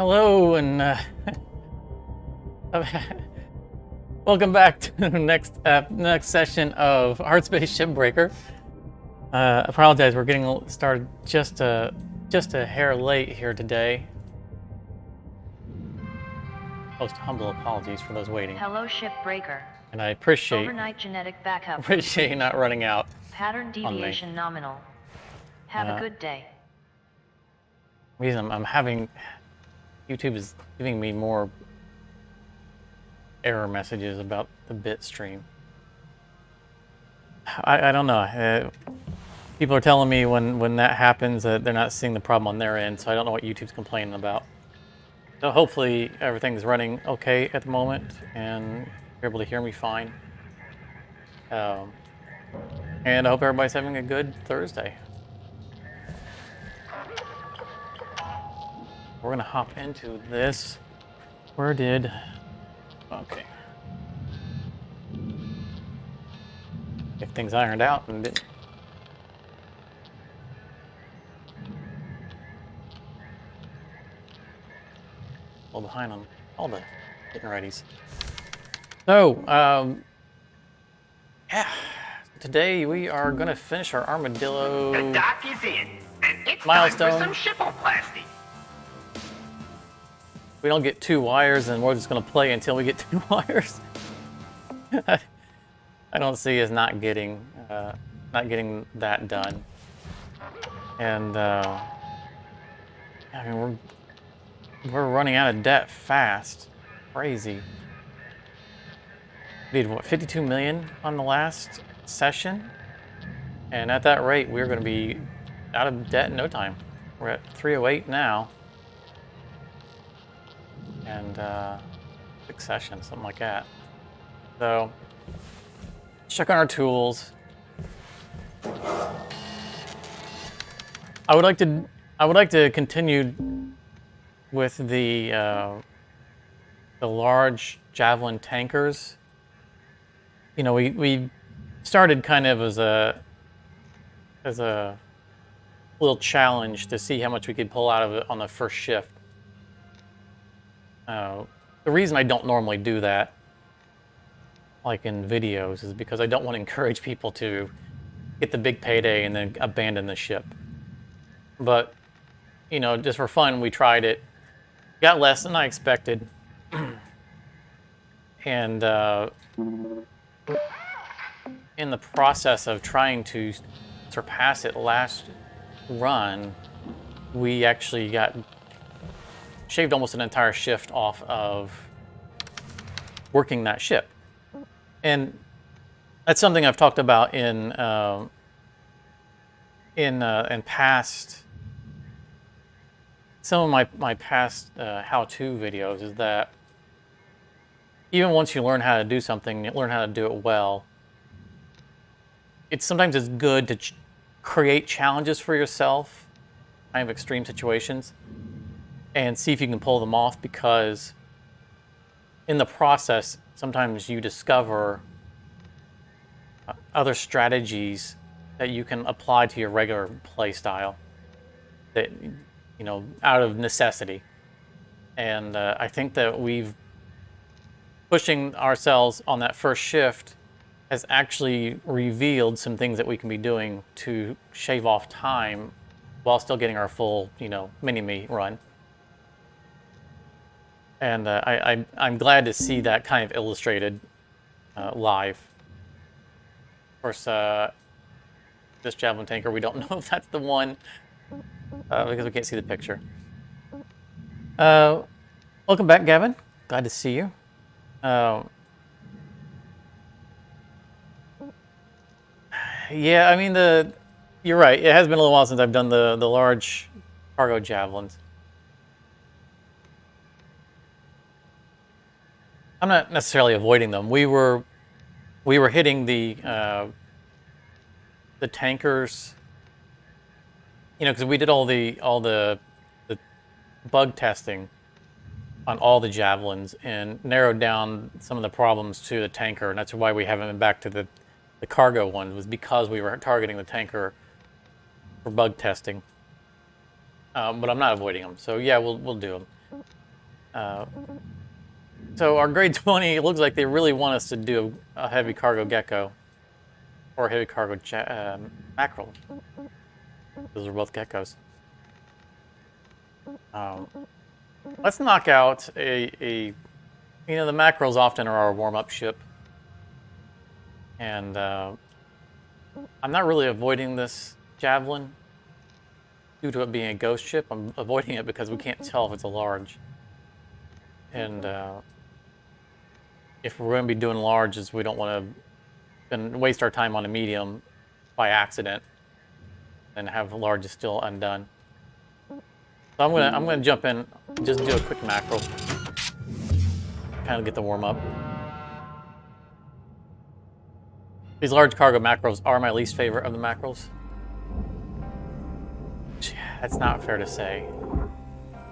Hello, and welcome back to the next session of Hardspace Shipbreaker. Apologize, we're getting started just a hair late here today. Most humble apologies for those waiting. Hello, Shipbreaker. And I appreciate overnight genetic backup. Appreciate you not running out. Pattern deviation nominal. Have a good day. Reason I'm having YouTube is giving me more error messages about the bit stream. I don't know. People are telling me when that happens that they're not seeing the problem on their end, so I don't know what YouTube's complaining about. So hopefully everything's running okay at the moment and you're able to hear me fine. And I hope everybody's having a good Thursday. We're gonna hop into this. Okay. Get things ironed out and well behind on all the getting readies. So, yeah, today we are gonna finish our Armadillo. The dock is in, and it's milestone. time for some shipoplasty. We don't get 2 wires, and we're just going to play until we get 2 wires. I don't see us not getting that done. And I mean, we're running out of debt fast. Crazy. We did what, 52 million on the last session, and at that rate, we're going to be out of debt in no time. We're at 308 now. And 6 sessions, something like that. So, check on our tools. I would like to continue with the large javelin tankers. You know, we started kind of as a little challenge to see how much we could pull out of it on the first shift. The reason I don't normally do that, like in videos, is because I don't want to encourage people to get the big payday and then abandon the ship. But, you know, just for fun, we tried it. Got less than I expected. And in the process of trying to surpass it last run, we actually shaved almost an entire shift off of working that ship. And that's something I've talked about in past, some of my past how-to videos, is that even once you learn how to do something, you learn how to do it well, sometimes it's good to create challenges for yourself, kind of extreme situations, and see if you can pull them off, because in the process, sometimes you discover other strategies that you can apply to your regular play style, that, you know, out of necessity. And I think that pushing ourselves on that first shift has actually revealed some things that we can be doing to shave off time while still getting our full, you know, mini-me run. And I'm glad to see that kind of illustrated live. Of course, this javelin tanker, we don't know if that's the one because we can't see the picture. Welcome back, Gavin. Glad to see you. Yeah, I mean, you're right. It has been a little while since I've done the large cargo javelins. I'm not necessarily avoiding them. We were hitting the tankers, you know, because we did all the bug testing on all the javelins and narrowed down some of the problems to the tanker, and that's why we haven't been back to the cargo one, was because we were targeting the tanker for bug testing. But I'm not avoiding them, so yeah, we'll do them. So our grade 20, it looks like they really want us to do a heavy cargo gecko. Or heavy cargo mackerel. Those are both geckos. Let's knock out a you know, the mackerels often are our warm-up ship. And I'm not really avoiding this javelin due to it being a ghost ship. I'm avoiding it because we can't tell if it's a large. And if we're going to be doing larges, we don't want to waste our time on a medium by accident and have larges still undone. So I'm gonna jump in, just do a quick mackerel, kind of get the warm up. These large cargo mackerels are my least favorite of the mackerels. That's not fair to say.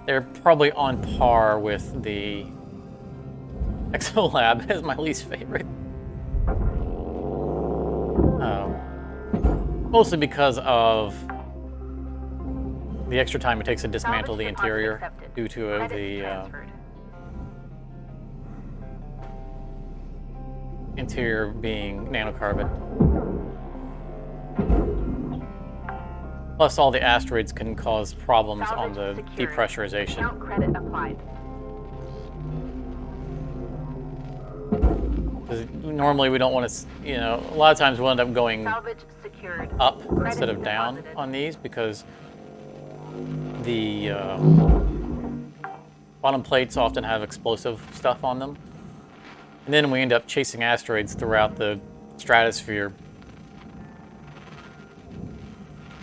They're probably on par with the Exolab as my least favorite. Mostly because of the extra time it takes to dismantle the interior due to the interior being nanocarbon. Plus, all the asteroids can cause problems on the depressurization. Account credit applied. Normally, we don't want to, you know, a lot of times we'll end up going Salvage secured. up Credit instead of down deposited. on these because the bottom plates often have explosive stuff on them. And then we end up chasing asteroids throughout the stratosphere.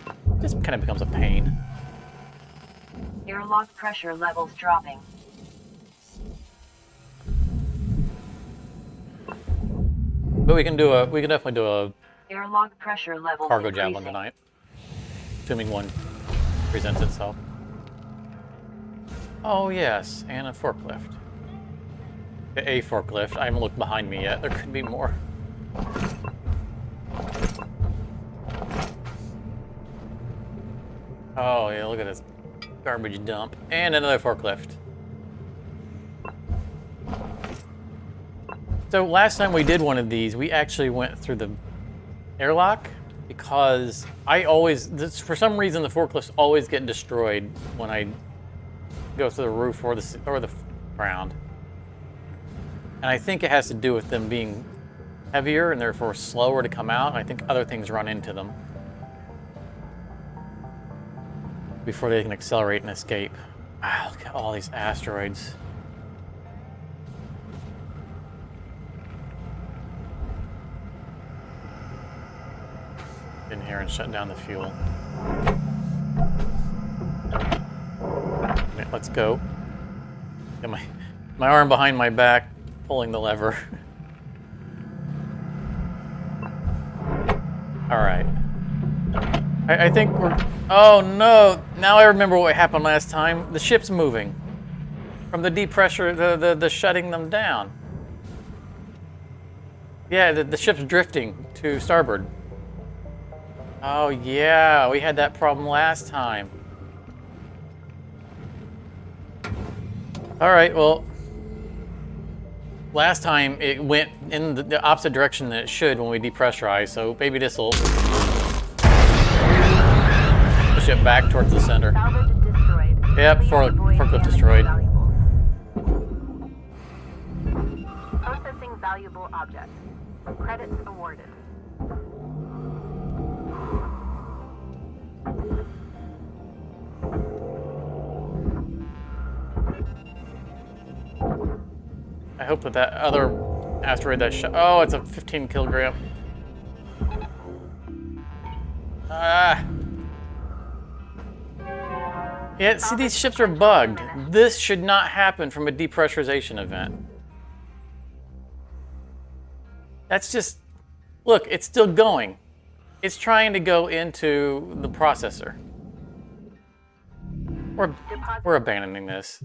It just kind of becomes a pain. Airlock pressure levels dropping. But we can definitely do a Airlock pressure levels cargo increasing. javelin tonight, assuming one presents itself. Oh yes, and a forklift. A forklift. I haven't looked behind me yet. There could be more. Oh yeah, look at this garbage dump. And another forklift. So last time we did one of these, we actually went through the airlock because for some reason the forklifts always get destroyed when I go through the roof or the ground. And I think it has to do with them being heavier and therefore slower to come out. I think other things run into them before they can accelerate and escape. Wow, look at all these asteroids. In here and shut down the fuel. Okay, let's go. Get my arm behind my back, pulling the lever. All right. I think we're. Oh no! Now I remember what happened last time. The ship's moving from the depressure, the shutting them down. Yeah, the ship's drifting to starboard. Oh yeah, we had that problem last time. All right, well, last time it went in the opposite direction that it should when we depressurize, so maybe this will push it back towards the center. Salvage destroyed. Yep, forklift destroyed. Processing valuable object. Credits awarded. I hope that other asteroid that shot. Oh, it's a 15 kilogram. Ah. Yeah, see, these ships are bugged. This should not happen from a depressurization event. That's just... Look, it's still going. It's trying to go into the processor. We're abandoning this.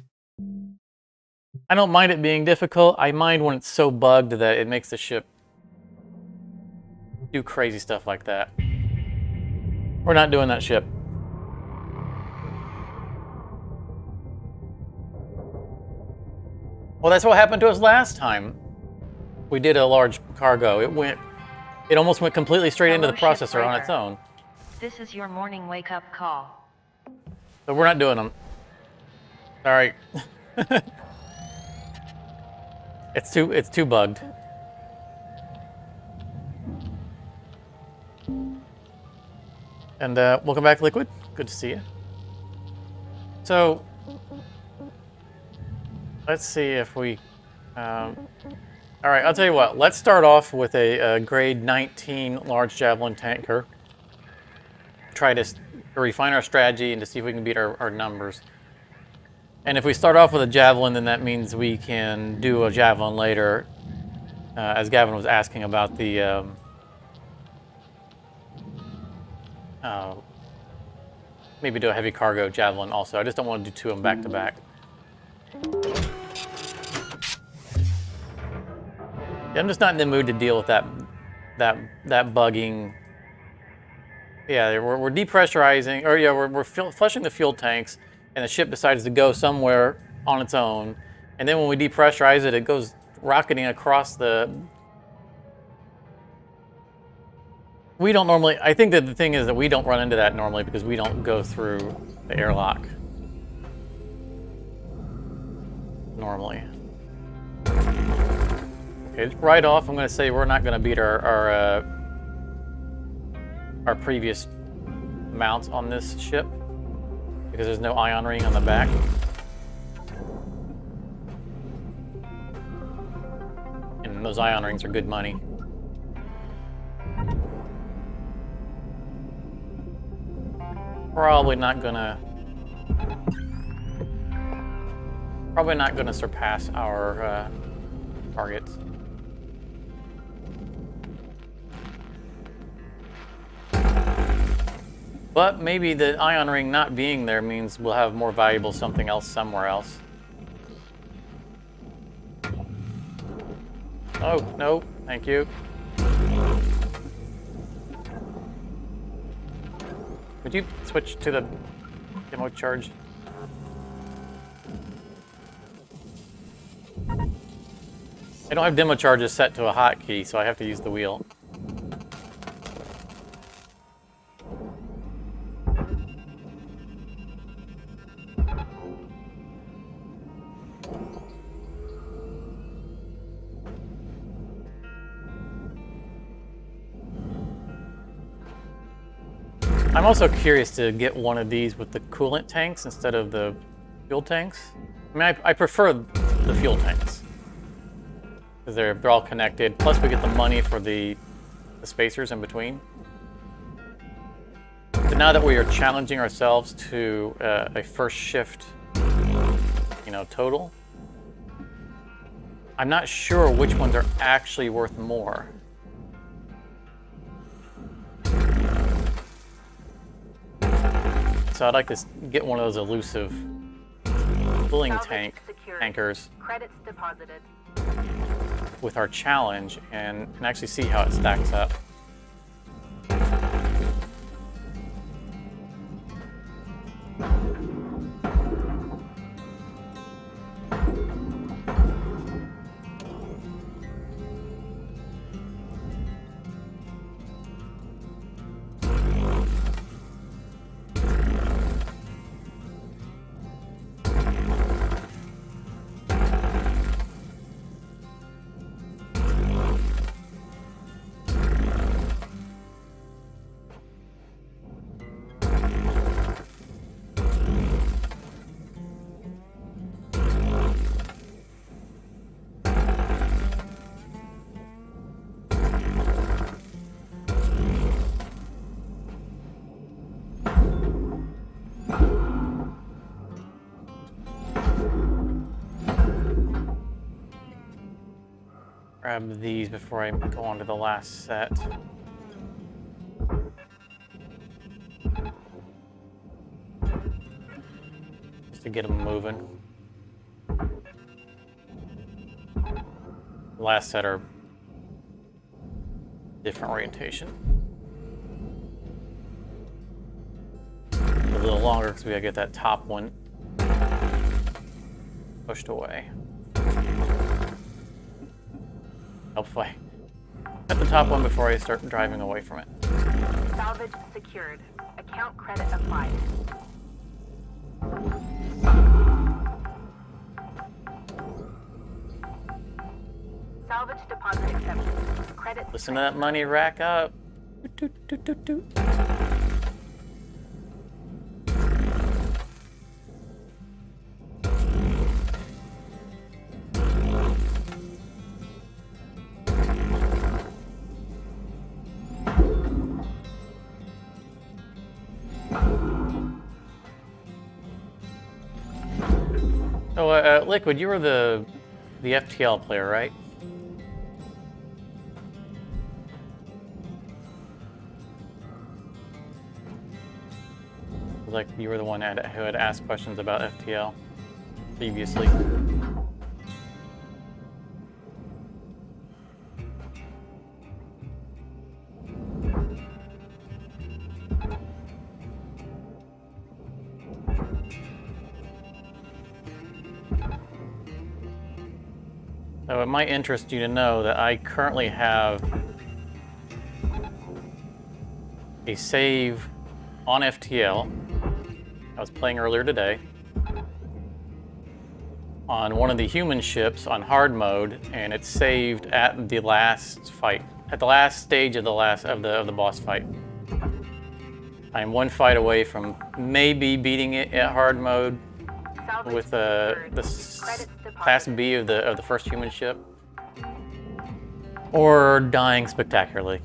I don't mind it being difficult. I mind when it's so bugged that it makes the ship do crazy stuff like that. We're not doing that ship. Well, that's what happened to us last time. We did a large cargo. It almost went completely straight into the Hello, processor on its Shipbreaker. own. This is your morning wake-up call. So we're not doing them. Sorry. It's too bugged. And welcome back, Liquid. Good to see you. So let's see if we. All right, I'll tell you what. Let's start off with a grade 19 Large Javelin Tanker. Try to refine our strategy and to see if we can beat our numbers. And if we start off with a Javelin, then that means we can do a Javelin later. As Gavin was asking about the maybe do a heavy cargo Javelin also. I just don't want to do two of them back to back. Yeah, I'm just not in the mood to deal with that bugging. Yeah, we're depressurizing, or yeah, we're flushing the fuel tanks, and the ship decides to go somewhere on its own, and then when we depressurize it, it goes rocketing across the. We don't normally. I think that the thing is that we don't run into that normally because we don't go through the airlock normally. Okay, right off, I'm going to say we're not going to beat our previous mounts on this ship because there's no ion ring on the back. And those ion rings are good money. Probably not gonna surpass our targets. But maybe the ion ring not being there means we'll have more valuable something else somewhere else. Oh, no, thank you. Would you switch to the demo charge? I don't have demo charges set to a hotkey, so I have to use the wheel. I'm also curious to get one of these with the coolant tanks instead of the fuel tanks. I mean, I prefer the fuel tanks because they're all connected. Plus, we get the money for the spacers in between. But now that we are challenging ourselves to a first shift, total, I'm not sure which ones are actually worth more. So I'd like to get one of those elusive cooling tankers Credits deposited. with our challenge and actually see how it stacks up. Grab these before I go on to the last set. Just to get them moving. The last set are different orientation. A little longer because we gotta get that top one pushed away. Hopefully. At the top one before I start driving away from it. Salvage secured. Account credit applied. Salvage deposit accepted. Credit. Listen to that money rack up. Doot, doot, doot, doot, doot. Oh, Liquid, you were the FTL player, right? Like you were the one who had asked questions about FTL previously. So it might interest you to know that I currently have a save on FTL. I was playing earlier today on one of the human ships on hard mode, and it's saved at the last fight, at the last stage of the boss fight. I'm one fight away from maybe beating it at hard mode with the class B of the first human ship, or dying spectacularly.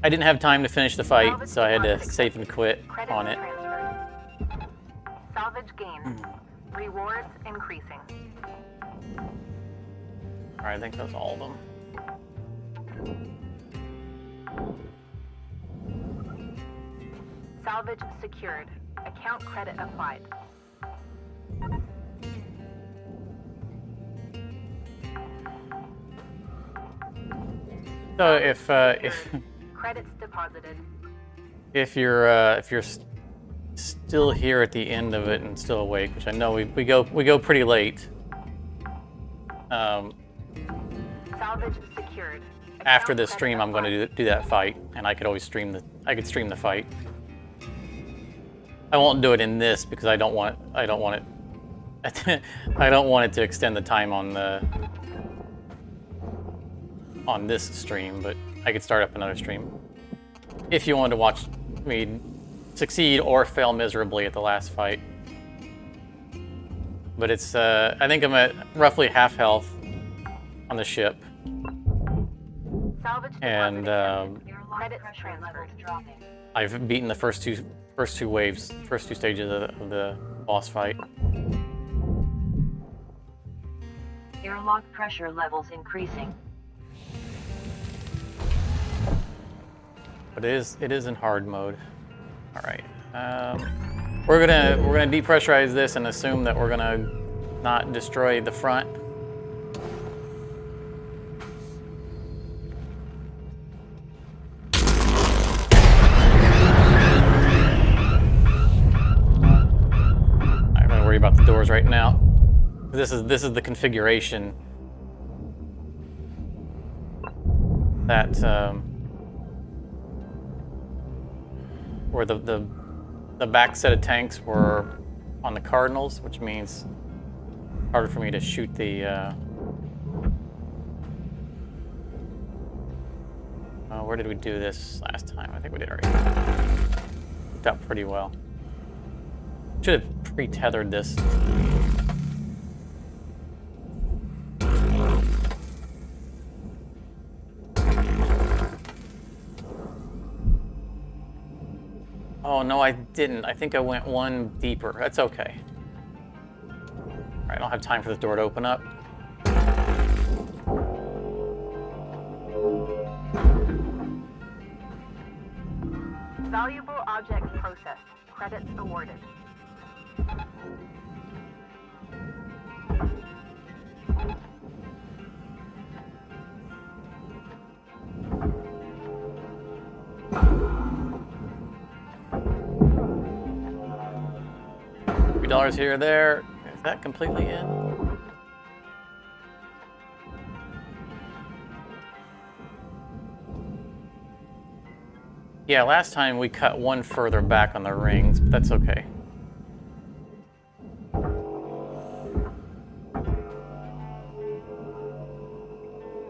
I didn't have time to finish the fight, so I had to save and quit on it. Salvage gains. Rewards increasing. Alright, I think that's all of them. Salvage secured. Account credit applied. So if Credits deposited. if you're still here at the end of it and still awake, which I know we go pretty late. Salvage secured. After this stream, I'm going to do that fight, and I could always stream the fight. I won't do it in this because I don't want it I don't want it to extend the time on this stream, but I could start up another stream if you wanted to watch me succeed or fail miserably at the last fight. But it's I think I'm at roughly half health on the ship, and I've beaten the first two stages of the boss fight. Airlock pressure levels increasing. But it is in hard mode. All right, we're gonna depressurize this and assume that we're gonna not destroy the front. I'm gonna worry about the doors right now. This is the configuration that where the back set of tanks were on the Cardinals, which means harder for me to shoot the where did we do this last time? I think we did already. Worked out pretty well. Should have pre-tethered this. Oh, no, I didn't. I think I went one deeper. That's okay. All right, I don't have time for this door to open up. Valuable object processed. Credits awarded. $3 here or there. Is that completely in? Yeah, last time we cut one further back on the rings, but that's okay.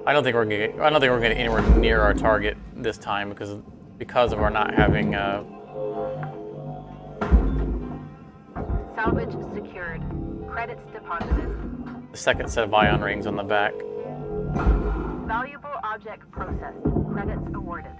I don't think we're gonna get anywhere near our target this time because of our not having Salvage secured. Credits deposited. the second set of ion rings on the back. Valuable object processed. Credits awarded.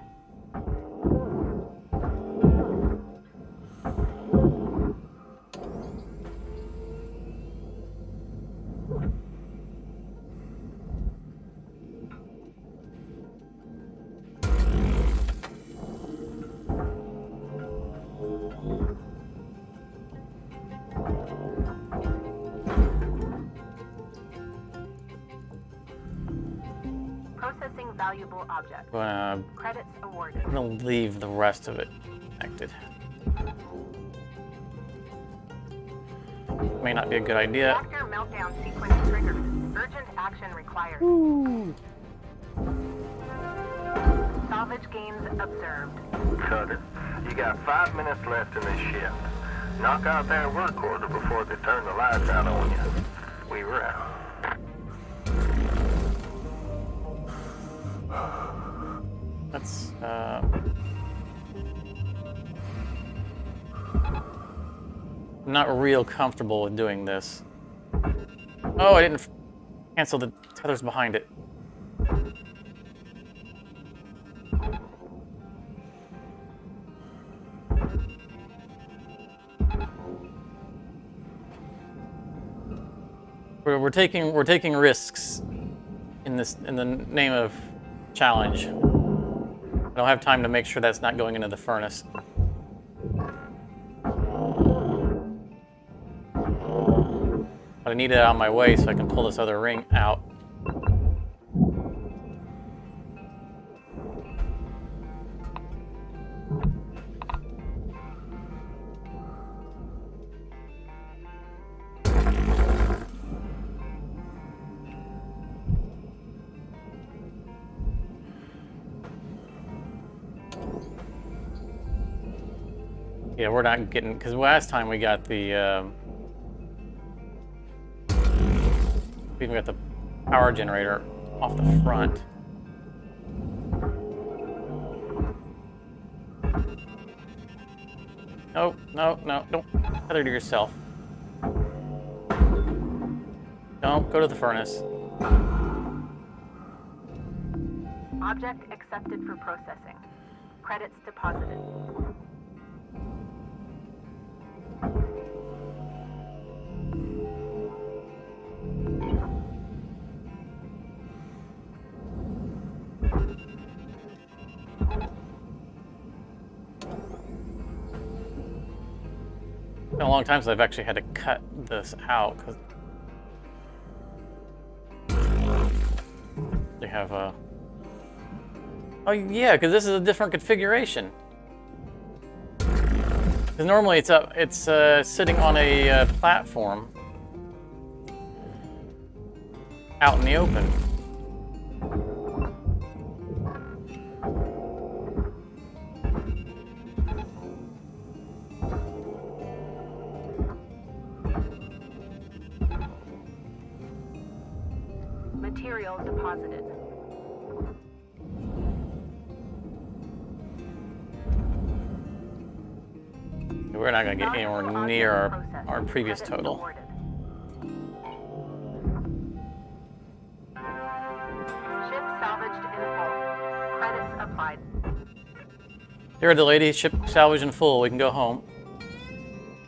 Processing valuable object. Credits awarded. I'm gonna leave the rest of it connected. May not be a good idea. Reactor meltdown sequence triggered. Urgent action required. Salvage gains observed. Cut it. You got 5 minutes left in this shift. Knock out their work order before they turn the lights out on you. We were out. That's I'm not real comfortable with doing this. Oh, I didn't cancel the tethers behind it. We're taking risks in the name of challenge. I don't have time to make sure that's not going into the furnace. But I need it out of my way so I can pull this other ring out. Yeah, we're not getting, because last time we got the, we got the power generator off the front. No, no, no, don't tether to yourself. Don't go to the furnace. Object accepted for processing. Credits deposited. It's been a long time since I've actually had to cut this out because they have a. Oh yeah, because this is a different configuration. Because normally it's sitting on a platform out in the open. Material deposited. We're not going to get anywhere near our previous total. Ship salvaged in full. Credits applied. Here, the lady, ship salvaged in full. We can go home.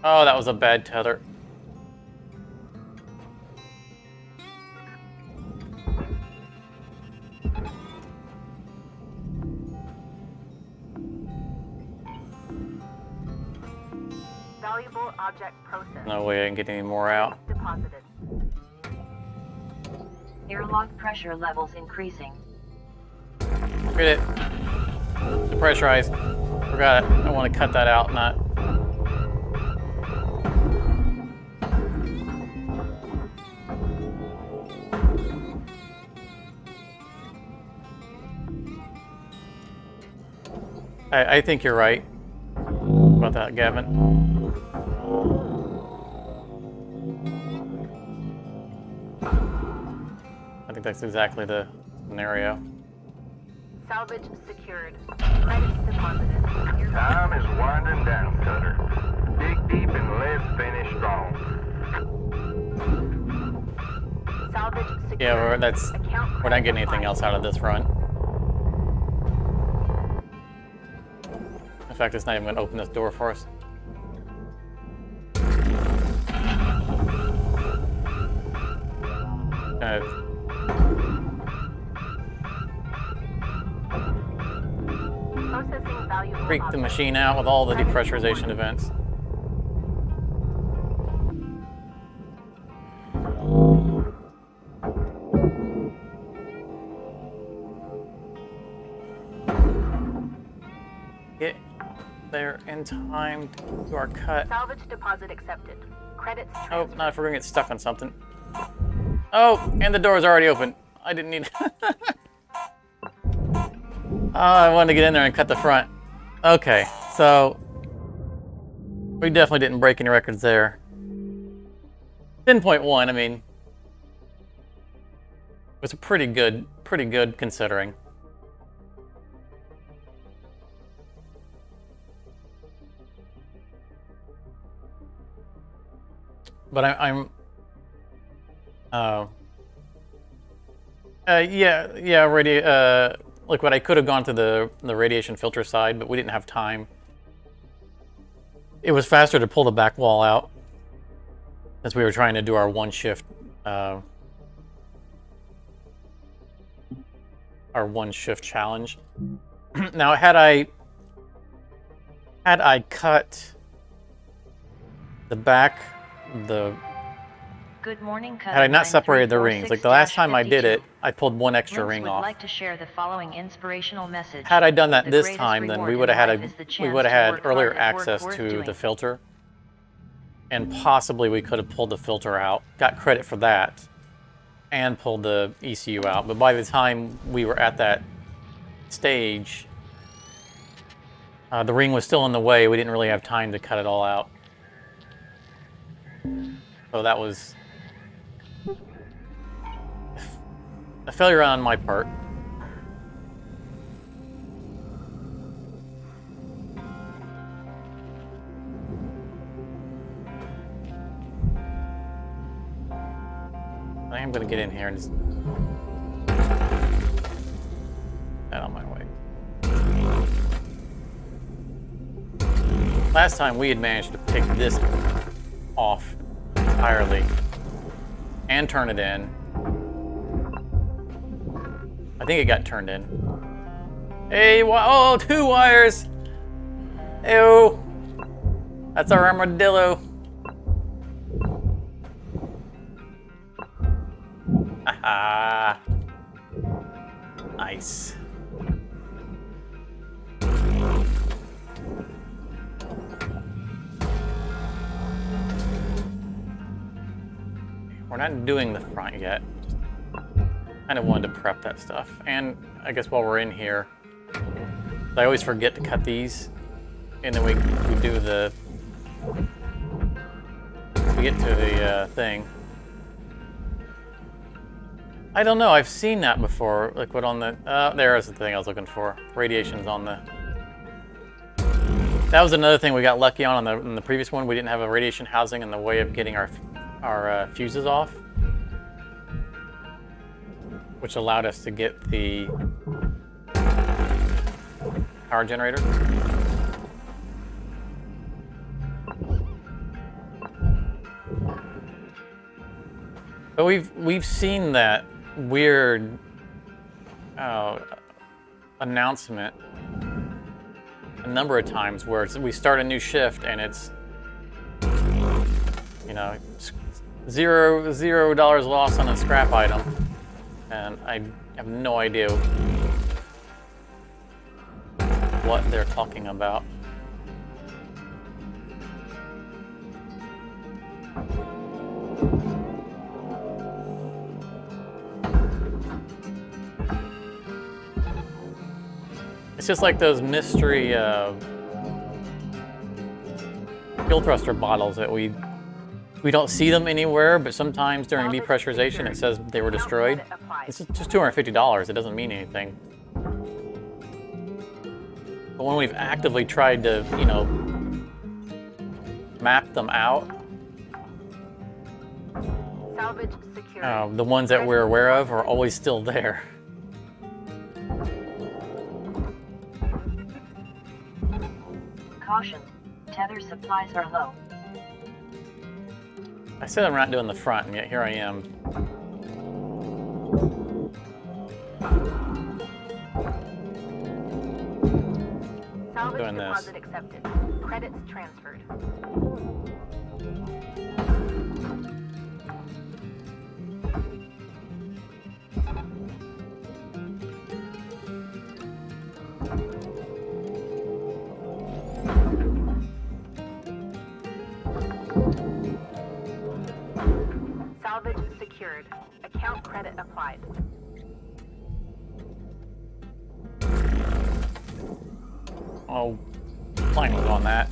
Oh, that was a bad tether. Valuable object processed. No way I can get any more out. Deposited. Airlock pressure levels increasing. Get it. Depressurized. Forgot it. I want to cut that out, not. I think you're right about that, Gavin. I think that's exactly the scenario. Salvage secured. Credits deposited. Time is winding down, Cutter. Dig deep and let's finish strong. Salvage secured. Yeah, we're not getting anything applied. else out of this run. In fact, it's not even going to open this door for us. Processing valuable Freak the objects. machine out with all the depressurization events. Get there in time to do our cut. Salvage deposit accepted. Credits Oh, transferred. not if we're gonna get stuck on something. Oh, and the door's already open. I didn't need. Oh, I wanted to get in there and cut the front. Okay, so we definitely didn't break any records there. 10.1. I mean, it was a pretty good considering. But Liquid, I could have gone to the radiation filter side, but we didn't have time. It was faster to pull the back wall out as we were trying to do our one shift challenge. Now, had I cut the back, Good morning, had I not separated the rings, like the last time I did it, I pulled one extra ring would off. like to share the following inspirational message. Had I done that The this greatest time, then we reward would have in had life is the we chance would have to had work earlier hard at work access worth to doing. the filter, and possibly we could have pulled the filter out, got credit for that, and pulled the ECU out. But by the time we were at that stage, the ring was still in the way. We didn't really have time to cut it all out. So that was a failure on my part. I am going to get in here and just get on my way. Last time we had managed to pick this off entirely and turn it in. I think it got turned in. Hey, oh, 2 wires! Ew! That's our Aramadillo. Haha. Nice. We're not doing the front yet. Just kind of wanted to prep that stuff. And I guess while we're in here, I always forget to cut these. And then we do the... We get to the thing. I don't know, I've seen that before. Liquid on the... there's the thing I was looking for. Radiation's on the... That was another thing we got lucky on in the previous one. We didn't have a radiation housing in the way of getting our fuses off, which allowed us to get the power generator. But we've seen that weird announcement a number of times where we start a new shift and it's, you know, $0 loss on a scrap item, and I have no idea what they're talking about. It's just like those mystery fuel thruster bottles that we don't see them anywhere, but sometimes during depressurization it says they were destroyed. It's just $250. It doesn't mean anything. But when we've actively tried to, you know, map them out, Salvage secured. the ones that we're aware of are always still there. Caution. Tether supplies are low. I said I'm not doing the front, and yet here I am. Salvage Doing this. deposit accepted. Credits transferred. Salvage secured. Account credit applied. Oh, plane was on that.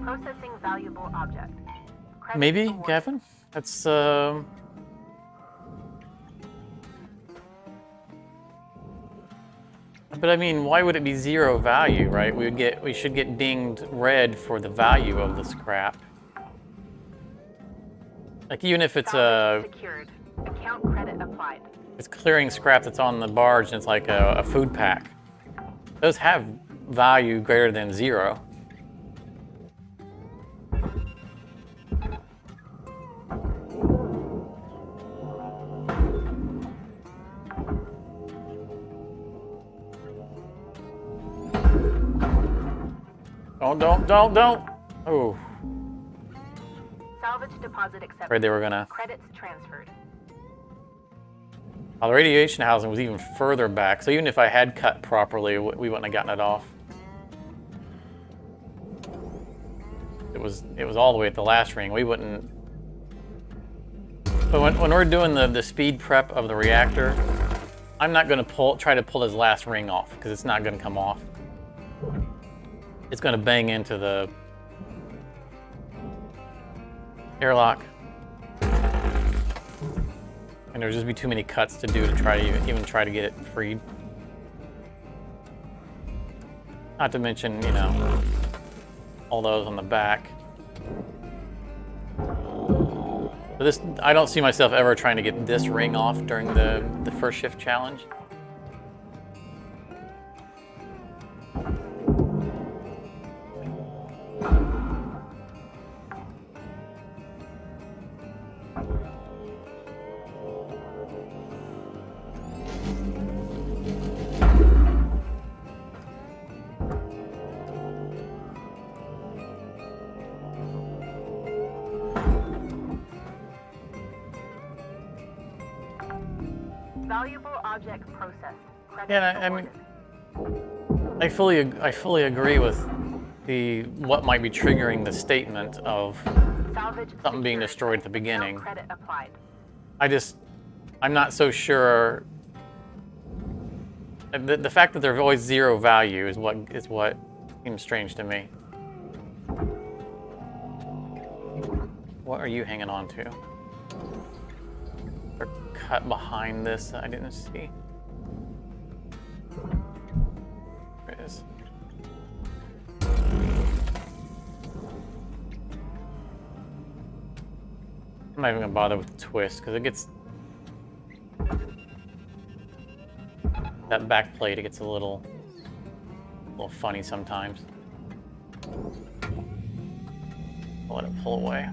Processing valuable object. Credits Maybe, awarded. Gavin? That's, But I mean, why would it be zero value, right? We should get dinged red for the value of the scrap. Like even if it's Salvage secured. Account credit applied. it's clearing scrap that's on the barge and it's like a food pack. Those have value greater than zero. Don't. Oh, Salvage deposit accepted. afraid they were gonna. Credits transferred. Oh, the radiation housing was even further back, so even if I had cut properly, we wouldn't have gotten it off. It was all the way at the last ring. We wouldn't. But when we're doing the speed prep of the reactor, I'm not going to try to pull his last ring off because it's not going to come off. It's going to bang into the airlock. And there'll just be too many cuts to do to try to even try to get it freed. Not to mention, you know, all those on the back. But this, I don't see myself ever trying to get this ring off during the first shift challenge. Valuable object processed. Credits Yeah, I mean, awarded. I fully agree with what might be triggering the statement of Salvage something being secured. destroyed at the Account beginning. credit applied. I'm not so sure. The fact that there's always zero value is what seems strange to me. What are you hanging on to? Or cut behind this I didn't see. There it is. I'm not even gonna bother with the twist because it gets that back plate. It gets a little funny sometimes. I'll let it pull away.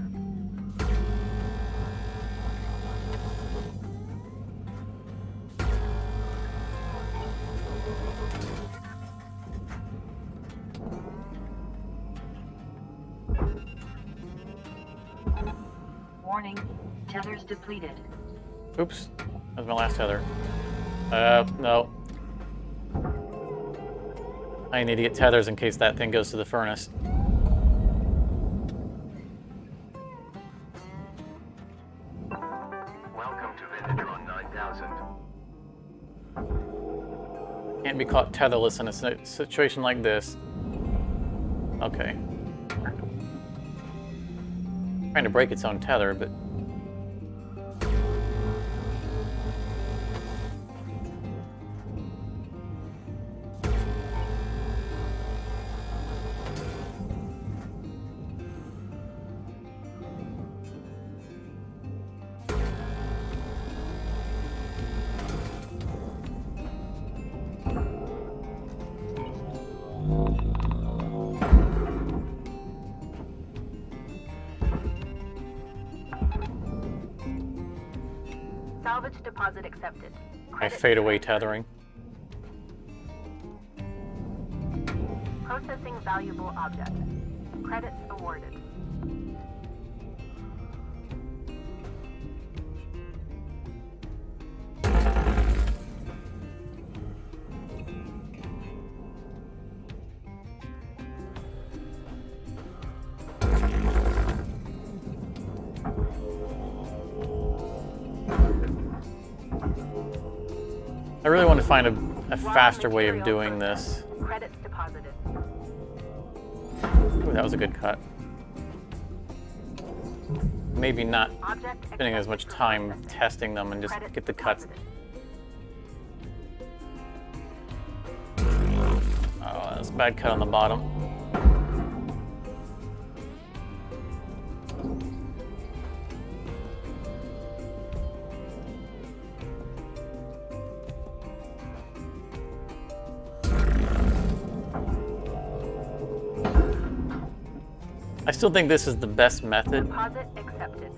Warning, tethers depleted. Oops, that was my last tether. No. I need to get tethers in case that thing goes to the furnace. Welcome to Vinatron 9000. Can't be caught tetherless in a situation like this. Okay. Trying to break its own tether, but... Salvage deposit accepted. I fade away tethering. Processing valuable object. Credits awarded. I really want to find a faster way of doing this. Credits deposited. Ooh, that was a good cut. Maybe not Object spending as much time testing them and just Credits get the cuts. deposited. Oh, that's a bad cut on the bottom. I still think this is the best method. Deposit accepted.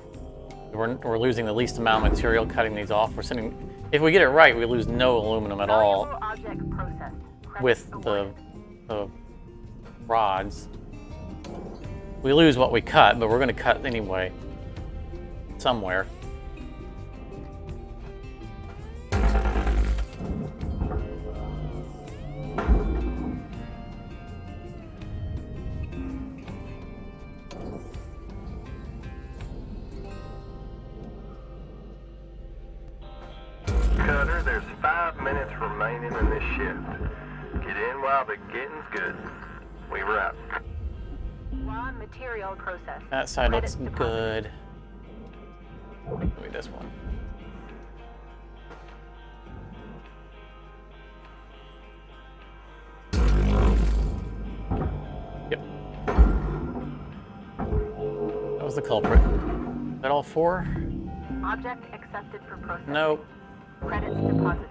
We're losing the least amount of material cutting these off. We're sending, if we get it right, we lose no aluminum at all Valuable object processed. Credits with awarded. the rods. We lose what we cut, but we're going to cut anyway. Somewhere. Cutter, there's 5 minutes remaining in this shift. Get in while the getting's good. We were out. Raw material processed. That side looks Credits good. Maybe this one. Yep. That was the culprit. Is that all 4? Object accepted for processing. Nope. Credits deposited.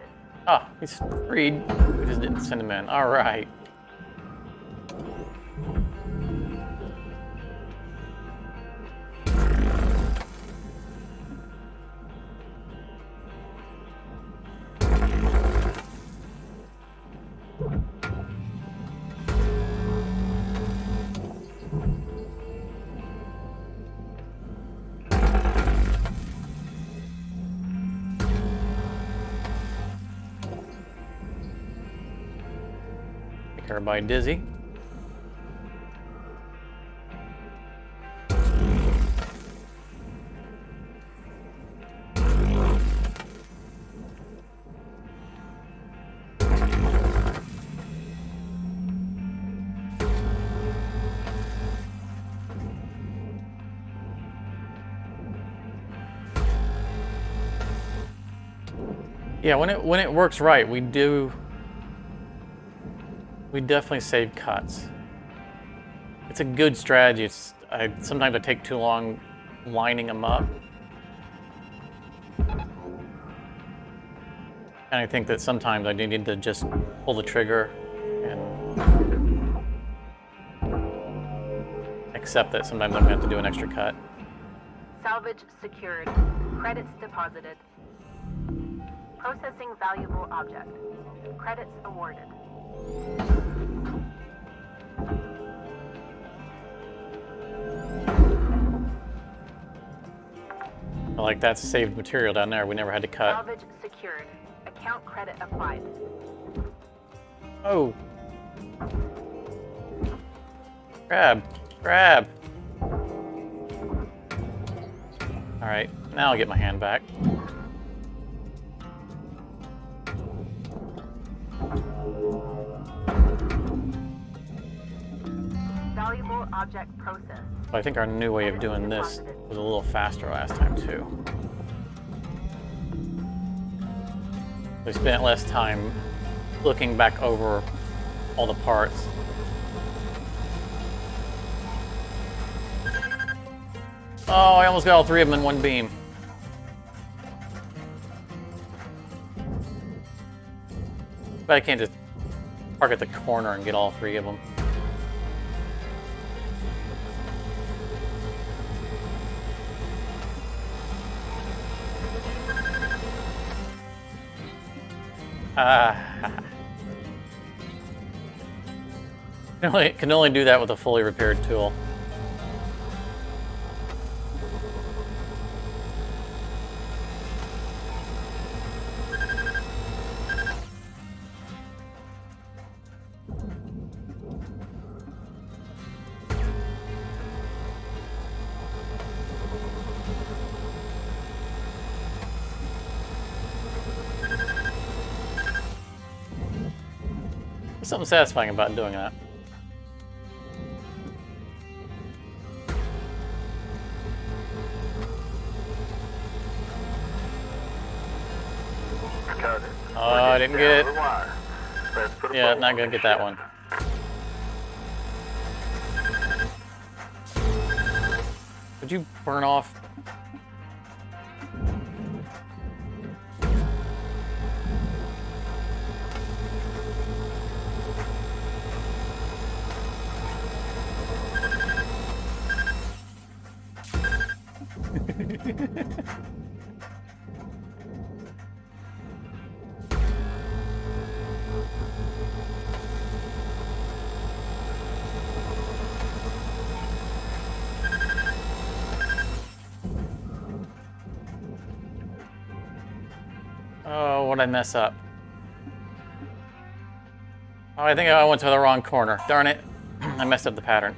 Ah, he's freed. We just didn't send him in. All right. By Dizzy. Yeah, when it works right, we definitely save cuts. It's a good strategy. Sometimes I take too long lining them up. And I think that sometimes I need to just pull the trigger and accept that sometimes I'm going to have to do an extra cut. Salvage secured. Credits deposited. Processing valuable object. Credits awarded. Like that's saved material down there. We never had to cut. Salvage secured. Account credit applied. Oh. Grab! Grab! Alright, now I'll get my hand back. Valuable object processed. I think our new way of doing this was a little faster last time too. We spent less time looking back over all the parts. Oh, I almost got all three of them in one beam. But I can't just park at the corner and get all three of them. Can only do that with a fully repaired tool. There's something satisfying about doing that. Oh, I didn't get it. Yeah, not gonna get that one. Would you burn off? Oh, what'd I mess up? Oh, I think I went to the wrong corner. Darn it. I messed up the pattern.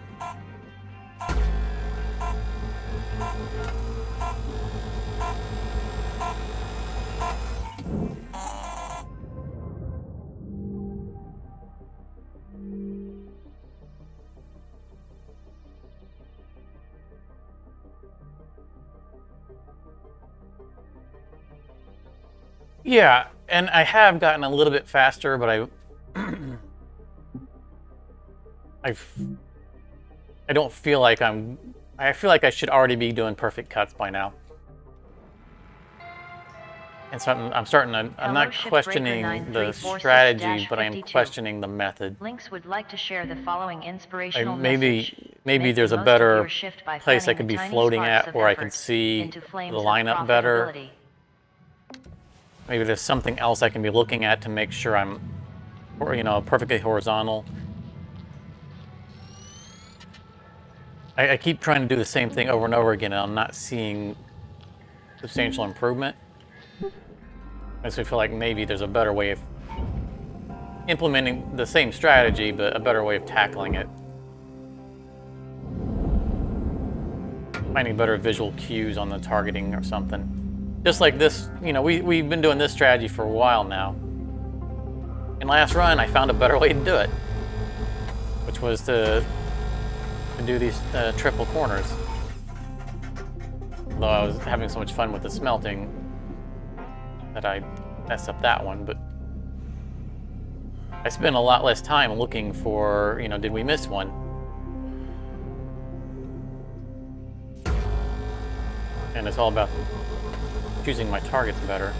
Yeah, and I have gotten a little bit faster, but I don't feel like I feel like I should already be doing perfect cuts by now. And so I'm not questioning the strategy, but I am questioning the method. Links would like to share the following inspirational Maybe message. there's a better place I could be floating at where I can see the lineup better. Maybe there's something else I can be looking at to make sure I'm, perfectly horizontal. I keep trying to do the same thing over and over again, and I'm not seeing substantial improvement. Makes me feel like maybe there's a better way of implementing the same strategy, but a better way of tackling it. Finding better visual cues on the targeting or something. Just like this, we've been doing this strategy for a while now. In last run, I found a better way to do it, which was to do these triple corners. Although I was having so much fun with the smelting that I messed up that one, but I spent a lot less time looking for, did we miss one? And it's all about choosing my targets better.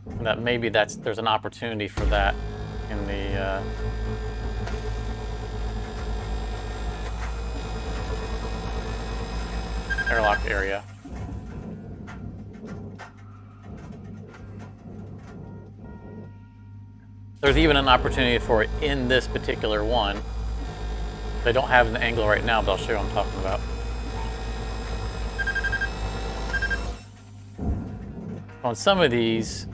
And that maybe there's an opportunity for that in the airlock area. There's even an opportunity for it in this particular one. I don't have an angle right now, but I'll show you what I'm talking about. On some of these,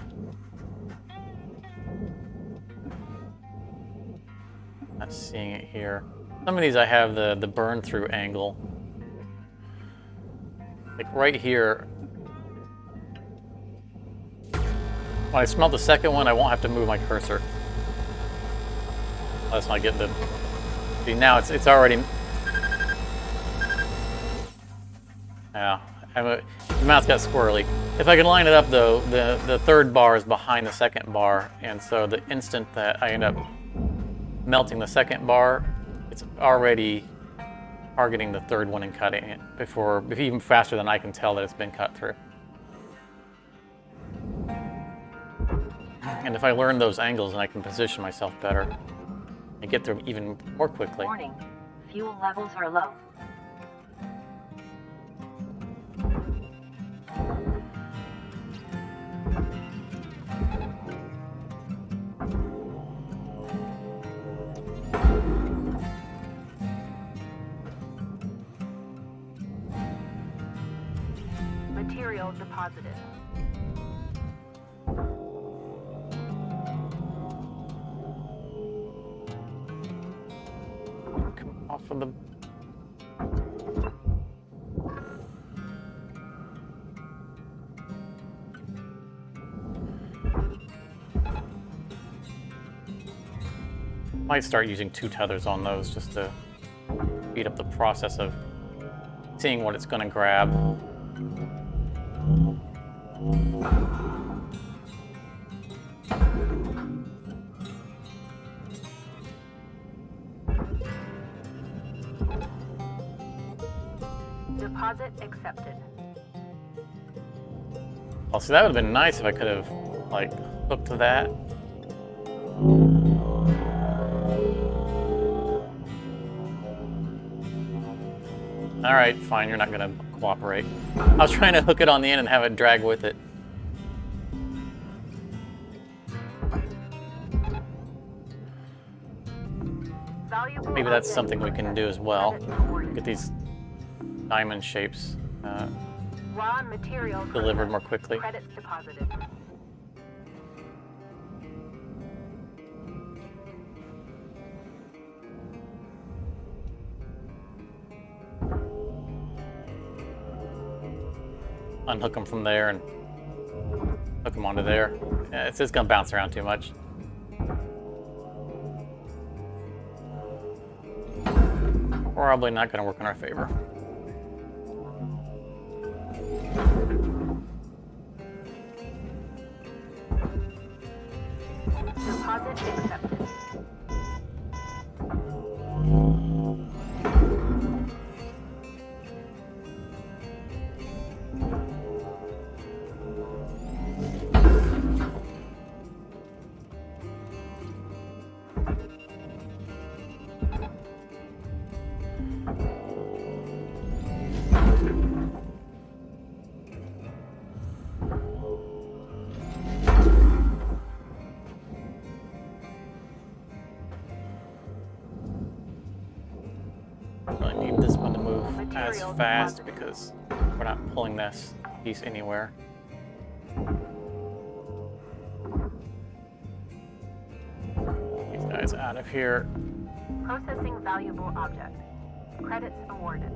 not seeing it here. Some of these I have the burn through angle. Like right here. When I smelt the second one, I won't have to move my cursor. Unless I get the... See, now it's already... Yeah, the mouse got squirrely. If I can line it up though, the third bar is behind the second bar, and so the instant that I end up melting the second bar, it's already targeting the third one and cutting it before, even faster than I can tell that it's been cut through. And if I learn those angles, then I can position myself better and get through even more quickly. Warning, fuel levels are low. Material deposited. Come off of the... Might start using 2 tethers on those just to speed up the process of seeing what it's going to grab. Deposit accepted. Oh, see, that would have been nice if I could have, like, hooked to that. Alright, fine, you're not going to cooperate. I was trying to hook it on the end and have it drag with it. Valuable Maybe that's object something we can do as well. credits awarded. Get these diamond shapes Raw material delivered more quickly. Credits deposited. Unhook them from there and hook them onto there. Yeah, it's just gonna bounce around too much. Probably not gonna work in our favor. Deposit accepted. I need this one to move as Material fast deposited. because we're not pulling this piece anywhere. These guys out of here. Processing valuable object. Credits awarded.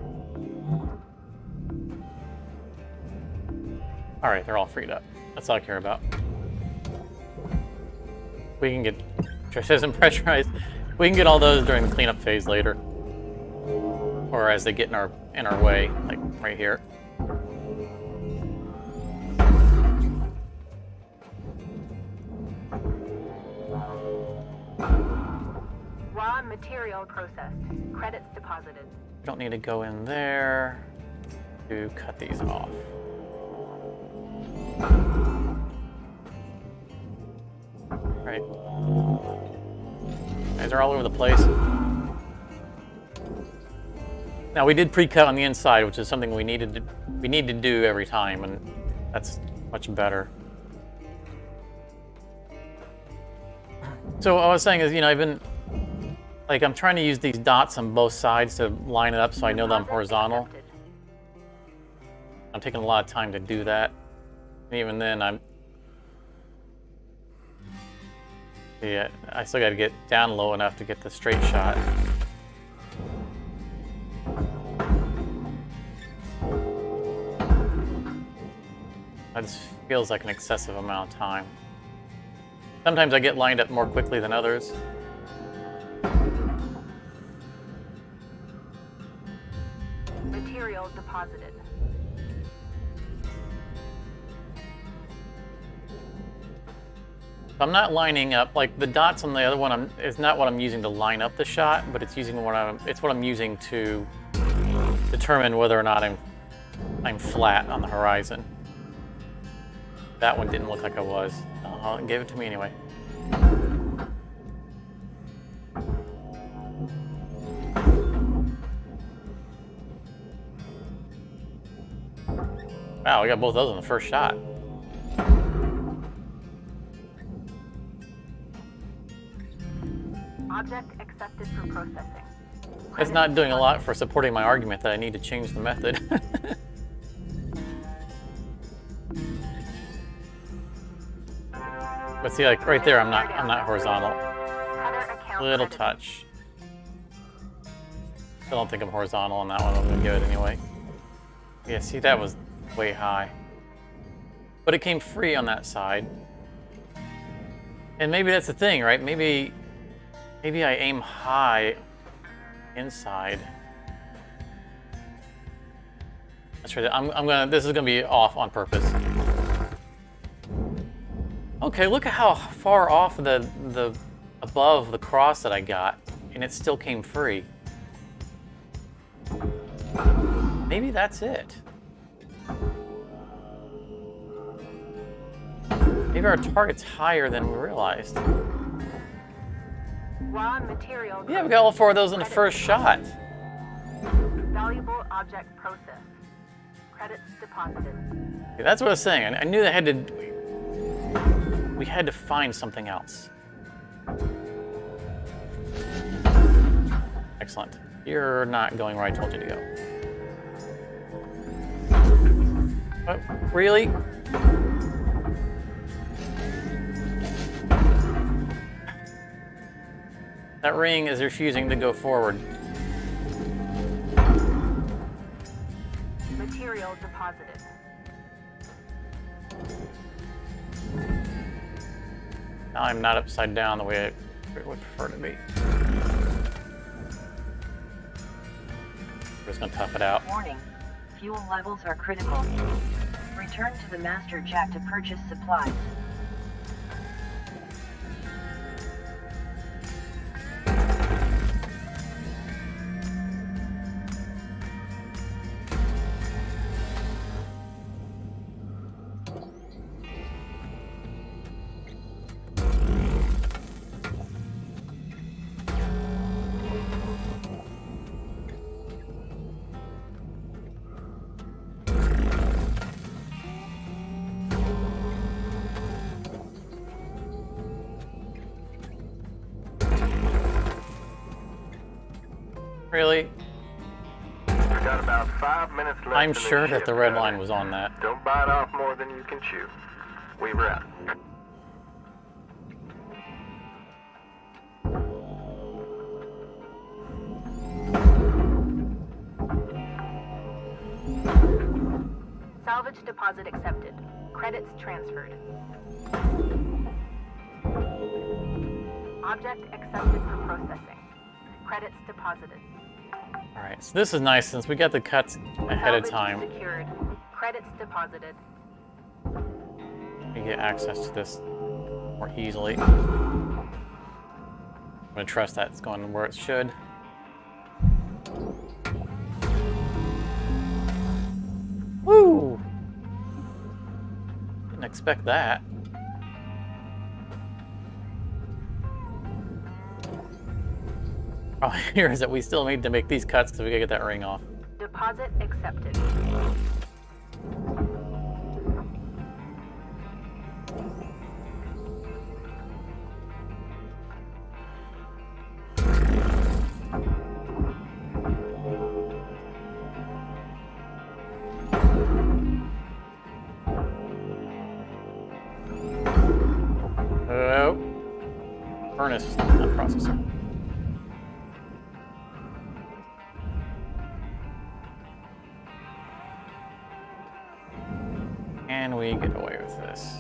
Alright, they're all freed up. That's all I care about. We can get precision pressurized. We can get all those during the cleanup phase later. Or as they get in our way, like right here. Raw material processed. Credits deposited. We don't need to go in there to cut these off. Right. Guys are all over the place. Now we did pre-cut on the inside, which is something we need to do every time, and that's much better. So what I was saying is, I'm trying to use these dots on both sides to line it up so I know that I'm Deposit horizontal. accepted. I'm taking a lot of time to do that Even then, yeah, I still got to get down low enough to get the straight shot. That just feels like an excessive amount of time. Sometimes I get lined up more quickly than others. Material deposited. I'm not lining up, like the dots on the other one is not what I'm using to line up the shot, but it's what I'm using to determine whether or not I'm flat on the horizon. That one didn't look like I was. It gave it to me anyway. Wow, we got both those in the first shot. Object accepted for processing. It's not doing a lot for supporting my argument that I need to change the method. But see, like right there, I'm not horizontal. Little touch. Still don't think I'm horizontal on that one. I'm gonna give it anyway. Yeah, see, that was way high. But it came free on that side. And maybe that's the thing, right? Maybe I aim high inside. That's right. This is gonna be off on purpose. Okay, look at how far off the above the cross that I got, and it still came free. Maybe that's it. Maybe our target's higher than we realized. Raw material. Yeah, we got all four of those in the first shot. Valuable object processed. Credits deposited. Yeah, that's what I was saying. I knew we had to find something else. Excellent. You're not going where I told you to go. Oh, really? That ring is refusing to go forward. Material deposited. Now I'm not upside down the way I would prefer to be. We're just gonna tough it out. Warning. Fuel levels are critical. Return to the master jack to purchase supplies. Really? We've got about 5 minutes left. I'm in sure this that shift, the red Gunner. line was on that. Don't bite off more than you can chew. Weaver out. Salvage deposit accepted. Credits transferred. Object accepted for processing. Credits deposited. All right, so this is nice since we got the cuts ahead of Salvage time. secured. Credits deposited. We get access to this more easily. I'm gonna trust that it's going where it should. Woo! Didn't expect that. Problem here is that we still need to make these cuts because we gotta get that ring off. Deposit accepted. Can we get away with this?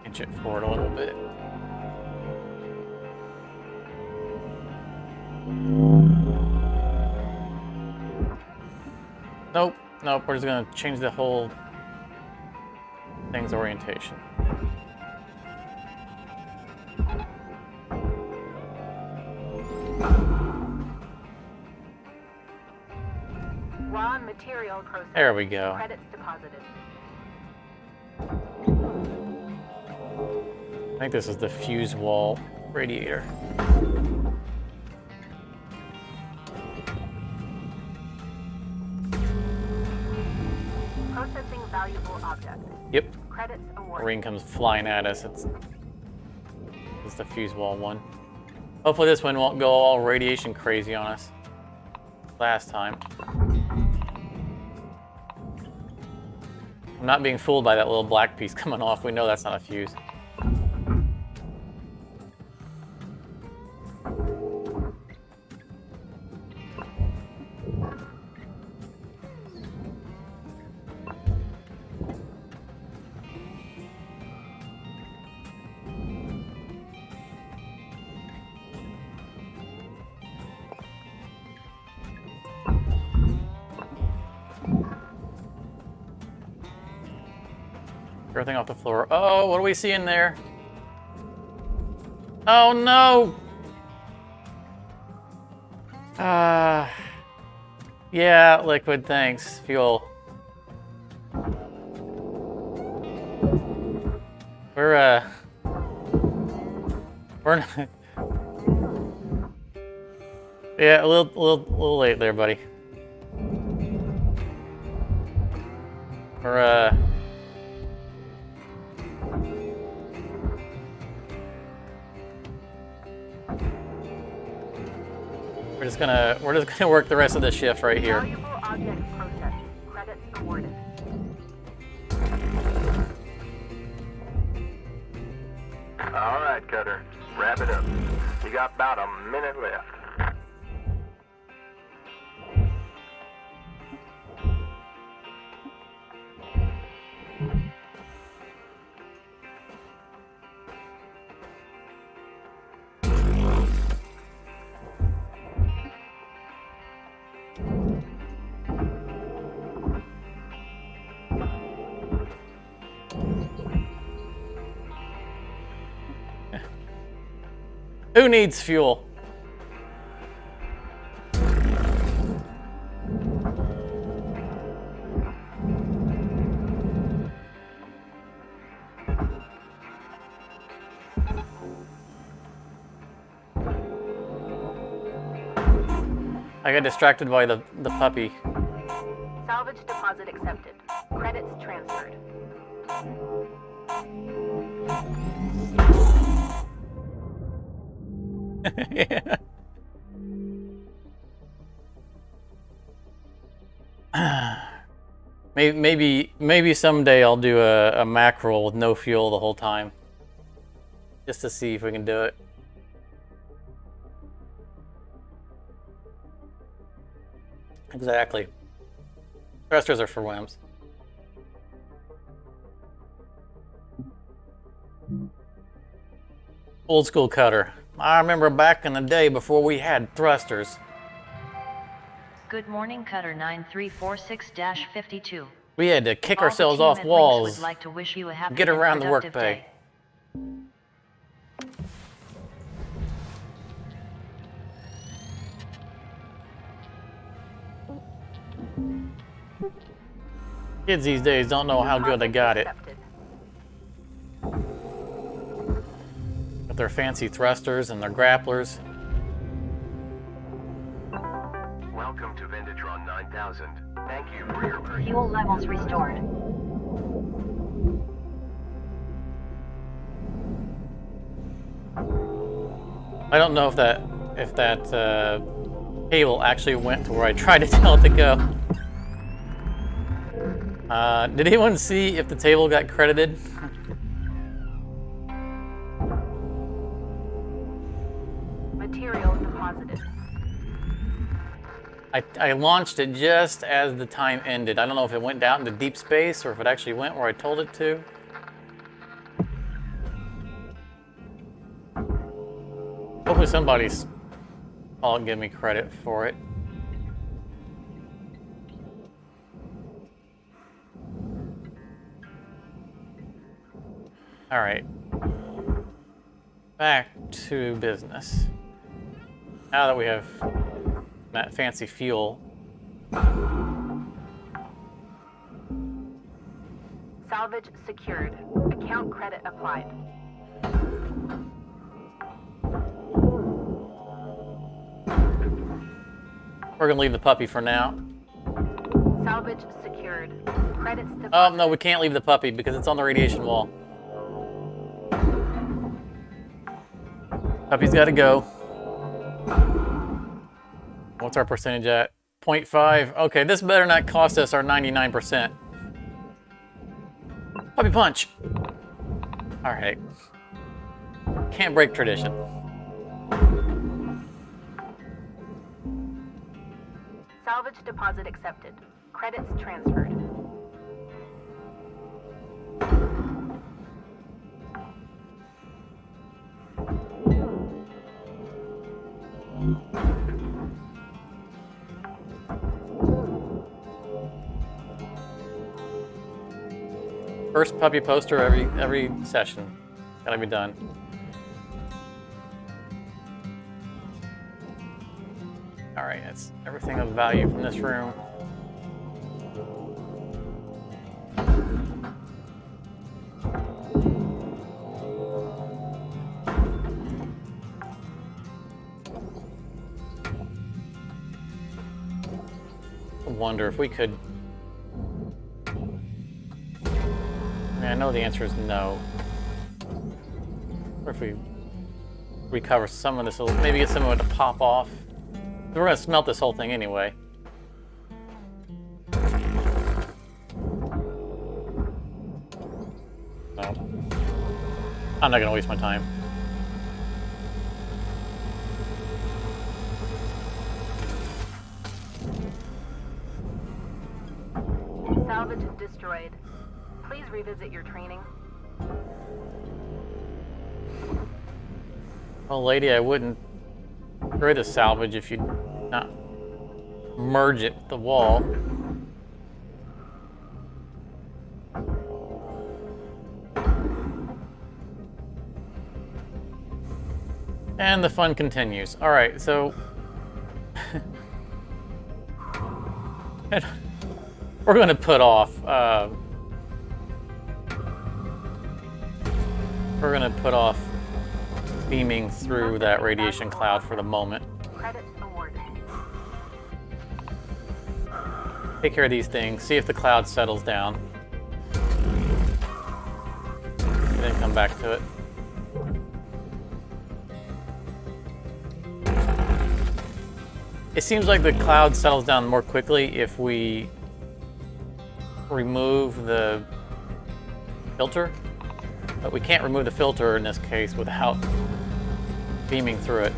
Inch it forward a little bit. Nope, nope, we're just gonna change the whole thing's orientation. Raw material processed. There we go. Credits deposited. I think this is the fuse wall radiator. Processing valuable object. Yep. Credits awarded. Marine comes flying at us. It's the fuse wall one. Hopefully this one won't go all radiation crazy on us. Last time. I'm not being fooled by that little black piece coming off. We know that's not a fuse. Everything off the floor. Oh, what do we see in there? Oh no! Yeah, liquid, thanks. Fuel. We're yeah, a little late there, buddy. We're We're just gonna work the rest of the shift right here. Valuable object processed. Credits awarded. All right, Cutter. Wrap it up. You got about a minute left. Who needs fuel? I got distracted by the puppy. Salvage deposit accepted. Credits transferred. Yeah. Maybe someday I'll do a mackerel with no fuel the whole time, just to see if we can do it. Exactly. Thrusters are for wimps. Old school cutter. I remember back in the day before we had thrusters. Good morning, Cutter 9346-52. We had to kick All the ourselves team off at Lynx walls. would like to wish you a happy Get and around the work productive bay. day. Kids these days don't know how good they got it. Accepted. With their fancy thrusters and their grapplers. Welcome to Vendatron 9000. Thank you for your purchase. Fuel levels restored. I don't know if that cable actually went to where I tried to tell it to go. Did anyone see if the table got credited? Material deposited. I launched it just as the time ended. I don't know if it went down into deep space or if it actually went where I told it to. Hopefully somebody's all give me credit for it. All right. Back to business. Now that we have that fancy fuel. Salvage secured. Account credit applied. We're gonna leave the puppy for now. Salvage secured. Credits deposited. Oh, no, we can't leave the puppy because it's on the radiation wall. Puppy's gotta go. What's our percentage at? 0.5. Okay, this better not cost us our 99%. Puppy punch. All right. Can't break tradition. Salvage deposit accepted. Credits transferred. First puppy poster every session. Gotta be done. All right, that's everything of value from this room. I wonder if we could. I know the answer is no. Or if we recover some of this, maybe get some of it to pop off. We're gonna smelt this whole thing anyway. No. I'm not gonna waste my time. Salvage destroyed. Please revisit your training. Well, lady, I wouldn't destroy the salvage if you not merge it with the wall. And the fun continues. All right, so we're going to put off. We're going to put off beaming through that radiation cloud for the moment. Credits awarded. Take care of these things. See if the cloud settles down. And then come back to it. It seems like the cloud settles down more quickly if we remove the filter, but we can't remove the filter in this case without beaming through it.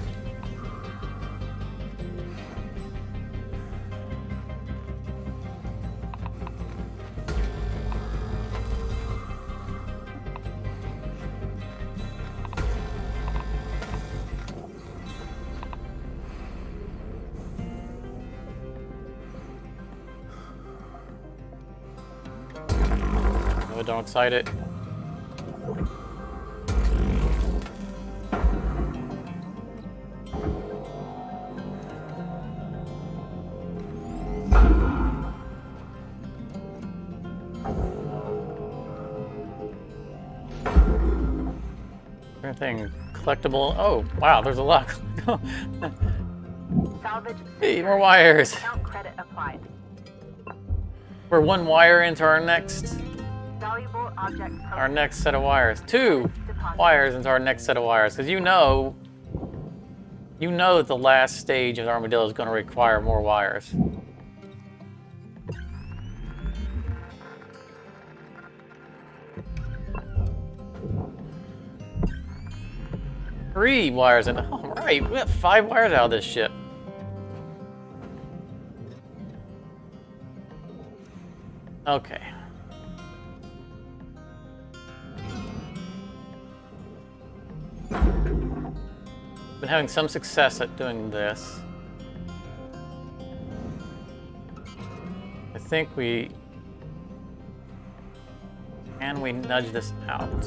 No, don't excite it. Anything collectible? Oh, wow, there's a lot. Salvage. Hey, more wires. Account credit applied. We're one wire into our next Valuable object. set of wires. Two wires into our next set of wires, because you know that the last stage of the Armadillo is going to require more wires. Three wires in. All right, we got 5 wires out of this ship. Okay. Been having some success at doing this. I think we... Can we nudge this out?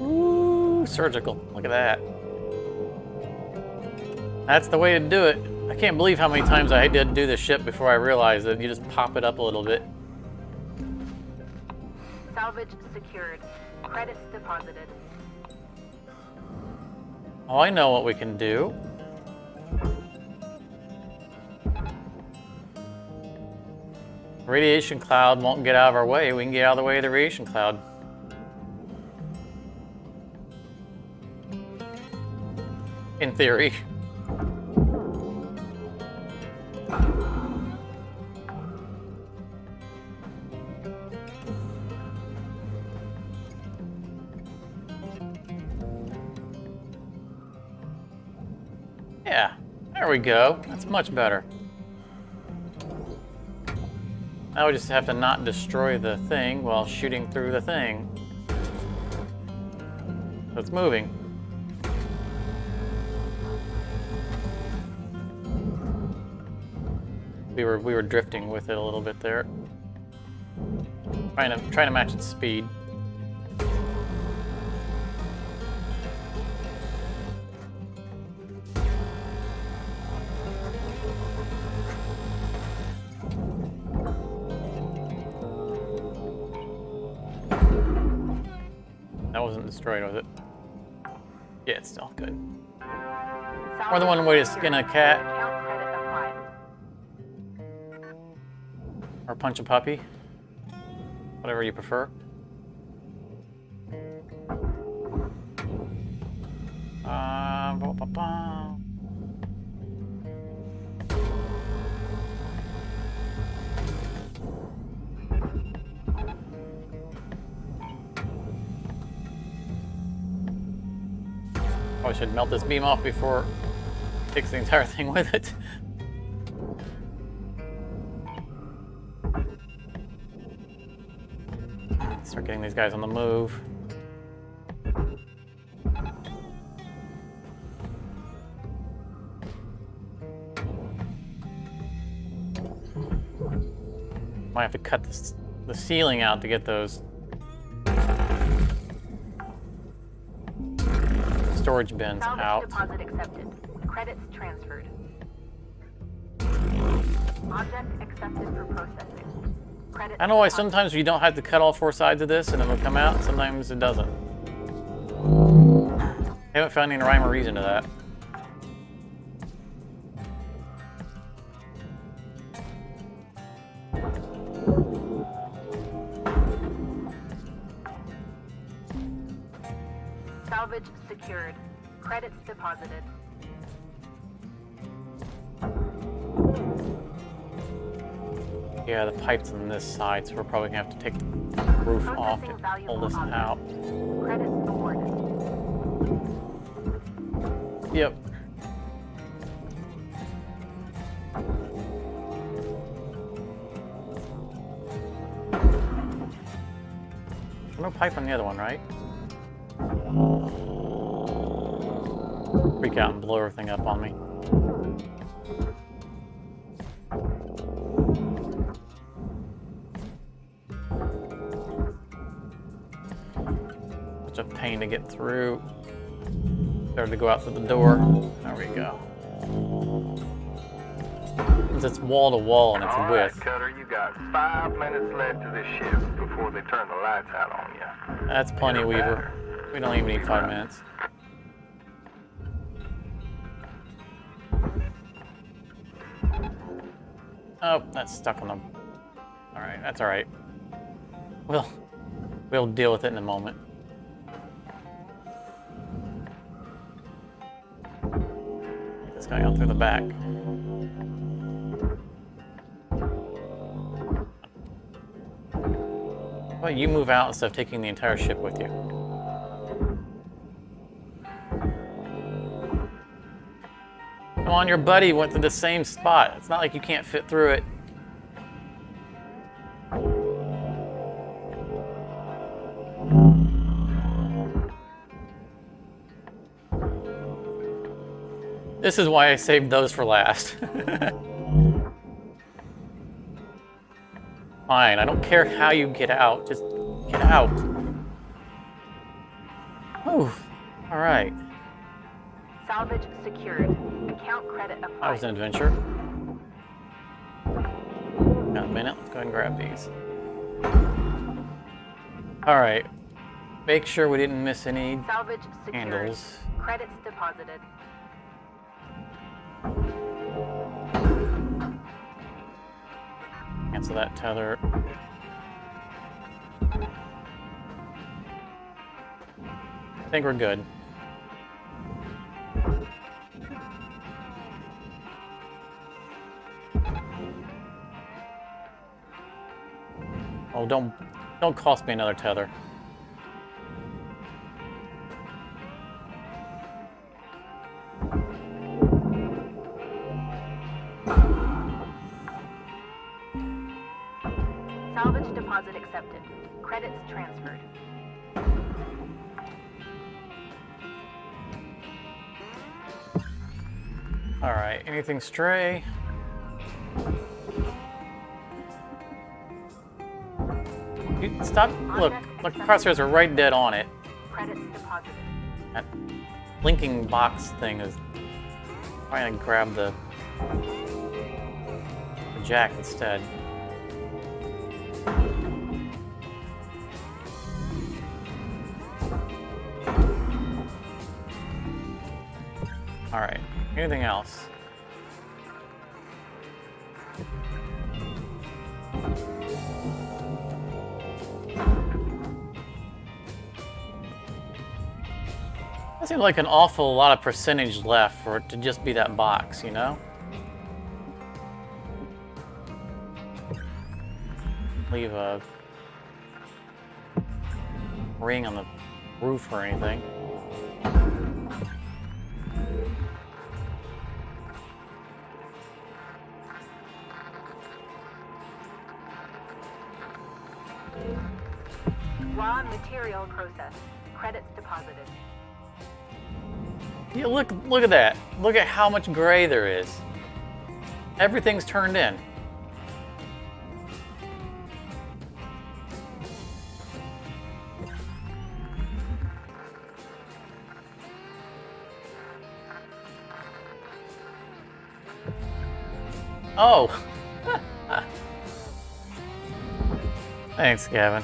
Ooh, surgical. Look at that. That's the way to do it. I can't believe how many times I did do this ship before I realized that you just pop it up a little bit. Salvage secured. Credits deposited. Oh, I know what we can do. Radiation cloud won't get out of our way. We can get out of the way of the radiation cloud. In theory. Yeah, there we go. That's much better. Now we just have to not destroy the thing while shooting through the thing. So it's moving. We were drifting with it a little bit there. Trying to match its speed. That wasn't destroyed, was it? Yeah, it's still good. More than one way to skin a cat. Account credit applied. Or punch a puppy. Whatever you prefer. Probably should melt this beam off before it takes the entire thing with it. Start getting these guys on the move. Might have to cut the ceiling out to get those storage bins Salvage out. deposit accepted. Credits transferred. Object accepted for processing. Credits I don't know why deposited. sometimes you don't have to cut all four sides of this and it'll come out, sometimes it doesn't. I haven't found any rhyme or reason to that. Salvage secured. Credits deposited. Yeah, the pipe's on this side, so we're probably gonna have to take the roof off to Processing pull this valuable out. Credits awarded. Yep. No pipe on the other one, right? Freak out and blow everything up on me. Such a pain to get through. Better to go out through the door. There we go. Since it's wall to wall and it's All width. right, Cutter, you got 5 minutes left of this shift before they turn the lights out on you. That's plenty, Weaver. We don't even need 5 minutes. Oh, that's stuck on the... Alright, that's alright. We'll deal with it in a moment. Get this guy out through the back. How about you move out instead of taking the entire ship with you? Come on, your buddy went to the same spot. It's not like you can't fit through it. This is why I saved those for last. Fine, I don't care how you get out. Just get out. Whew. All right. Salvage secured. Account credit applied. That was an adventure. Got a minute. Let's go ahead and grab these. All right. Make sure we didn't miss any Salvage secured. handles. Credits deposited. Cancel that tether. I think we're good. Oh, don't cost me another tether. Salvage deposit accepted. Credits transferred. All right, anything stray? Stop, look, crosshairs are right dead on it. Credits deposited. That blinking box thing is trying to grab the jack instead. All right, anything else? That seems like an awful lot of percentage left for it to just be that box, you know? Leave a ring on the roof or anything. Raw material processed. Credits deposited. Yeah, look at that. Look at how much gray there is. Everything's turned in. Oh. Thanks, Gavin.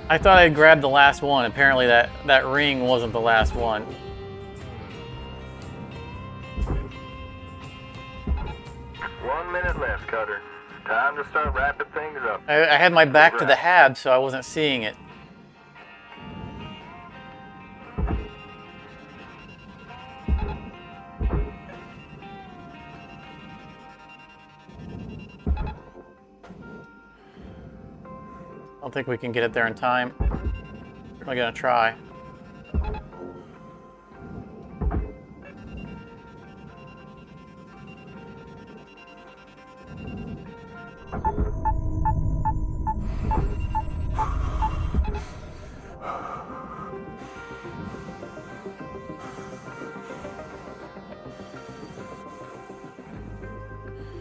I thought I grabbed the last one. Apparently that ring wasn't the last one. One minute left, Cutter. Time to start wrapping things up. I had my back to the hab, so I wasn't seeing it. I don't think we can get it there in time. We're gonna try.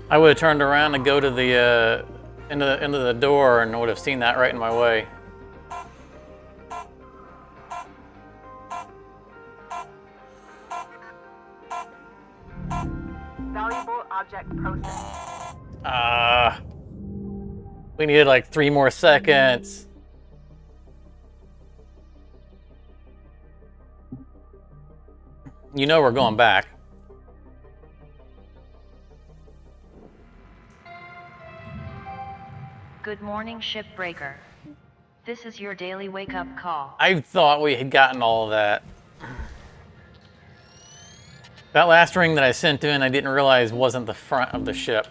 I would have turned around and go to the into the door and would have seen that right in my way. Valuable object processed. We needed like 3 more seconds. You know we're going back. Good morning, Shipbreaker. This is your daily wake-up call. I thought we had gotten all of that. That last ring that I sent in, I didn't realize wasn't the front of the ship.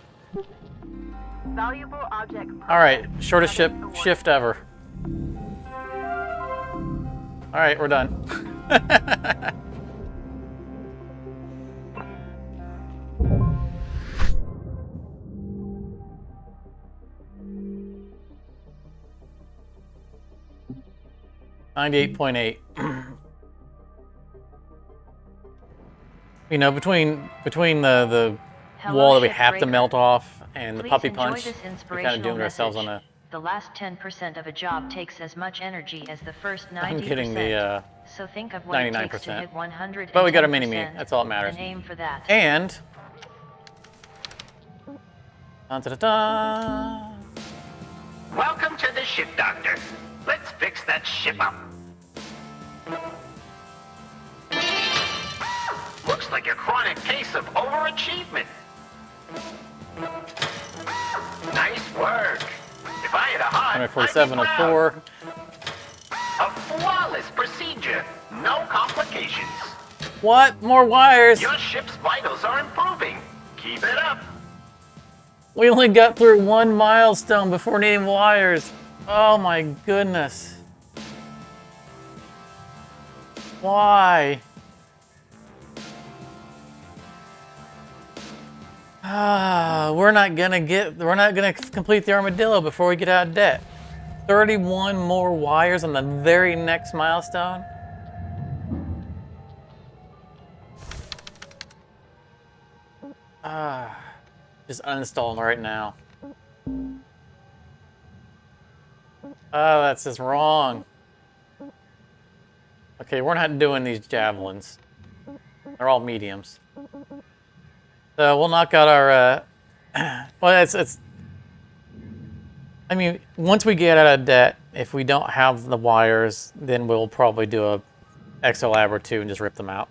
Valuable object processed. All right, shortest shift ever. All right, we're done. 98.8. You know, between the Hello, wall that we have to Shipbreaker. melt off and the Please puppy enjoy punch, this we're kind of inspirational doomed ourselves on message. a. The last 10% of a job takes as much energy as the first 90%. I'm getting the so think of what it takes to 99%. hit 110%. But we got a mini-me. That's all that matters. And aim for that. And dun, dun, dun, dun. Welcome to the ship, Doctor. Let's fix that ship up. Looks like a chronic case of overachievement. Nice work. If I had a heart, 147 of 4. A flawless procedure. No complications. What? More wires? Your ship's vitals are improving. Keep it up. We only got through 1 milestone before needing wires. Oh my goodness. Why? We're not gonna complete the Armadillo before we get out of debt. 31 more wires on the very next milestone. Just uninstalling right now. Oh, that's just wrong. Okay, we're not doing these javelins. They're all mediums. So we'll knock out our, well, it's, I mean, once we get out of debt, if we don't have the wires, then we'll probably do a exolab or 2 and just rip them out.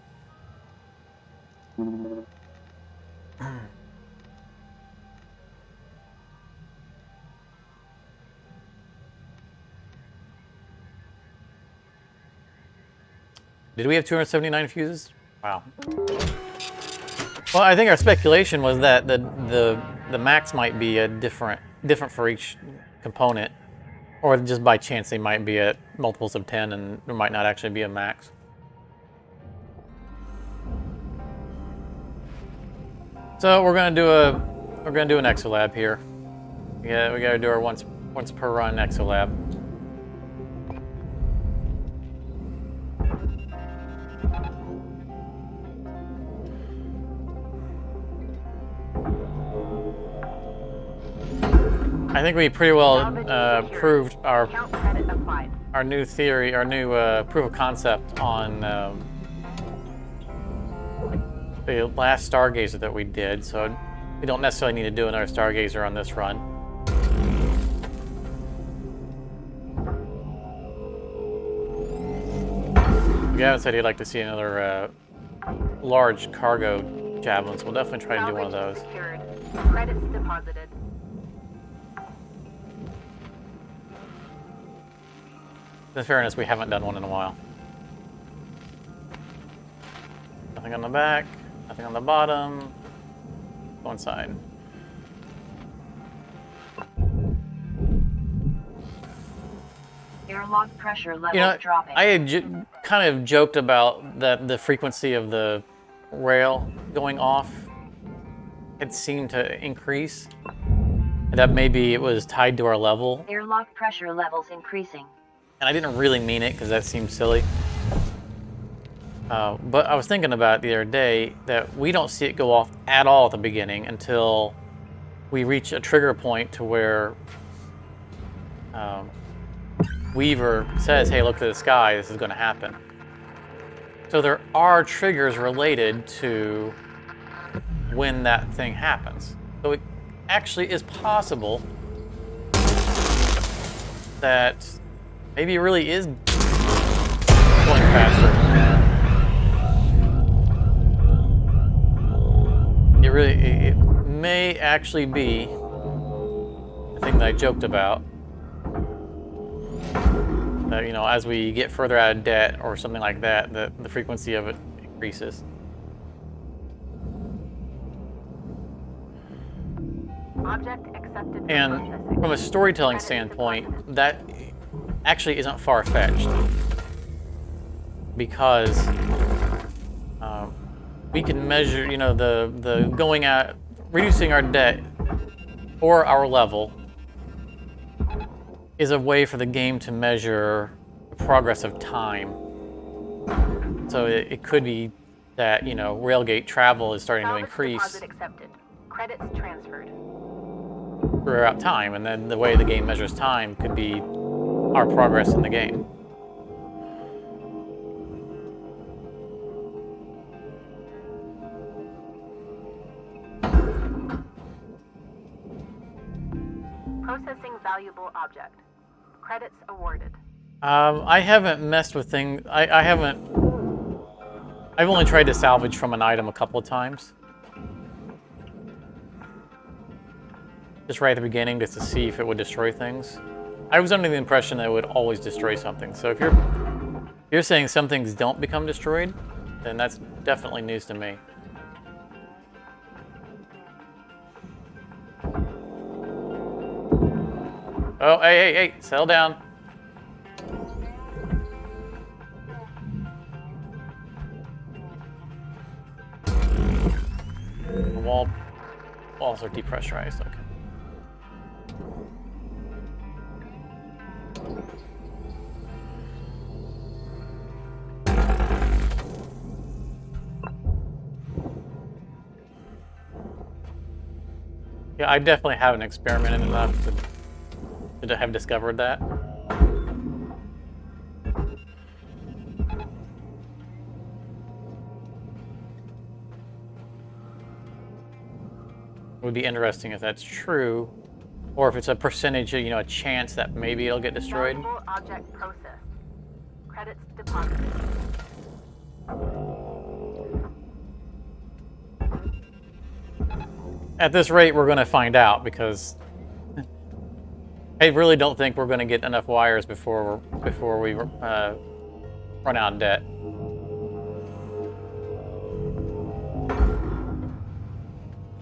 Did we have 279 fuses? Wow. Well, I think our speculation was that the max might be a different for each component, or just by chance they might be at multiples of 10, and there might not actually be a max. So we're gonna do an exolab here. Yeah, we gotta do our once per run exolab. I think we pretty well proved our new theory, our new proof of concept on the last Stargazer that we did, so we don't necessarily need to do another Stargazer on this run. Gavin said he'd like to see another large cargo javelin, so we'll definitely try to do one of those. Secured. Credits deposited. In fairness, we haven't done one in a while. Nothing on the back, nothing on the bottom. Go inside. Airlock pressure levels You know, dropping. I had kind of joked about that the frequency of the rail going off had seemed to increase. And that maybe it was tied to our level. Airlock pressure levels increasing. And I didn't really mean it because that seemed silly. But I was thinking about it the other day that we don't see it go off at all at the beginning until we reach a trigger point to where Weaver says, hey, look to the sky, this is going to happen. So there are triggers related to when that thing happens. So it actually is possible that maybe it really is going faster. It may actually be the thing that I joked about. That, you know, as we get further out of debt or something like that, the frequency of it increases. Object accepted. for And processing. from a storytelling Credits standpoint, deposited. that actually isn't far-fetched, because we can measure, you know, the going out, reducing our debt or our level is a way for the game to measure the progress of time. So it could be that, you know, railgate travel is starting to Salvage increase deposit accepted. Credits transferred. throughout time, and then the way the game measures time could be our progress in the game. Processing valuable object. Credits awarded. I haven't messed with things. I've only tried to salvage from an item a couple of times. Just right at the beginning, just to see if it would destroy things. I was under the impression that it would always destroy something. So if you're saying some things don't become destroyed, then that's definitely news to me. Oh, hey, settle down. The walls are depressurized, okay. Yeah, I definitely haven't experimented enough to have discovered that. It would be interesting if that's true, or if it's a percentage, you know, a chance that maybe it'll get destroyed. Valuable object processed. Credits deposited. At this rate, we're going to find out, because I really don't think we're going to get enough wires before we run out of debt.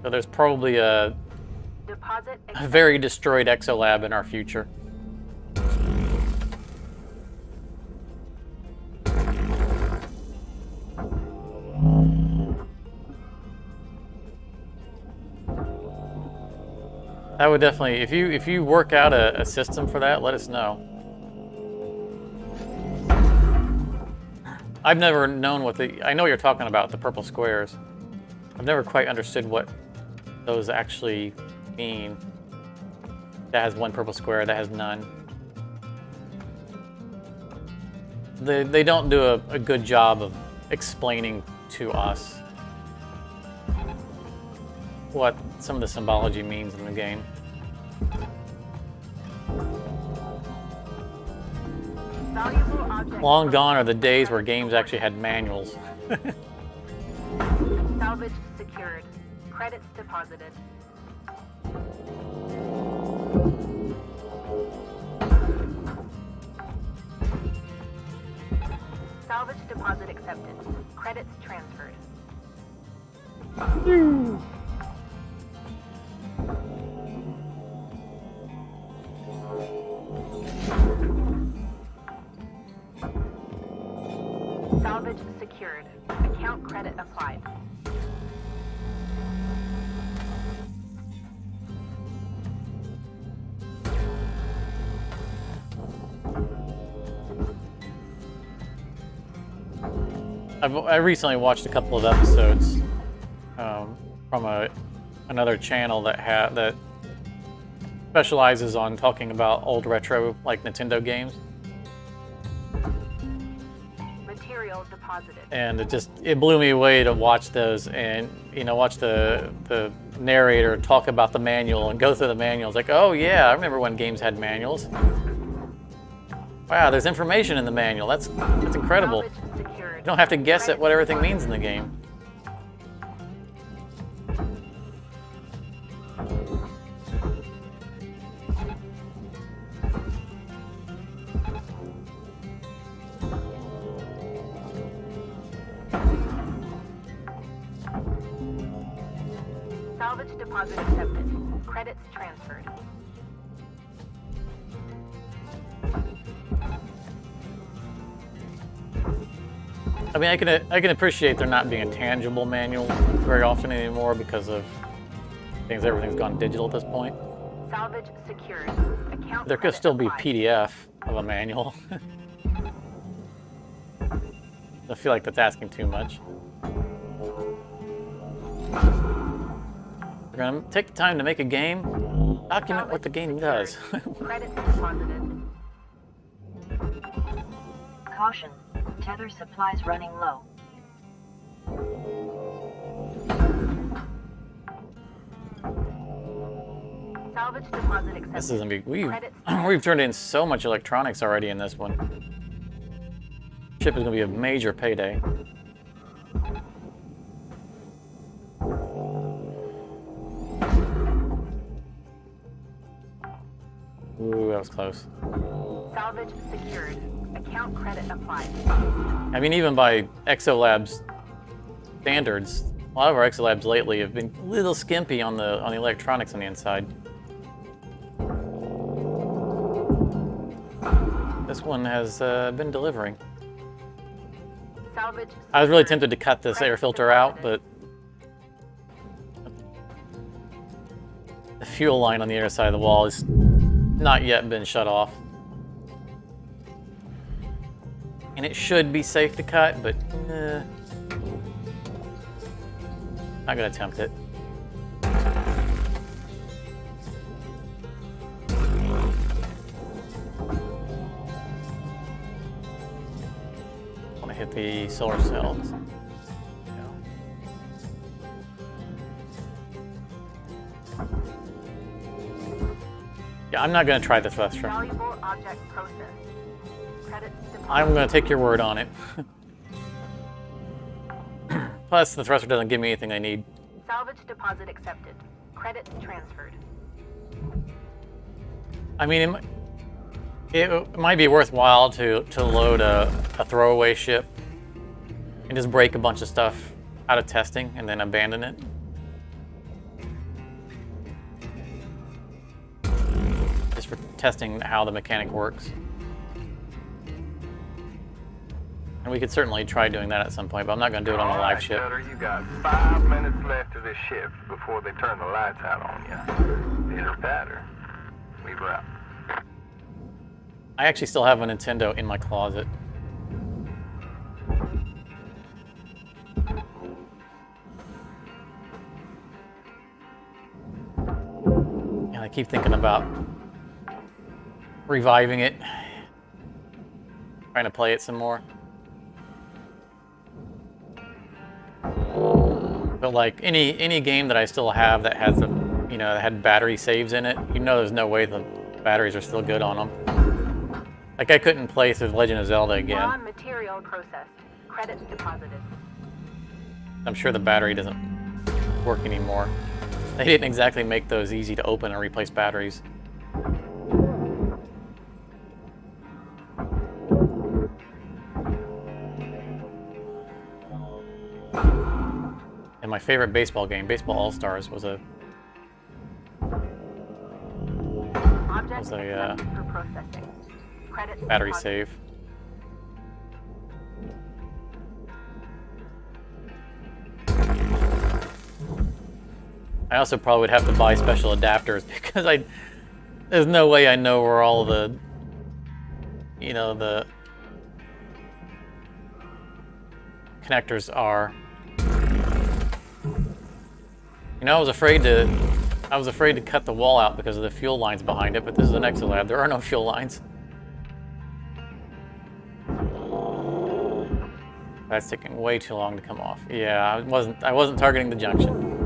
So there's probably a very destroyed exolab in our future. That would definitely, if you work out a system for that, let us know. I've never known what I know what you're talking about, the purple squares. I've never quite understood what those actually mean. That has one purple square, that has none. They don't do a good job of explaining to us what some of the symbology means in the game. Long gone are the days where games actually had manuals. Salvage secured. Credits deposited. Salvage deposit accepted. Credits transferred. Salvage secured. Account credit applied. I recently watched a couple of episodes from another channel that specializes on talking about old retro, like Nintendo games. Material deposited. And it blew me away to watch those, and watch the narrator talk about the manual and go through the manuals. Like, oh yeah, I remember when games had manuals. Wow, there's information in the manual. That's incredible. You don't have to guess at what everything means in the game. Salvage deposit accepted. Credits transferred. I mean, I can appreciate there not being a tangible manual very often anymore because of everything's gone digital at this point. Salvage secured. Account There could still be applied. PDF of a manual. I feel like that's asking too much. We're gonna take the time to make a game, document what the game does. Credits deposited. Caution. Tether supplies running low. Salvage deposit accepted. This isn't big. We've Credits. turned in so much electronics already in this one. Ship is gonna be a major payday. Ooh, that was close. Salvage secured. Account credit applied. I mean, even by Exolabs standards, a lot of our Exolabs lately have been a little skimpy on the electronics on the inside. This one has been delivering. Salvage. I was really secured. tempted to cut this air Credits filter out, but deposited. the fuel line on the other side of the wall has not yet been shut off. And it should be safe to cut, but not gonna attempt it. Want to hit the solar cells. Yeah, I'm not gonna try the thruster. Valuable object processed. Credits deposited. I'm gonna take your word on it. Plus, the thruster doesn't give me anything I need. Salvage deposit accepted. Credits transferred. I mean, it might be worthwhile to load a throwaway ship and just break a bunch of stuff out of testing and then abandon it. Just for testing how the mechanic works. And we could certainly try doing that at some point, but I'm not going to do it on a live ship. Cutter, you got 5 minutes left of this shift before they turn the lights out on you. Pitter patter. We were out. I actually still have a Nintendo in my closet. And I keep thinking about reviving it, trying to play it some more. But like any game that I still have that has that had battery saves in it, there's no way the batteries are still good on them. Like I couldn't play through Legend of Zelda Raw again. material processed. Credits deposited. I'm sure the battery doesn't work anymore. They didn't exactly make those easy to open and replace batteries. And my favorite baseball game, Baseball All-Stars, was a Object Was a, accepted for processing. Credits battery deposited. save. I also probably would have to buy special adapters because there's no way I know where all the the connectors are. I was afraid to cut the wall out because of the fuel lines behind it, but this is an Exolab. There are no fuel lines. That's taking way too long to come off. Yeah, I wasn't targeting the junction.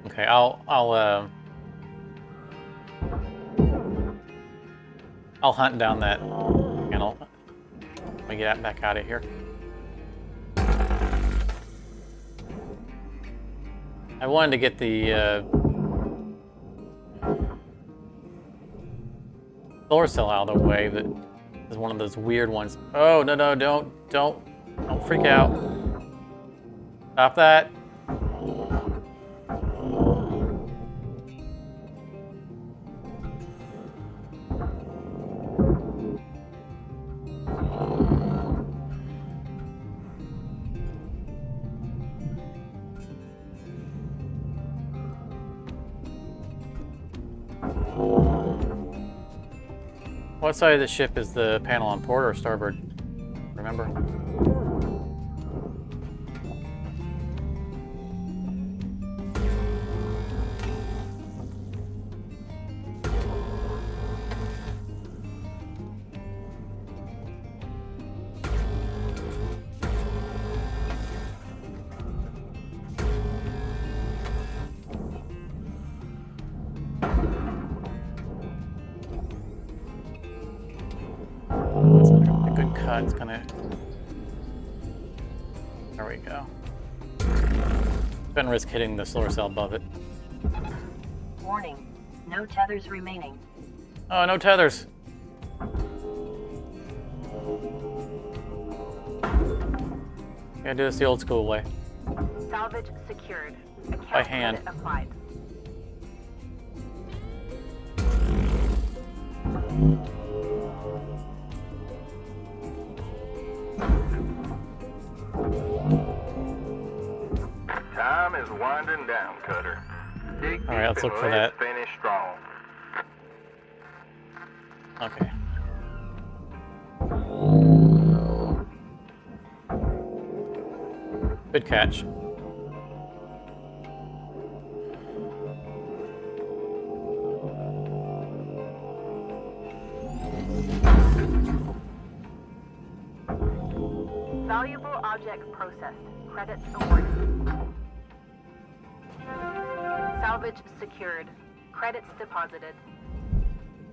Okay, I'll hunt down that panel. Let me get back out of here. I wanted to get the solar cell out of the way, but it's one of those weird ones. Oh, no, don't freak out. Stop that. What side of the ship is the panel on, port or starboard? Remember? A good cut. It's gonna. There we go. Couldn't risk hitting the solar cell above it. Warning. No tethers remaining. Oh, no tethers. Gotta do this the old school way. Salvage secured. Account By hand. credit applied. Time is winding down, Cutter. Dig All right, let's deep look and for let's that. finish strong. Okay. Good catch. Valuable object processed. Credits awarded. Salvage secured. Credits deposited.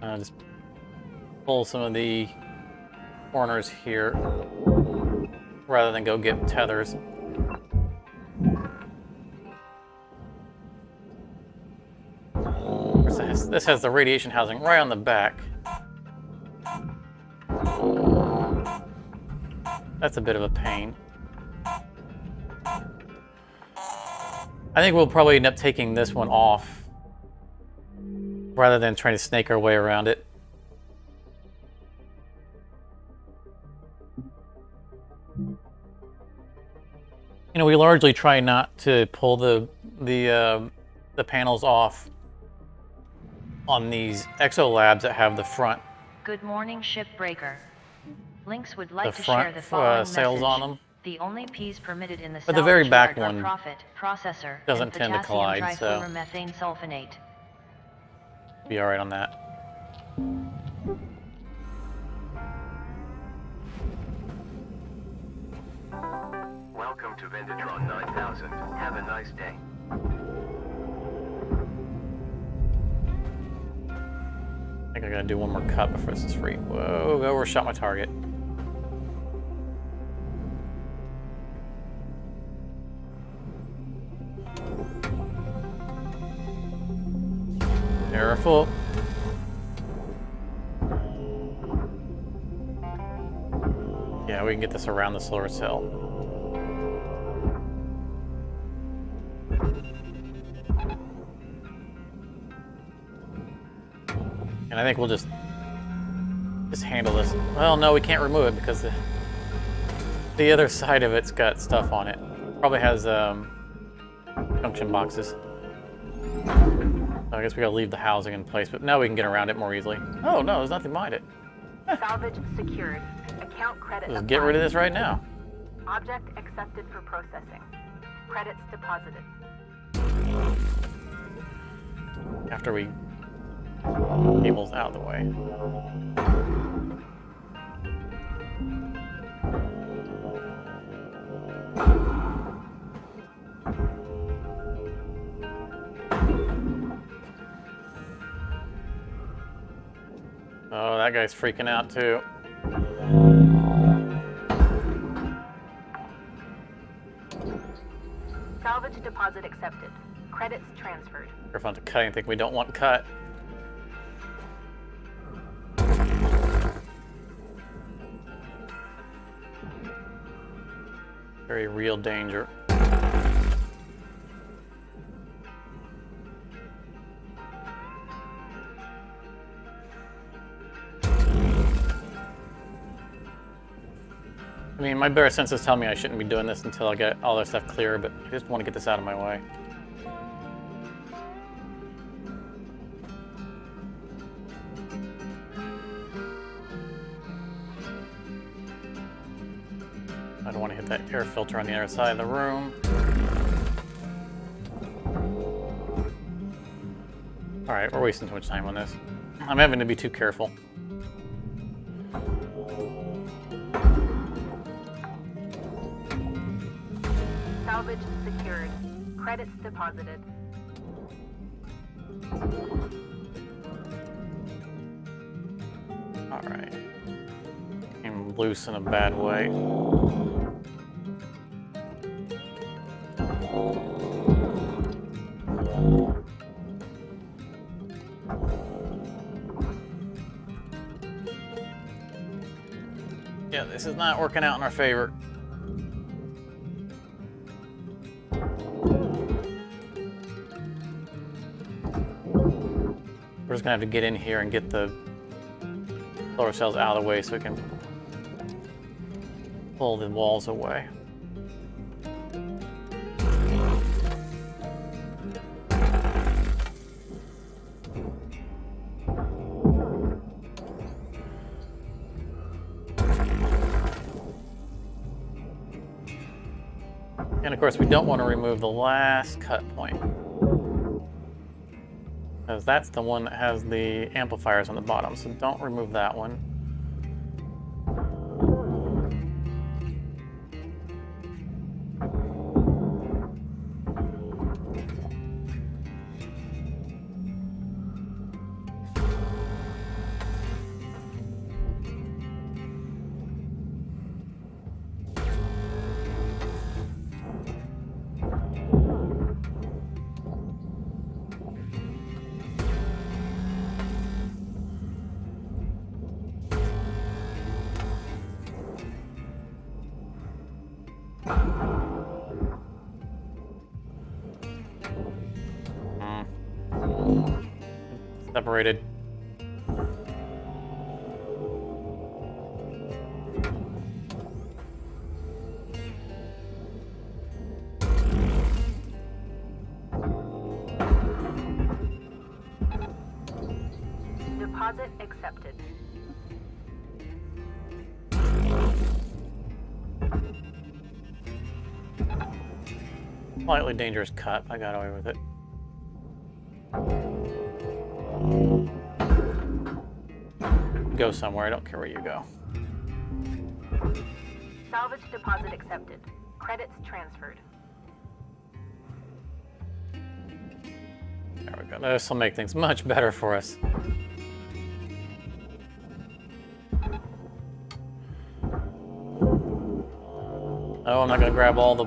Just pull some of the corners here rather than go get tethers. This has the radiation housing right on the back. That's a bit of a pain. I think we'll probably end up taking this one off rather than trying to snake our way around it. You know, we largely try not to pull the panels off on these exo labs that have the front Good morning, Shipbreaker. Lynx would like the to share front the following sails message. on them. The only P's permitted in the But the very salvage back yard are one profit, processor, doesn't and tend to potassium collide, so- trifluoromethane sulfonate. Be all right on that. Welcome to Vendatron 9000. Have a nice day. I think I gotta do one more cut before this is free. Whoa, I overshot my target. Careful. Yeah, we can get this around the solar cell. And I think we'll just handle this. Well, no, we can't remove it because the other side of it's got stuff on it. Probably has junction boxes. So I guess we gotta leave the housing in place, but now we can get around it more easily. Oh no, there's nothing behind it. Salvage secured. Account credit Let's applied. get rid of this right now. Object accepted for processing. Credits deposited. After we cables out of the way. Oh, that guy's freaking out too. Salvage deposit accepted. Credits transferred. Careful not to cut anything we don't want cut. Very real danger. I mean, my better senses tell me I shouldn't be doing this until I get all this stuff clear, but I just want to get this out of my way. I don't want to hit that air filter on the other side of the room. Alright, we're wasting too much time on this. I'm having to be too careful. Salvage secured. Credits deposited. Alright. Came loose in a bad way. Yeah, this is not working out in our favor. We're just gonna have to get in here and get the solar cells out of the way so we can pull the walls away. And of course, we don't want to remove the last cut point, because that's the one that has the amplifiers on the bottom, so don't remove that one. Separated. Deposit accepted. Slightly dangerous cut. I got away with it. Go somewhere. I don't care where you go. Salvage deposit accepted. Credits transferred. There we go. This will make things much better for us. Oh, I'm not going to grab all the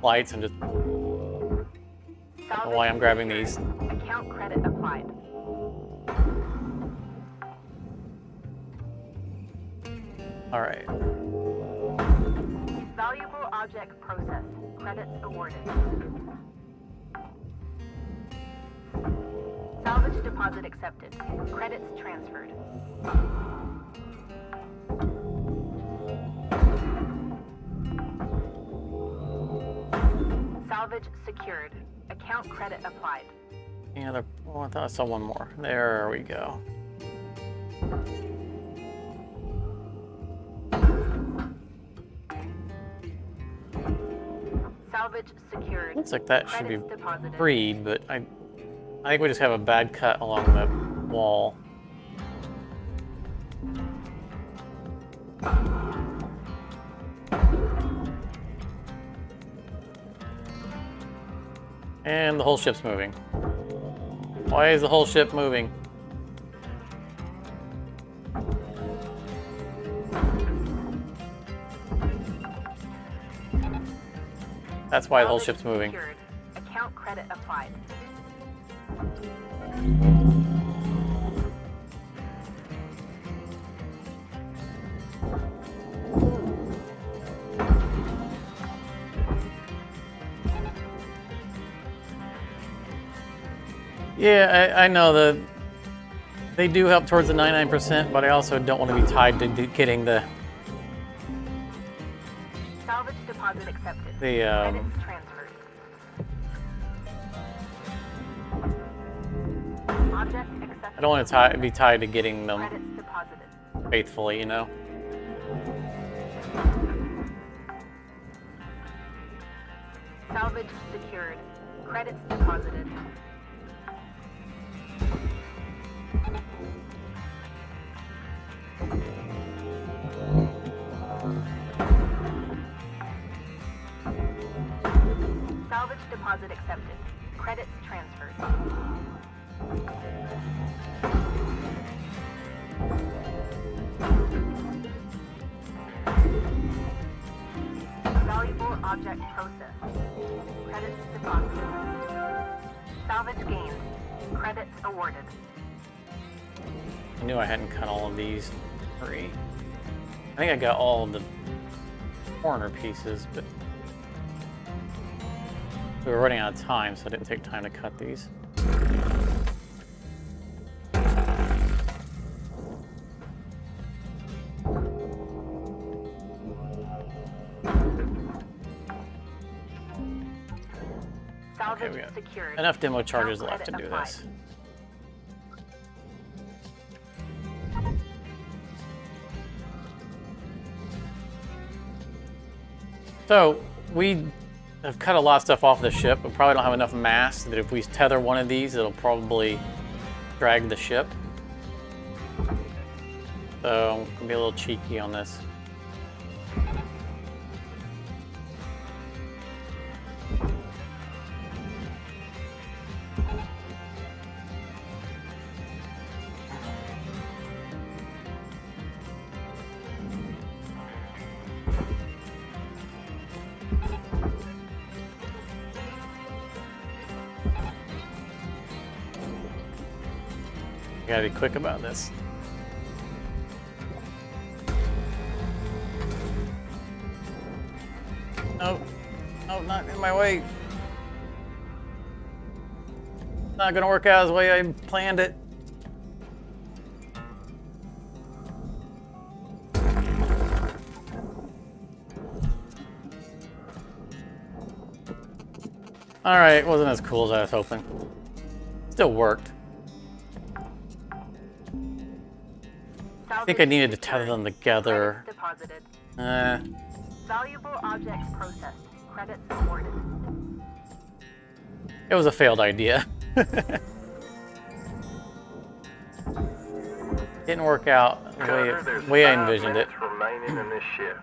lights and just... I don't know why I'm grabbing these. Account credit applied. All right. Valuable object processed. Credits awarded. Salvage deposit accepted. Credits transferred. Salvage secured. Account credit applied. Any other? Oh, I thought I saw one more. There we go. Salvage secured. Looks like that should be Credits deposited. freed, but I think we just have a bad cut along the wall. And the whole ship's moving. Why is the whole ship moving? That's why the whole ship's moving. Secured. Account credit applied. Yeah, I know that they do help towards the 99%, but I also don't want to be tied to getting the Salvage deposit accepted. the Credits transferred. Object accessible. I don't want to be tied to getting them Credits deposited. faithfully, you know. Salvage secured. Credits deposited. Salvage deposit accepted. Credits transferred. Valuable object processed. Credits deposited. Salvage gained. Credits awarded. I knew I hadn't cut all of these free. I think I got all of the corner pieces, but we were running out of time, so I didn't take time to cut these. Salvage we got secured. enough demo charges Account left to credit do applied. this. So, we have cut a lot of stuff off the ship, but probably don't have enough mass that if we tether one of these, it'll probably drag the ship. So, I'm gonna be a little cheeky on this. Gotta be quick about this. No, no, not in my way. Not gonna work out as the way I planned it. Alright, wasn't as cool as I was hoping. Still worked. I think I needed to tether them together. Credits deposited. Valuable objects processed. Credits awarded. It was a failed idea. Didn't work out the Cutter, there's way I 5 envisioned it. minutes remaining in this shift.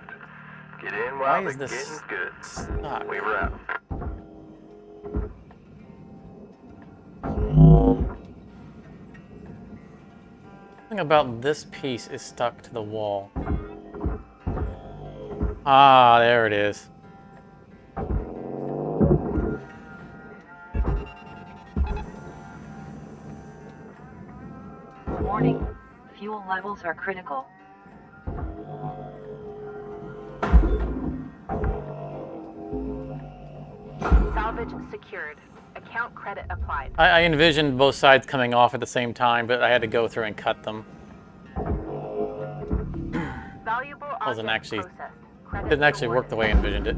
Get in Why while is the this getting's good. stuck? We were out. Something about this piece is stuck to the wall. Ah, there it is. Warning. Fuel levels are critical. Salvage secured. Account credit applied. I envisioned both sides coming off at the same time, but I had to go through and cut them. Valuable Wasn't objects actually- processed. Credits Didn't actually work awarded. the way I envisioned it.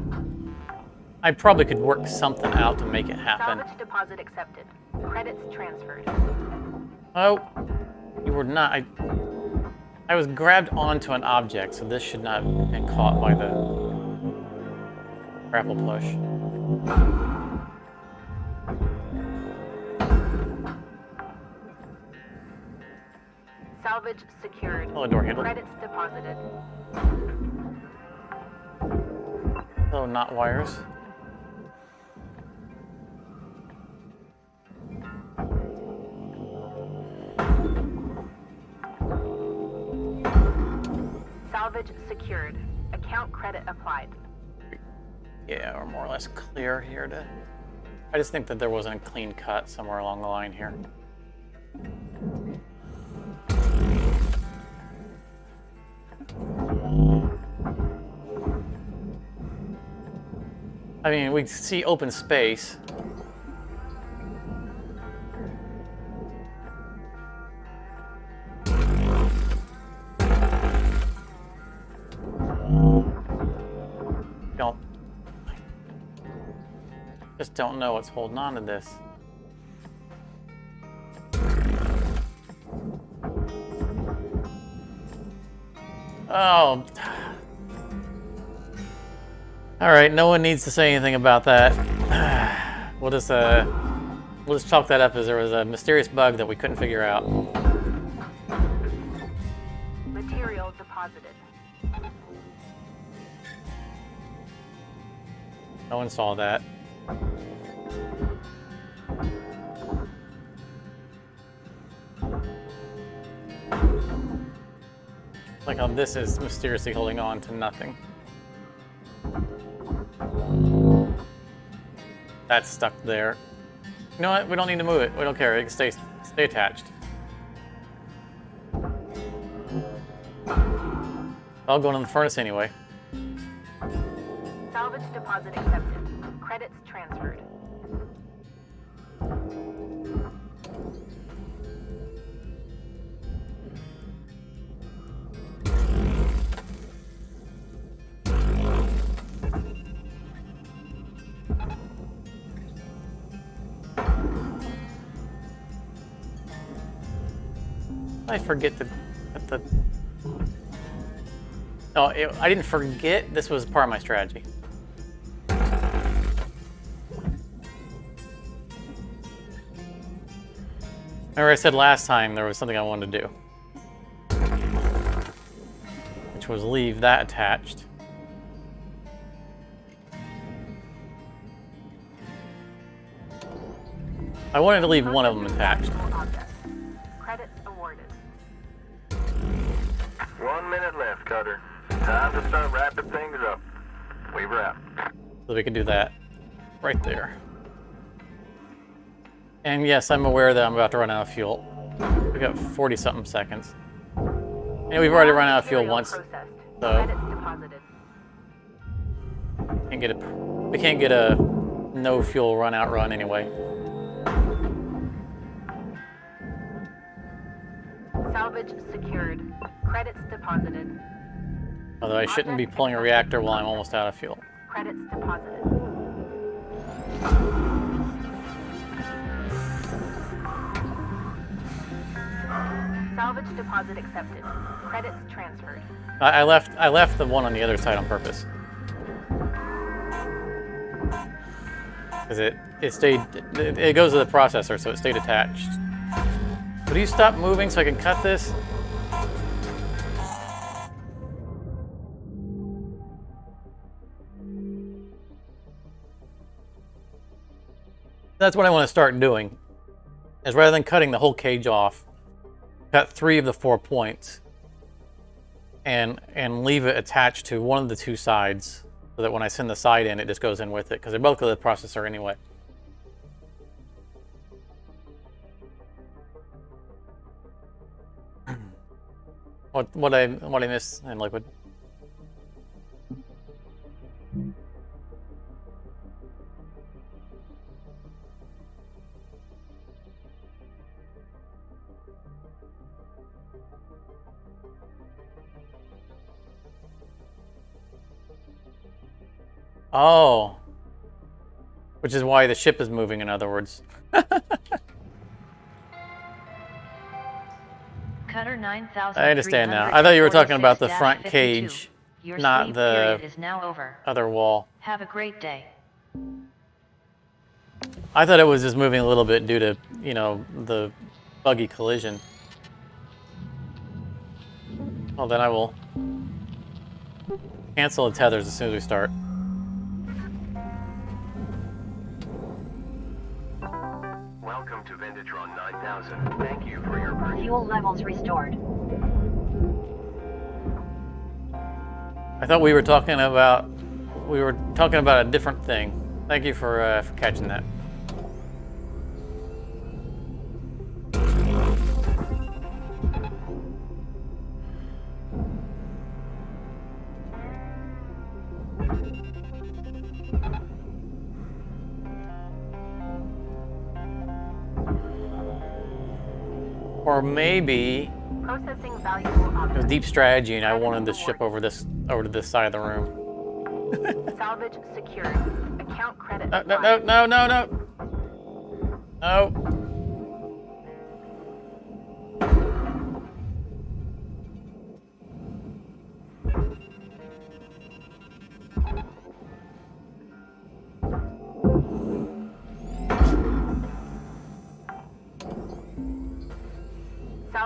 I probably could work something out to make it happen. Salvage deposit accepted. Credits transferred. Oh, you were not. I was grabbed onto an object, so this should not have been caught by the grapple push. Salvage secured. Oh, a door handle. Credits deposited. Oh, not wires. Salvage secured. Account credit applied. Yeah, we're more or less clear here to... I just think that there wasn't a clean cut somewhere along the line here. I mean, we see open space. Just don't know what's holding on to this. Oh. All right, no one needs to say anything about that. We'll just chalk that up as there was a mysterious bug that we couldn't figure out. Material deposited. No one saw that. Like how this is mysteriously holding on to nothing. That's stuck there. You know what? We don't need to move it. We don't care. It can stay attached. I'll go in the furnace anyway. Salvage deposit accepted. Credits transferred. I forget that the. No, I didn't forget. This was part of my strategy. Remember I said last time there was something I wanted to do, which was leave that attached. I wanted to leave one of them attached. Credits awarded. 1 minute left, Cutter. Time to start wrapping things up. We wrap. So we can do that right there. And yes, I'm aware that I'm about to run out of fuel. We got 40-something seconds. And we've already run out of fuel once, so Credits deposited. we can't get a no fuel run out run anyway. Salvage secured. Credits deposited. Although I shouldn't be pulling a reactor while I'm almost out of fuel. Credits deposited. Salvage deposit accepted. Credits transferred. I left the one on the other side on purpose. Because it goes to the processor, so it stayed attached. Would you stop moving so I can cut this? That's what I want to start doing. Is rather than cutting the whole cage off, cut 3 of the 4 points and leave it attached to one of the 2 sides so that when I send the side in, it just goes in with it because they're both to the processor anyway. What I miss in liquid? Oh. Which is why the ship is moving, in other words. Cutter 9,000. I understand now. I thought you were talking about the front cage, not the is now over. other wall. Have a great day. I thought it was just moving a little bit due to, you know, the buggy collision. Well, then I will cancel the tethers as soon as we start. Welcome to Vendatron 9000. Thank you for your purchase. Fuel levels restored. I thought we were talking about a different thing. Thank you for catching that. Or maybe Processing valuable it was objects. deep strategy and I wanted to ship over to this side of the room. Salvage secured. Account credit. No. applied. No.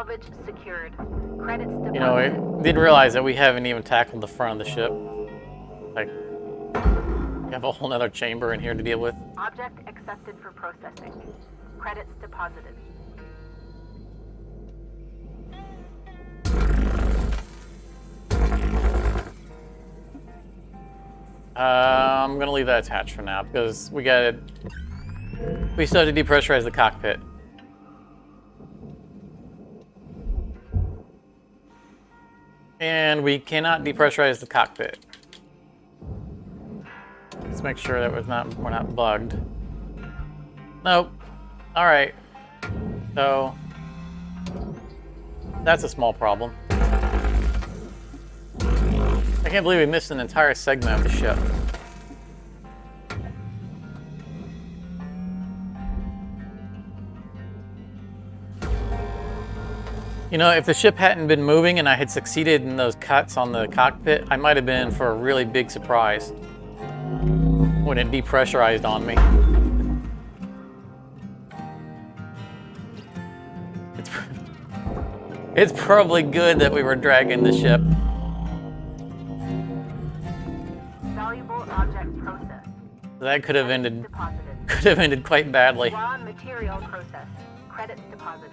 Salvage secured. Credits deposited. You know, I didn't realize that we haven't even tackled the front of the ship. Like, we have a whole nother chamber in here to deal with. Object accepted for processing. Credits deposited. I'm gonna leave that attached for now because we still have to depressurize the cockpit. And we cannot depressurize the cockpit. Let's make sure that we're not bugged. Nope. All right. So that's a small problem. I can't believe we missed an entire segment of the ship. You know, if the ship hadn't been moving and I had succeeded in those cuts on the cockpit, I might have been in for a really big surprise when it depressurized on me. It's probably good that we were dragging the ship. Valuable object processed. That could have Deposited. ended quite badly. Raw material processed. Credits deposited.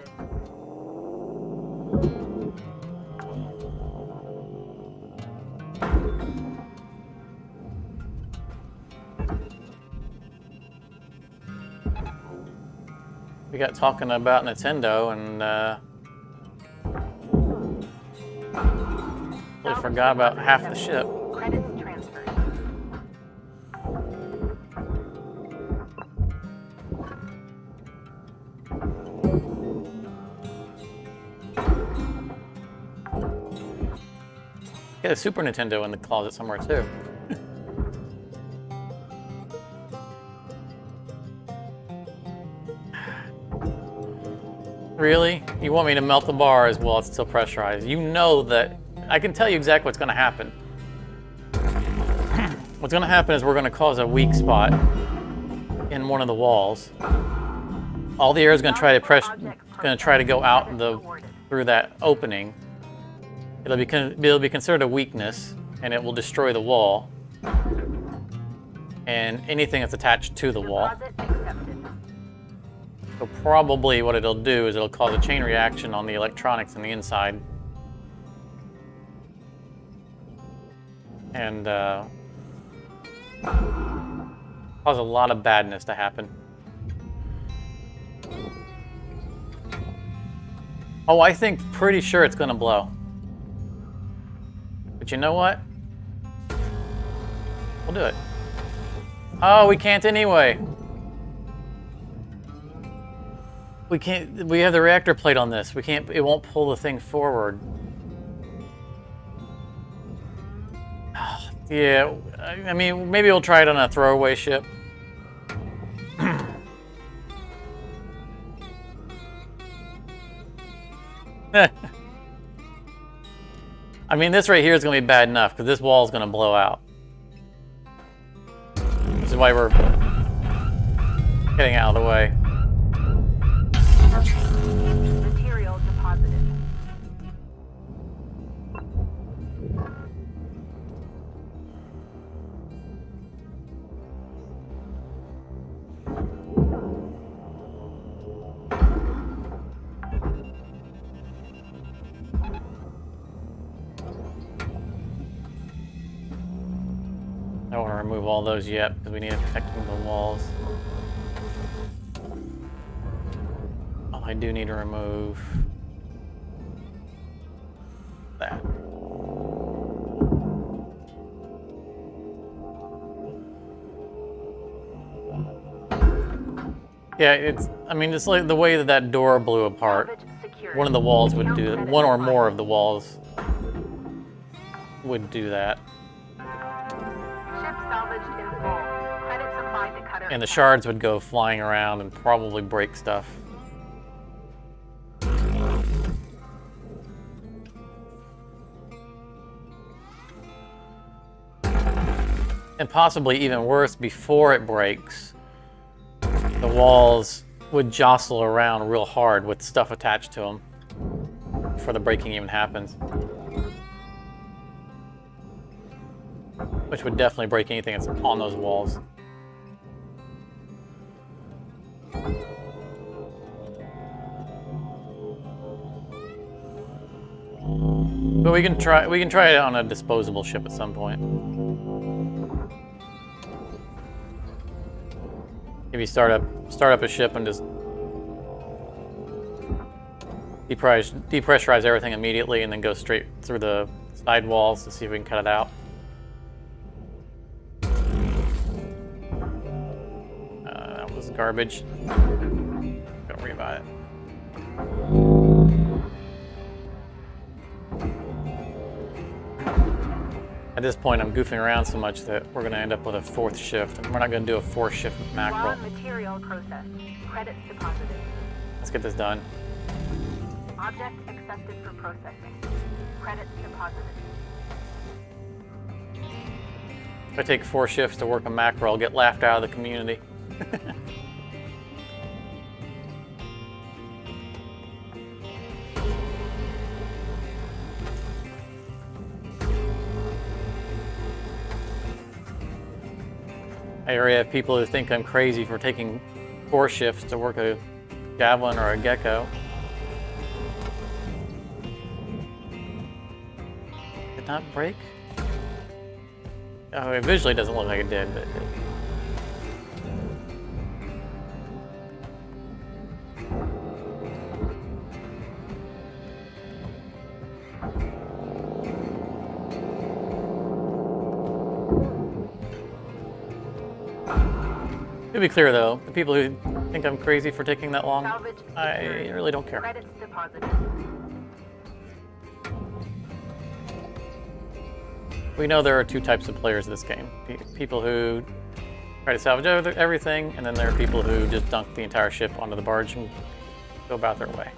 We got talking about Nintendo and really forgot about half the ship. Credits transferred. Get a Super Nintendo in the closet somewhere too. Really? You want me to melt the bars while it's still pressurized? You know that I can tell you exactly what's going to happen. What's going to happen is we're going to cause a weak spot in one of the walls. All the air is going to try to go out through that opening. It'll be considered a weakness, and it will destroy the wall and anything that's attached to the wall. Deposit accepted. So probably what it'll do is it'll cause a chain reaction on the electronics on the inside. And cause a lot of badness to happen. Oh, I think pretty sure it's gonna blow. But you know what? We'll do it. Oh, we can't anyway. We can't, we have the reactor plate on this. We can't, it won't pull the thing forward. Yeah, I mean, maybe we'll try it on a throwaway ship. I mean, this right here is going to be bad enough because this wall is going to blow out. This is why we're getting out of the way. Material deposited. I don't want to remove all those yet because we need to protect the walls. Oh, I do need to remove that. Yeah, it's, I mean, it's like the way that that door blew apart. Salvage secured. One of the walls would No do that. credits One or applied. more of the walls would do that. Ship salvaged in full. Credits applied to cutter. And the attack. shards would go flying around and probably break stuff. And possibly even worse, before it breaks, the walls would jostle around real hard with stuff attached to them. before the breaking even happens. Which would definitely break anything that's on those walls. But we can try it on a disposable ship at some point. If you start up a ship and just depressurize everything immediately and then go straight through the side walls to see if we can cut it out. That was garbage. Don't worry about it. At this point, I'm goofing around so much that we're going to end up with a 4th shift. And we're not going to do a 4th shift mackerel. Raw material processed. Credits deposited. Let's get this done. Object accepted for processing. Credits deposited. If I take 4 shifts to work a mackerel, I'll get laughed out of the community. I already have people who think I'm crazy for taking 4 shifts to work a javelin or a gecko. Did not break? Oh, it visually doesn't look like it did, but it did. To be clear though, the people who think I'm crazy for taking that long, Salvage I secured. really don't care. Credits deposited. We know there are 2 types of players in this game. People who try to salvage everything, and then there are people who just dunk the entire ship onto the barge and go about their way.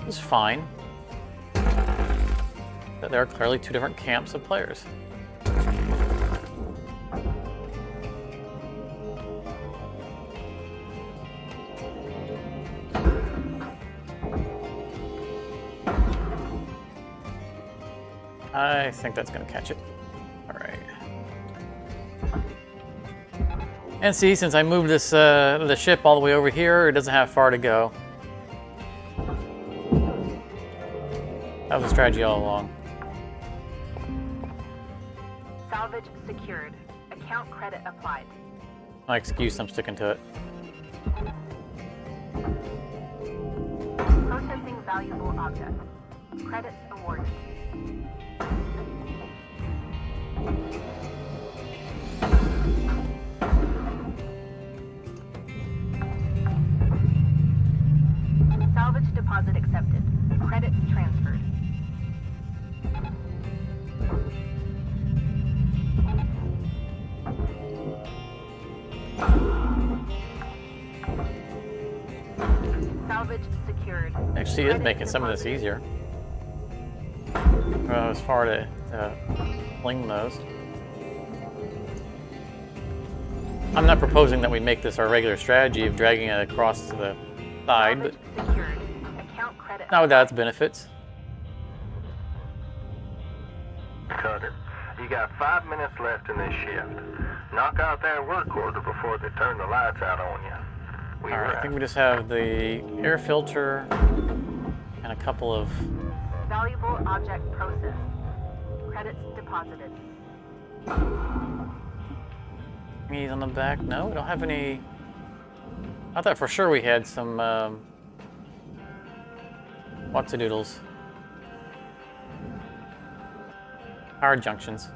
It's fine. But there are clearly 2 different camps of players. I think that's going to catch it. All right. And see, since I moved this the ship all the way over here, it doesn't have far to go. That was a strategy all along. Salvage secured. Account credit applied. My excuse, I'm sticking to it. Processing valuable objects. Credits awarded. Salvage deposit accepted. Credits transferred. Salvage secured. Actually, it is making some of this easier. As far to fling those. I'm not proposing that we make this our regular strategy of dragging it across to the side, but Secured. Account credit. not without its benefits. Cutter, you got 5 minutes left in this shift. Knock out that work order before they turn the lights out on you. We All right, were I think out. we just have the air filter and a couple of. Valuable object processed. Credits deposited. Thingies on the back? No, we don't have any. I thought for sure we had some what's-a-doodles. Power junctions.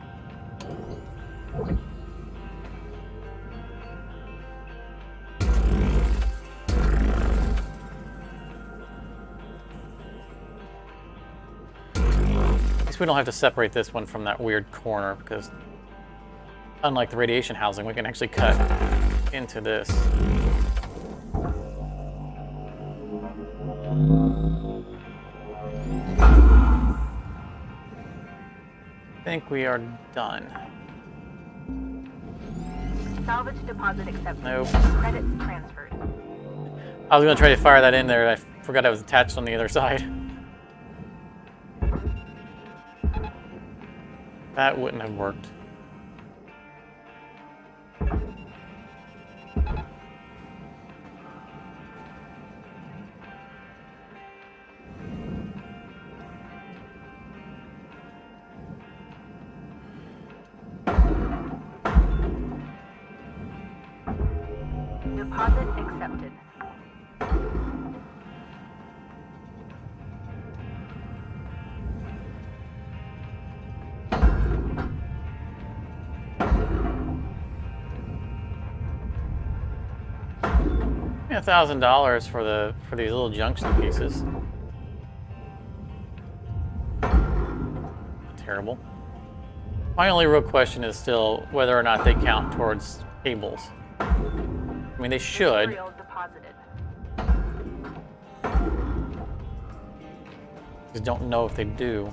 At least we don't have to separate this one from that weird corner because unlike the radiation housing, we can actually cut into this. I think we are done. Salvage deposit accepted. Nope. Credits transferred. I was going to try to fire that in there. I forgot I was attached on the other side. That wouldn't have worked. Deposit accepted. $1,000 for these little junction pieces. Terrible. My only real question is still whether or not they count towards cables. I mean, they should. Material deposited. Just don't know if they do.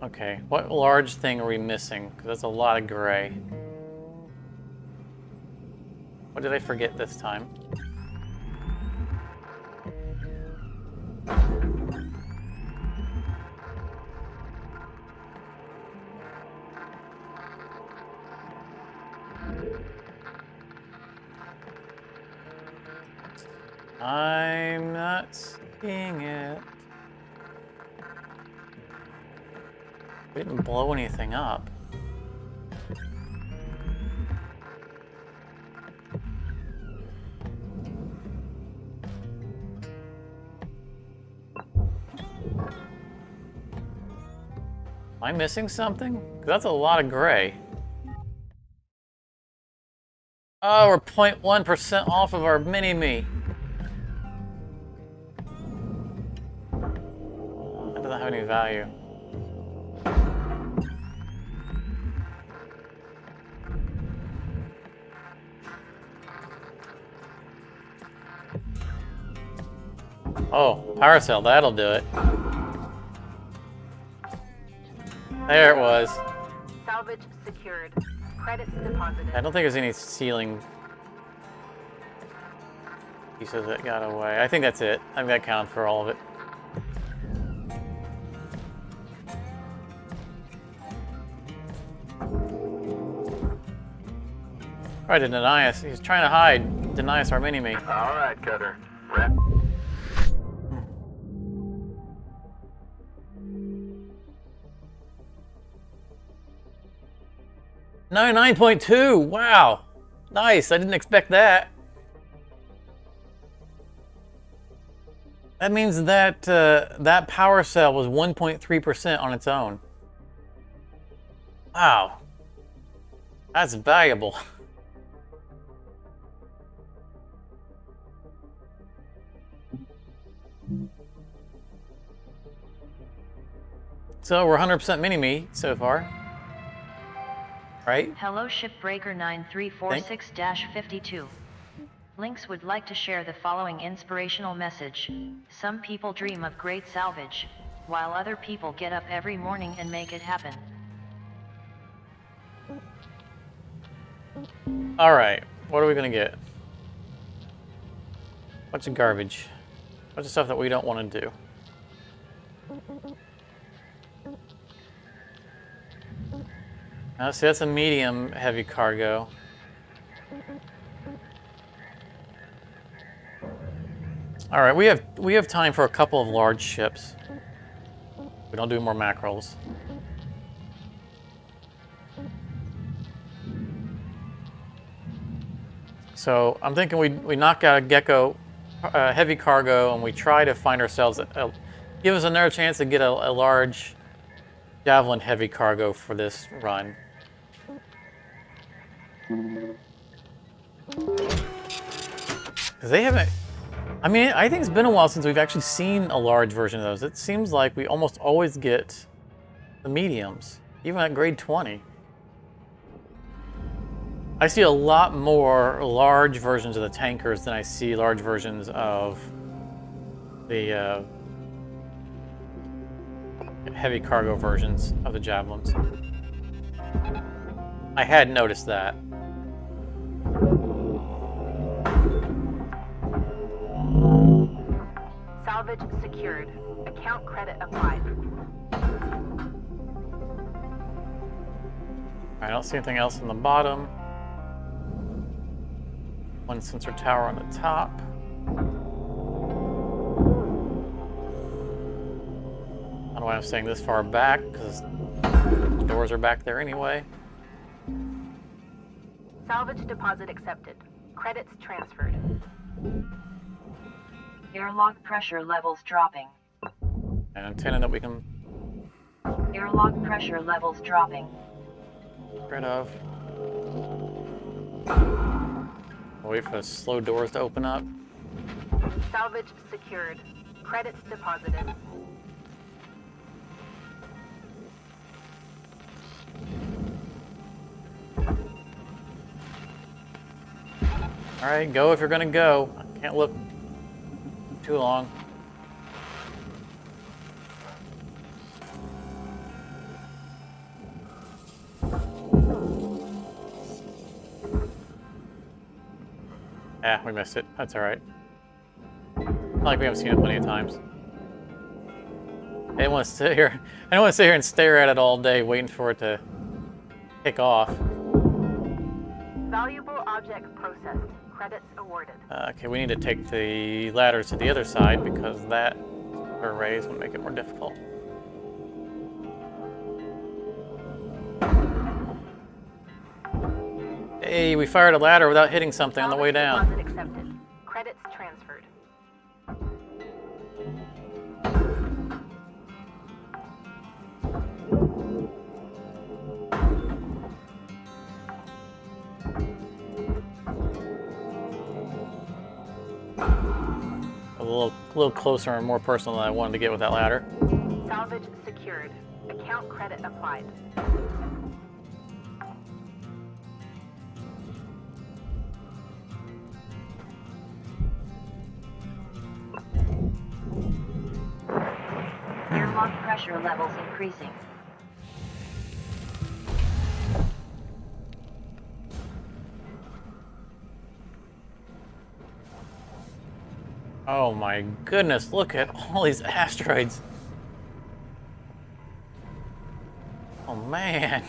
Okay, what large thing are we missing? Because that's a lot of gray. What did I forget this time? I'm not seeing it. We didn't blow anything up. Am I missing something? 'Cause that's a lot of gray. Oh, we're 0.1% off of our mini-me. That doesn't have any value. Oh, power cell, that'll do it. There it was. Salvage secured. Credits deposited. I don't think there's any ceiling pieces that got away. I think that's it. I think that counted for all of it. Try to deny us. He's trying to hide, deny us our mini-me. All right, Cutter. Wrap. 99.2. Wow. Nice. I didn't expect that. That means that that power cell was 1.3% on its own. Wow. That's valuable. So we're 100% mini-me so far. Right? Hello Shipbreaker 9346-52. Lynx would like to share the following inspirational message. Some people dream of great salvage, while other people get up every morning and make it happen. Alright, what are we gonna get? Bunch of garbage. Bunch of stuff that we don't want to do. See, that's a medium heavy cargo. All right, we have time for a couple of large ships. We don't do more mackerels. So I'm thinking we knock out a Gecko heavy cargo and we try to find ourselves give us another chance to get a large Javelin heavy cargo for this run. Because they haven't, I mean, I think it's been a while since we've actually seen a large version of those. It seems like we almost always get the mediums, even at grade 20. I see a lot more large versions of the tankers than I see large versions of the heavy cargo versions of the javelins. I had noticed that. Salvage secured. Account credit applied. I don't see anything else on the bottom. One sensor tower on the top. I don't know why I'm staying this far back, because the doors are back there anyway. Salvage deposit accepted. Credits transferred. Airlock pressure levels dropping. An antenna that we can Airlock pressure levels dropping. get rid of. Wait for the slow doors to open up. Salvage secured. Credits deposited. Alright, go if you're gonna go. I can't look too long. Ah, we missed it. That's alright. Not like we haven't seen it plenty of times. I didn't want to sit here. I don't want to sit here and stare at it all day waiting for it to kick off. Valuable object processed. Credits awarded. Okay, we need to take the ladders to the other side because that array is going to make it more difficult. Hey, we fired a ladder without hitting something on the way down. Deposit accepted. Credits transferred. A little closer and more personal than I wanted to get with that ladder. Salvage secured. Account credit applied. Airlock pressure levels increasing. Oh my goodness, look at all these asteroids. Oh man.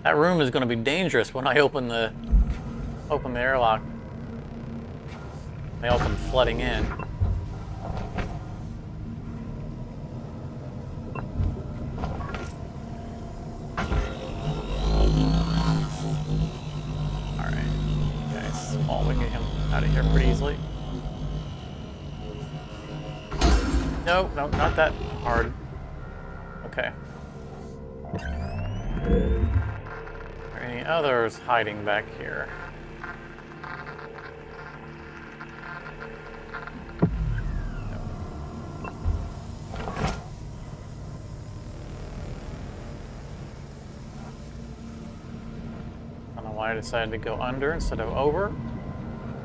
That room is going to be dangerous when I open the airlock. They all come flooding in. Alright. Okay, small, we can get him out of here pretty easily. No, not that hard. Okay. Are there any others hiding back here? I don't know why I decided to go under instead of over.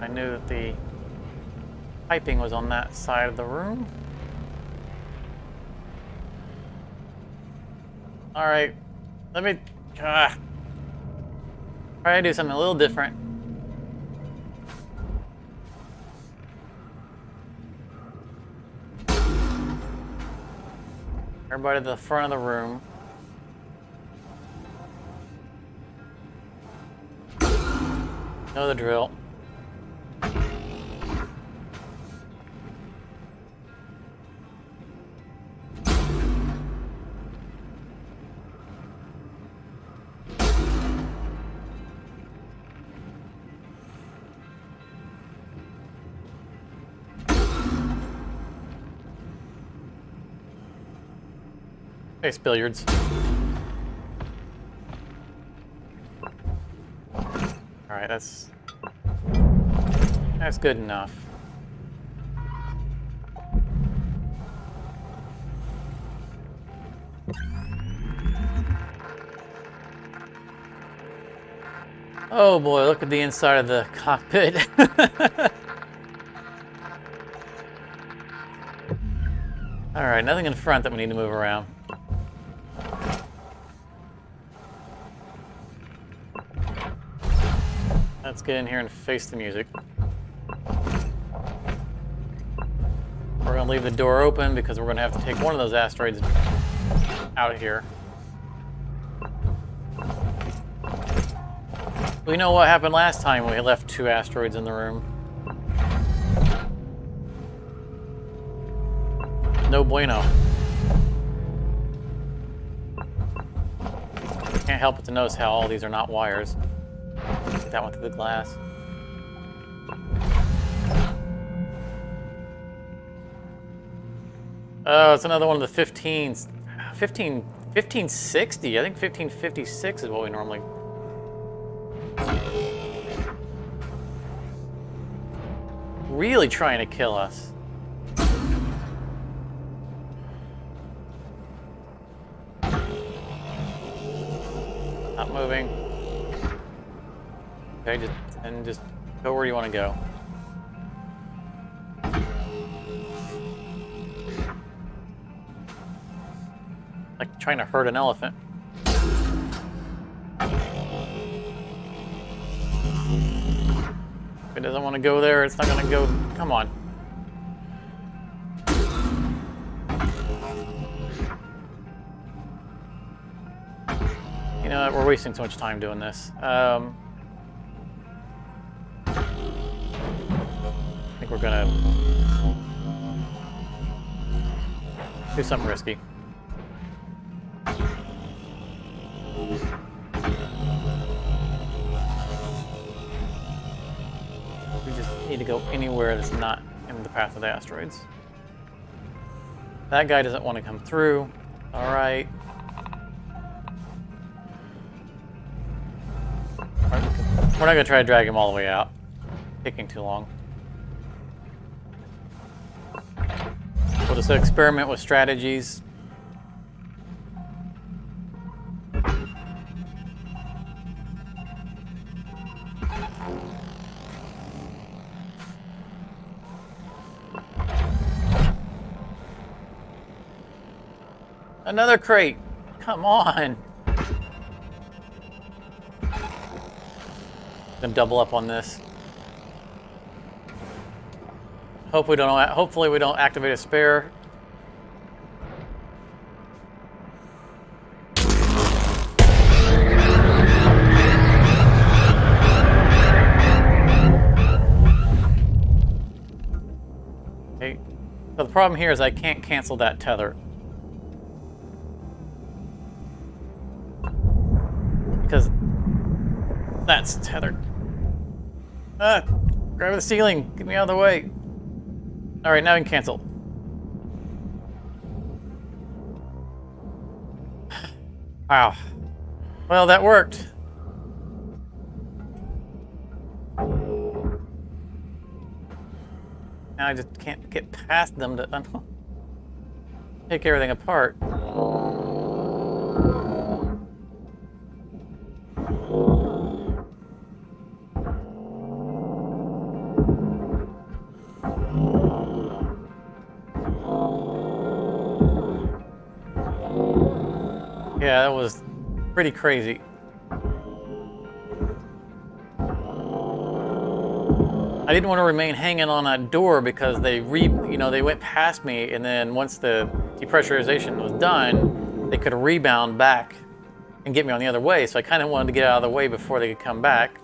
I knew that the piping was on that side of the room. Alright, let me try to do something a little different. Everybody to the front of the room. Know the drill. Face billiards. Alright, that's good enough. Oh boy, look at the inside of the cockpit. Alright, nothing in front that we need to move around. Let's get in here and face the music. We're going to leave the door open because we're going to have to take one of those asteroids out of here. We know what happened last time when we left 2 asteroids in the room. No bueno. Can't help but to notice how all these are not wires. Get that one through the glass. Oh, it's another one of the 15s. 1560. I think 1556 is what we normally... Really trying to kill us. Not moving. Okay, just go where you want to go. Like trying to hurt an elephant. If it doesn't want to go there, it's not going to go. Come on. You know what? We're wasting so much time doing this. I think we're going to do something risky. We just need to go anywhere that's not in the path of the asteroids. That guy doesn't want to come through. All right. We're not going to try to drag him all the way out. Taking too long. We'll just experiment with strategies. Another crate. Come on. Gonna double up on this. Hopefully we don't activate a spare. Okay. So the problem here is I can't cancel that tether. Because that's tethered. Grab the ceiling. Get me out of the way. All right, now we can cancel. Wow. Well, that worked. Now I just can't get past them to take everything apart. Yeah, that was pretty crazy. I didn't want to remain hanging on that door because they went past me, and then once the depressurization was done, they could rebound back and get me on the other way. So I kind of wanted to get out of the way before they could come back.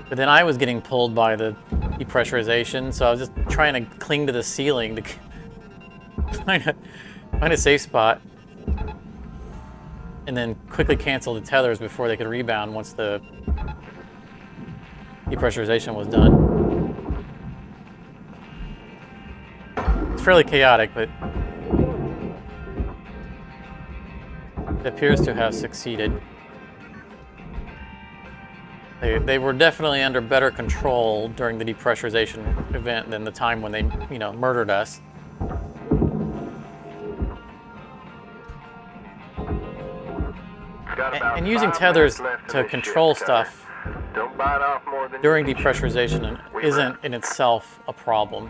But then I was getting pulled by the depressurization, so I was just trying to cling to the ceiling to find a safe spot. And then quickly cancel the tethers before they could rebound once the depressurization was done. It's fairly chaotic, but it appears to have succeeded. They were definitely under better control during the depressurization event than the time when they, murdered us. And using tethers to control stuff during depressurization isn't in itself a problem.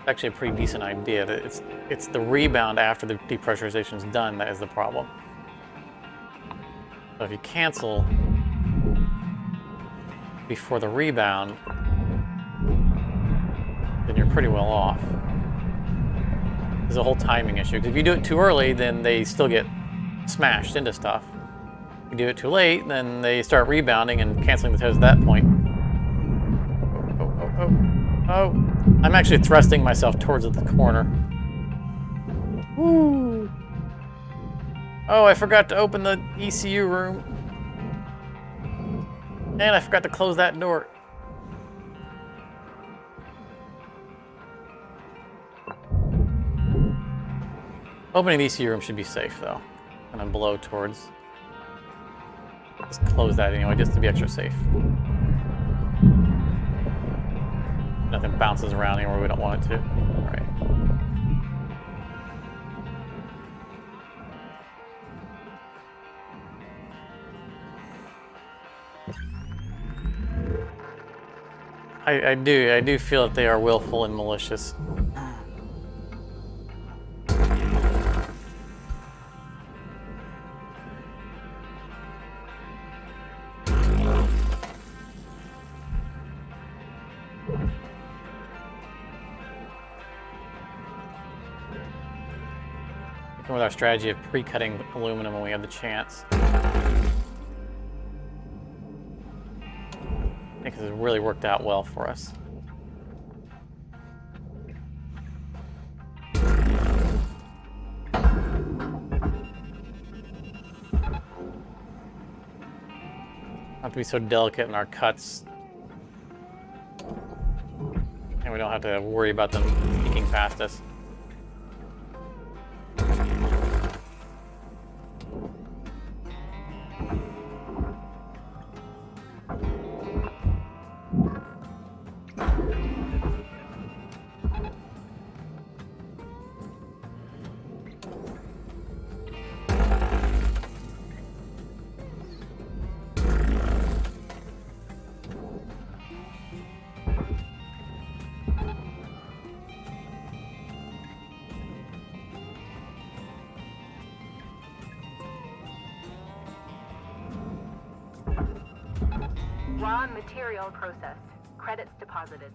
actually a pretty decent idea. That it's the rebound after the depressurization is done that is the problem. So if you cancel before the rebound, then you're pretty well off. There's a whole timing issue. Because if you do it too early, then they still get smashed into stuff. If you do it too late, then they start rebounding and canceling the toes at that point. Oh, I'm actually thrusting myself towards the corner. Woo! Oh, I forgot to open the ECU room. And I forgot to close that door. Opening the ECU room should be safe, though. And then blow towards. Just close that anyway, just to be extra safe. Nothing bounces around anywhere we don't want it to. All right. I do feel that they are willful and malicious. With our strategy of pre-cutting aluminum when we have the chance. I think this has really worked out well for us. Not to be so delicate in our cuts. And we don't have to worry about them sneaking past us. Raw material processed. Credits deposited.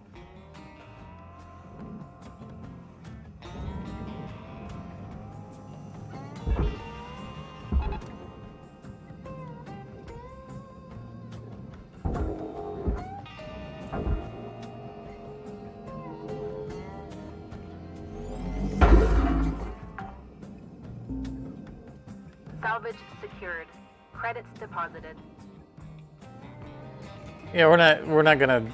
Salvage secured. Credits deposited. Yeah, we're not gonna.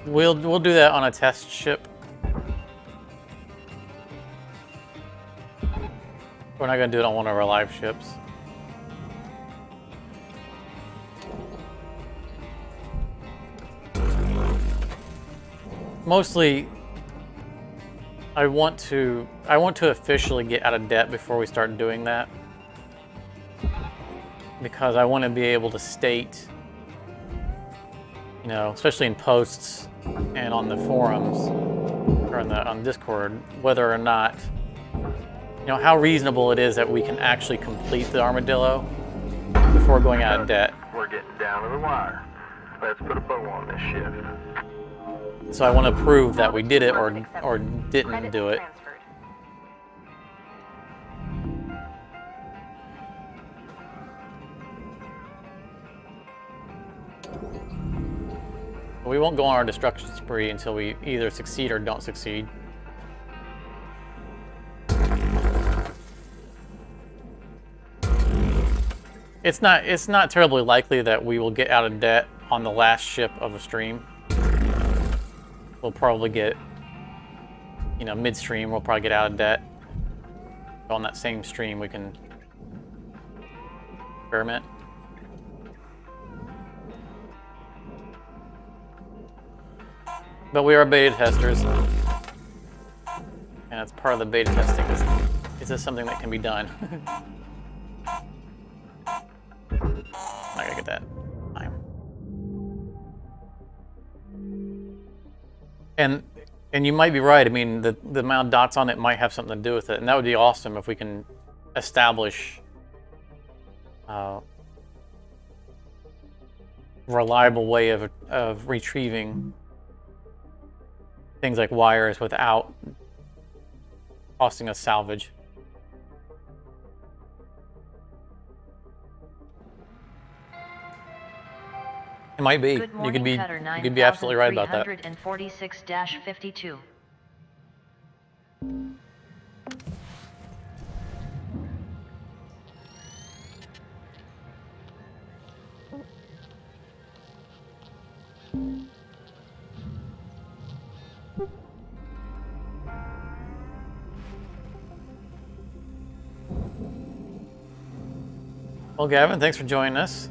We'll do that on a test ship. We're not gonna do it on one of our live ships. Mostly, I want to officially get out of debt before we start doing that, because I want to be able to state, you know, especially in posts and on the forums or on Discord, whether or not, you know, how reasonable it is that we can actually complete the Armadillo before going out of debt. We're getting down to the wire. Let's put a bow on this shift. So I want to prove that we did it or didn't do it. We won't go on our destruction spree until we either succeed or don't succeed. It's not terribly likely that we will get out of debt on the last ship of a stream. We'll probably get, you know, midstream, we'll probably get out of debt. On that same stream, we can experiment. But we are beta testers, and it's part of the beta testing. Is this something that can be done? I'm not gonna get that time. And And you might be right. I mean, the amount of dots on it might have something to do with it, and that would be awesome if we can establish reliable way of retrieving things like wires without costing us salvage. It might be. Good morning, Cutter You could be absolutely right about that. 9346-52. Well, Gavin, thanks for joining us.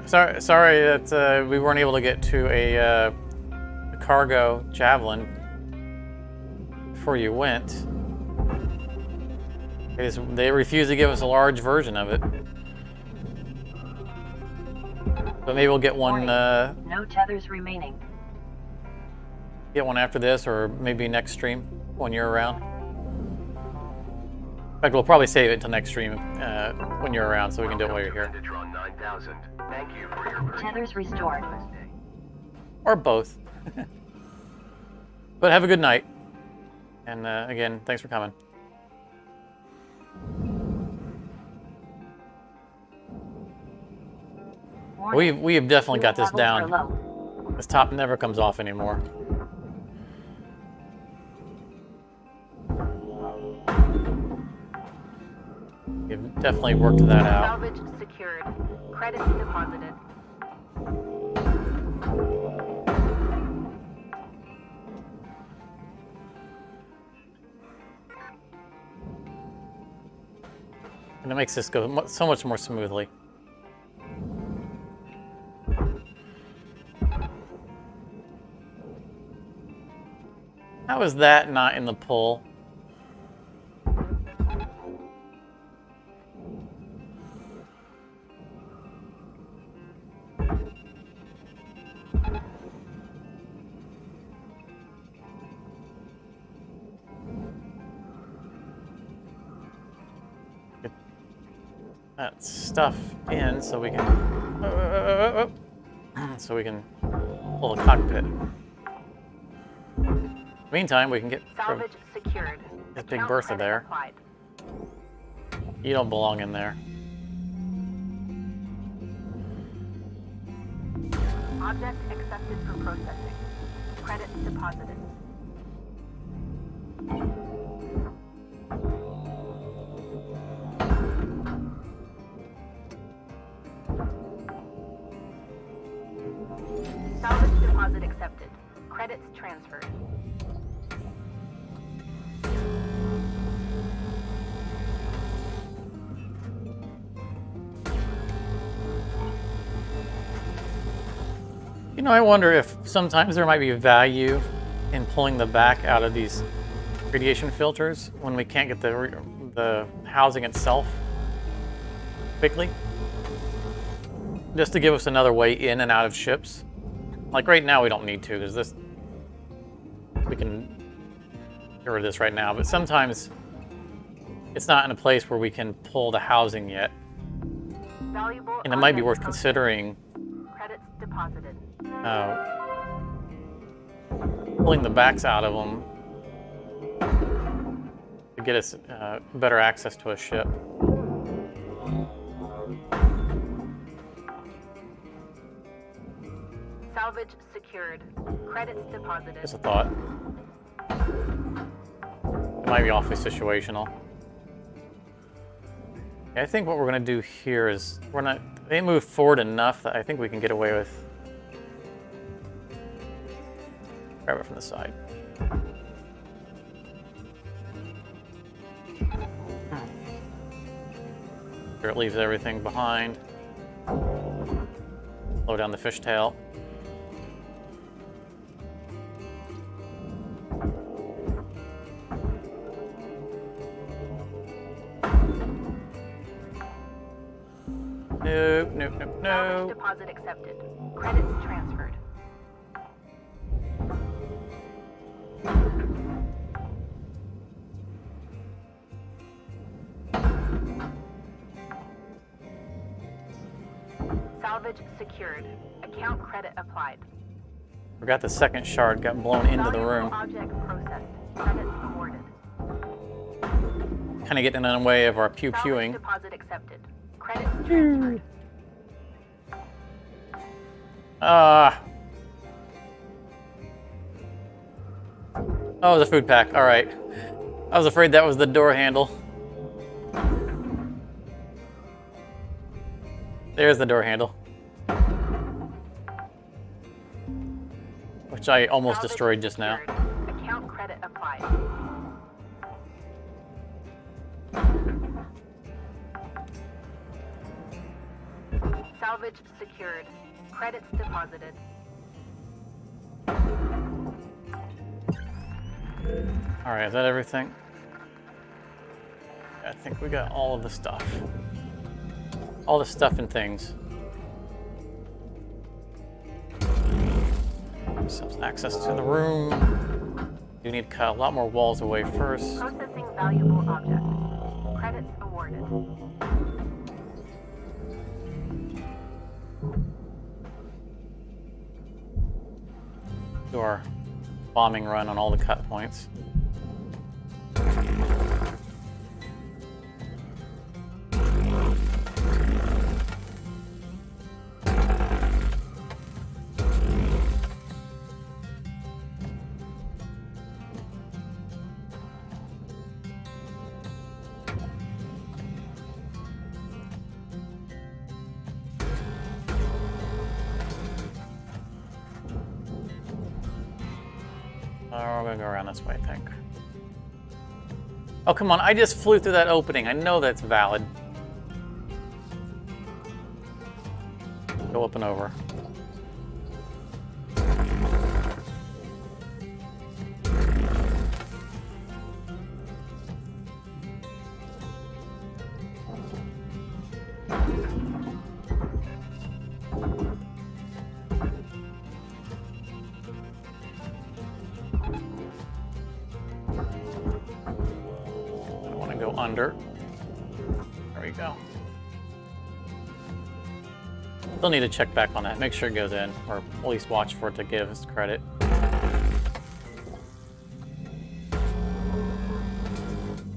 Sorry that we weren't able to get to a cargo javelin before you went. They refused to give us a large version of it. But maybe we'll get one. No tethers remaining. Get one after this, or maybe next stream when you're around. In fact, we'll probably save it until next stream when you're around, so we can do it while you're here. Thank you for your Tethers restored. Or both. But have a good night. And again, thanks for coming. We have definitely got this down. This top never comes off anymore. We've definitely worked that out. Salvage secured. Credits deposited. And it makes this go so much more smoothly. How is that not in the pull? Get that stuff in so we can pull the cockpit. Meantime, we can get Salvage secured. this big Account Bertha credit there. applied. You don't belong in there. Object accepted for processing. Credits deposited. Salvage deposit accepted. Credits transferred. You know, I wonder if sometimes there might be value in pulling the back out of these radiation filters when we can't get the housing itself quickly. Just to give us another way in and out of ships. Like right now we don't need to, because we can get rid of this right now, but sometimes it's not in a place where we can pull the housing yet. Valuable And it might be object worth processed. considering Credits deposited. pulling the backs out of them to get us better access to a ship. Salvage secured. Credits deposited. Just a thought. It might be awfully situational. Yeah, I think what we're going to do here is they move forward enough that I think we can get away with. Grab it from the side. Sure, it leaves everything behind. Lower down the fishtail. Nope, nope, nope, Salvage nope. deposit accepted. Credits transferred. Salvage secured. Account credit applied. Forgot the second shard got blown into the Valuable room. Object processed. Credits awarded. Kind of getting in the way of our Salvage pew-pewing. deposit accepted. Credits transferred. Ah. Oh, the food pack. All right. I was afraid that was the door handle. There's the door handle. Which I almost Salvage destroyed just now. secured. Account credit applied. Salvage secured. Credits deposited. All right, is that everything? I think we got all of the stuff. All the stuff and things. Some access to the room. You need to cut a lot more walls away first. Processing valuable object. Credits awarded. Do our bombing run on all the cut points. We're gonna go around this way, I think. Oh, come on, I just flew through that opening. I know that's valid. Go up and over. Under. There we go. Still need to check back on that. Make sure it goes in, or at least watch for it to give us credit.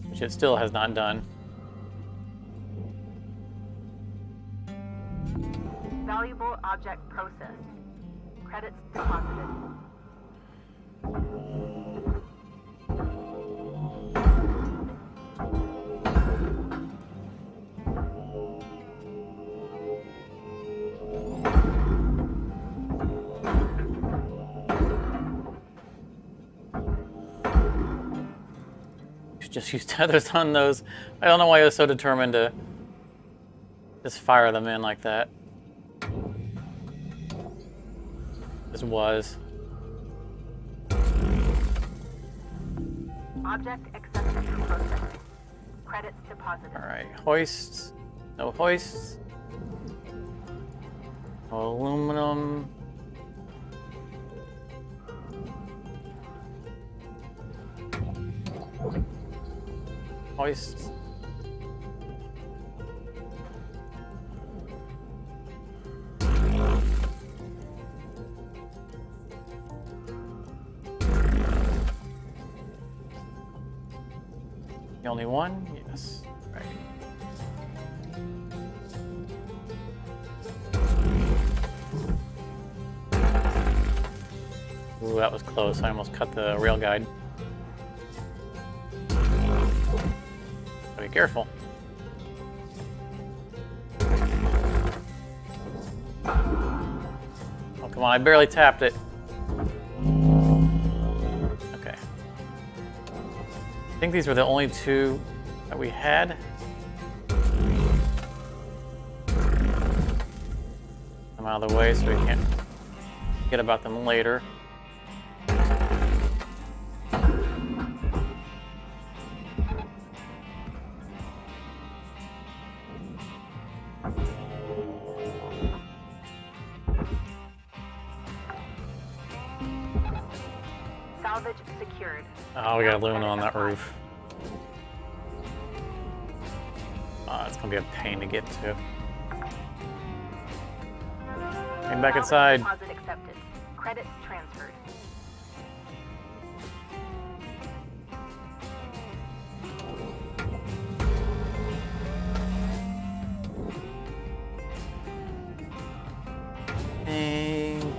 Which it still has not done. Valuable object processed. Credits deposited. Just use tethers on those. I don't know why I was so determined to just fire them in like that. Just was. Object accepted for processing. Credits deposited. Alright, hoists. No hoists. Aluminum. Hoists. The only one? Yes. Right. Ooh, that was close. I almost cut the rail guide. Be careful. Oh, come on, I barely tapped it. Okay. I think these were the only two that we had. I'm out of the way so we can't forget about them later. Salvage secured. Oh, we got Account aluminum on credit that applied. roof. Oh, it's gonna be a pain to get to. Came back Salvage inside. Deposit accepted. Credits transferred. Thing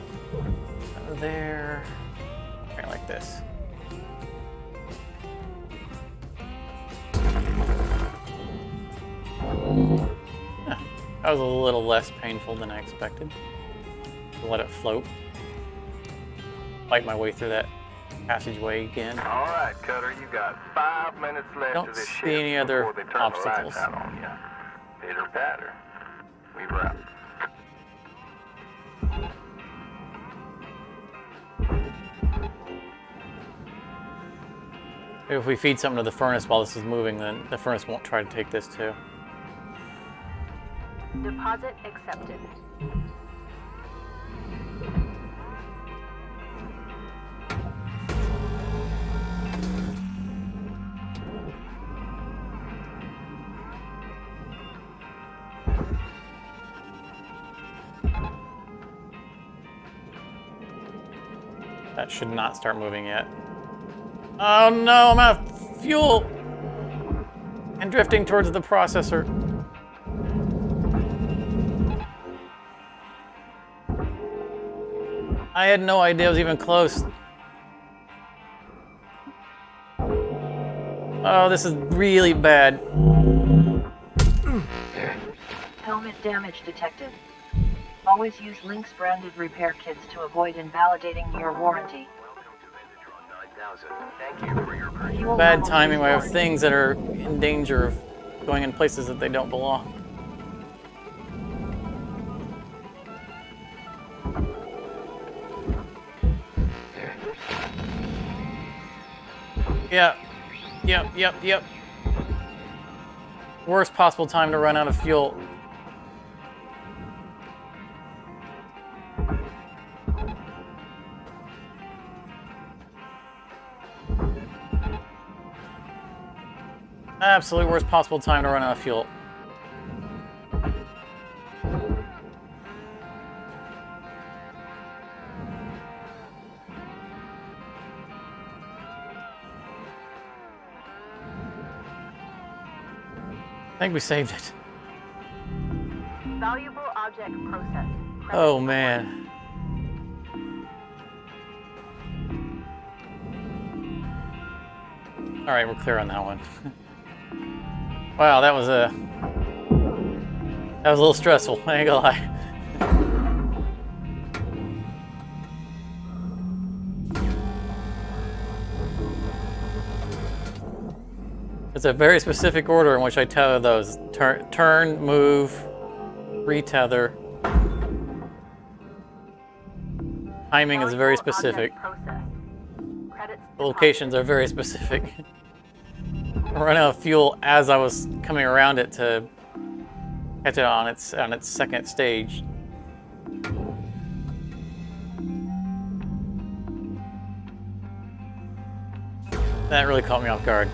there. Right, like this. Huh, that was a little less painful than I expected. Let it float. Fight my way through that passageway again. All right, Cutter, you got 5 minutes left Don't of this see shift any other before they turn obstacles. the lights out on you. Pitter patter. We wrap. If we feed something to the furnace while this is moving, then the furnace won't try to take this too. Deposit accepted. That should not start moving yet. Oh no, I'm out of fuel! And drifting towards the processor. I had no idea it was even close. Oh, this is really bad. Helmet damage detected. Always use Lynx branded repair kits to avoid invalidating your warranty. Thank you for your purchase. Fuel Bad level timing. We have restored. things that are in danger of going in places that they don't belong. Yep. Worst possible time to run out of fuel. Absolute worst possible time to run out of fuel. I think we saved it. Valuable object processed. Credits Oh applied. man. All right, we're clear on that one. Wow, that was a little stressful. I ain't gonna lie. It's a very specific order in which I tether those. Turn, move, retether. Timing is very Valuable specific. object processed. Credits The locations are very specific. I ran out of fuel as I was coming around it to catch it on its second stage. That really caught me off guard.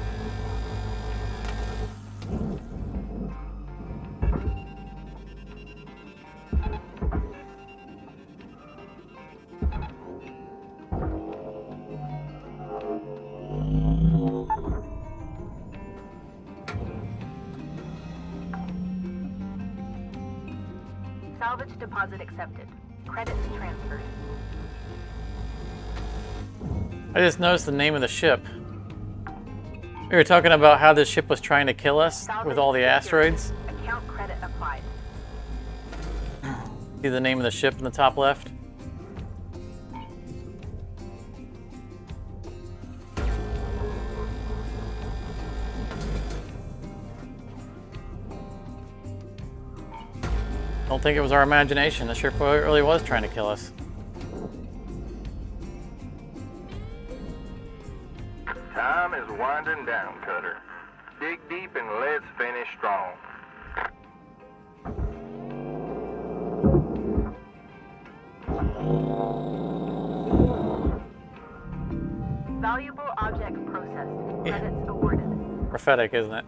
Salvage deposit accepted. Credits transferred. I just noticed the name of the ship. We were talking about how this ship was trying to kill us Salvage with all the secured. asteroids. Account credit applied. See the name of the ship in the top left? Don't think it was our imagination. The ship really was trying to kill us. Time is winding down, Cutter. Dig deep and let's finish strong. prophetic, isn't it?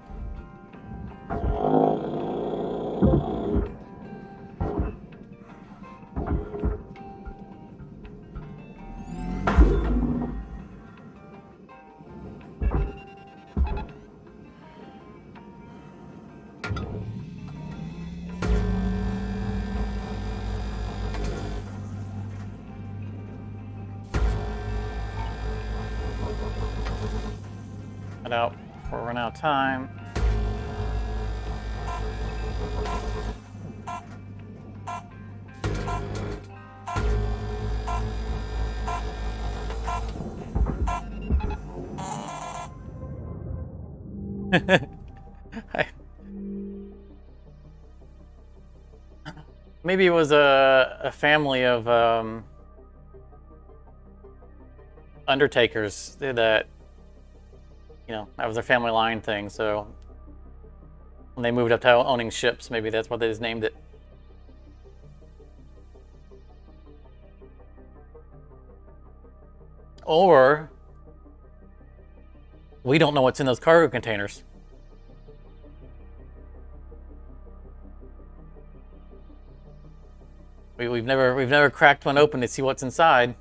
Cut out before we run out of time. Maybe it was a family of undertakers that, you know, that was their family line thing. So when they moved up to owning ships, maybe that's what they just named it. Or we don't know what's in those cargo containers. We've never cracked one open to see what's inside.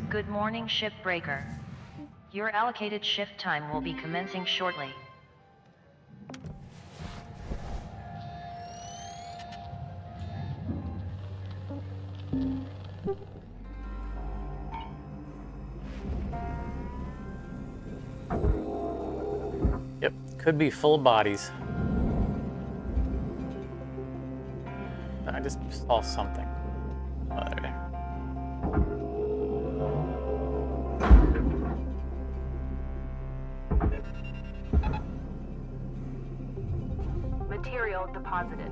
Good morning, Shipbreaker. Your allocated shift time will be commencing shortly. Yep, could be full bodies. I just saw something. Oh, there. Material deposited.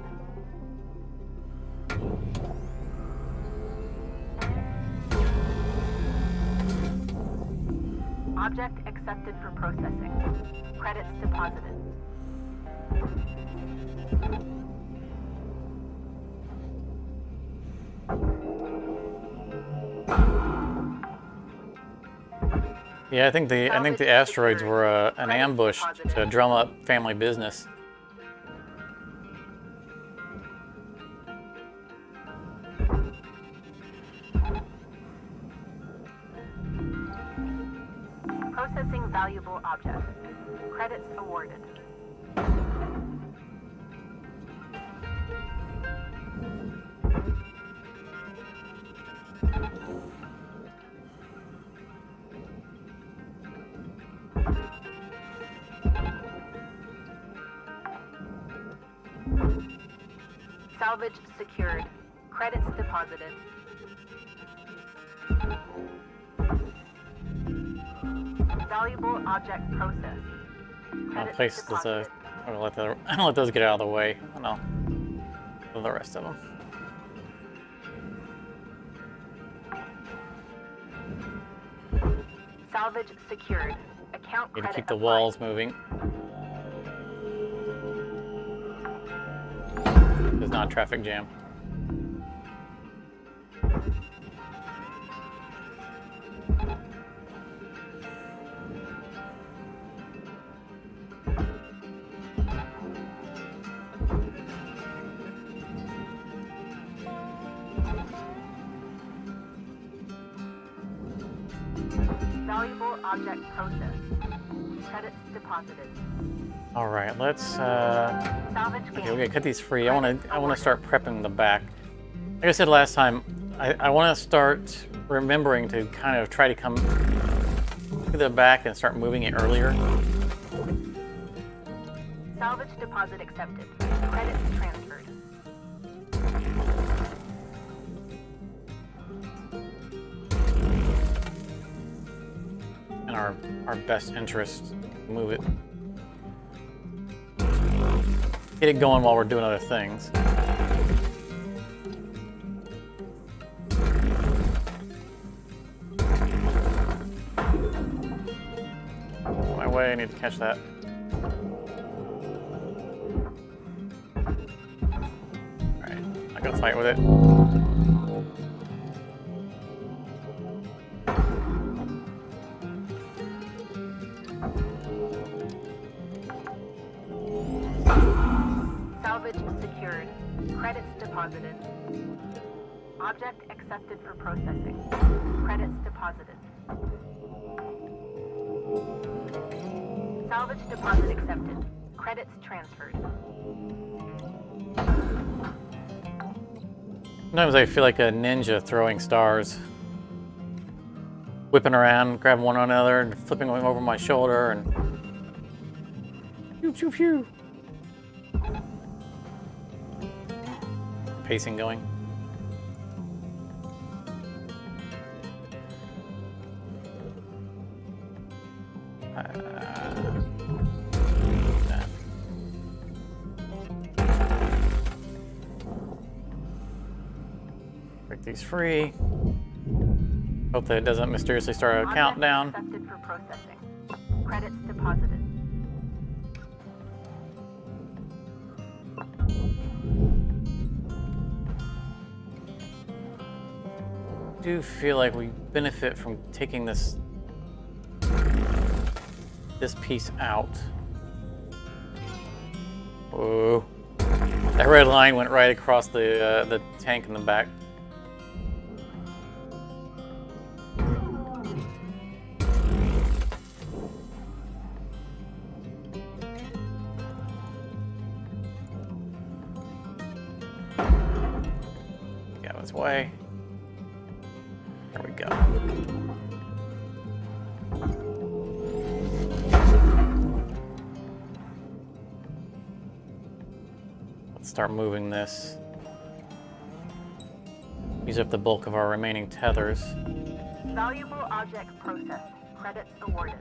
Object accepted for processing. Credits deposited. Yeah, I think the asteroids were an ambush to drum up family business. Processing valuable object. Credits awarded. Salvage secured. Credits deposited. Valuable object processed. I'll place this. I'll let those get out of the way, and I'll do the rest of them. Salvage secured. Account Need to credit keep the applied. walls moving. There's not a traffic jam. Valuable object processed. Credits deposited. All right, let's. Salvage Okay, gain. we're gonna cut these free. I want to start prepping the back. Like I said last time, I want to start remembering to kind of try to come to the back and start moving it earlier. Salvage deposit accepted. Credits transferred. In our best interest, move it. Get it going while we're doing other things. On my way, I need to catch that. Alright, I gotta fight with it. secured. Credits deposited. Object accepted for processing. Credits deposited. Salvage deposit accepted. Credits transferred. Sometimes I feel like a ninja throwing stars. Whipping around, grabbing one on another, and flipping one over my shoulder, and... Pew, pew, pew. Pacing going. Break these free. Hope that it doesn't mysteriously start a countdown. Accepted for processing. Credits deposited. I do feel like we benefit from taking this piece out. Whoa. That red line went right across the tank in the back. Get out of its way. There we go. Let's start moving this. Use up the bulk of our remaining tethers. Valuable object processed. Credits awarded.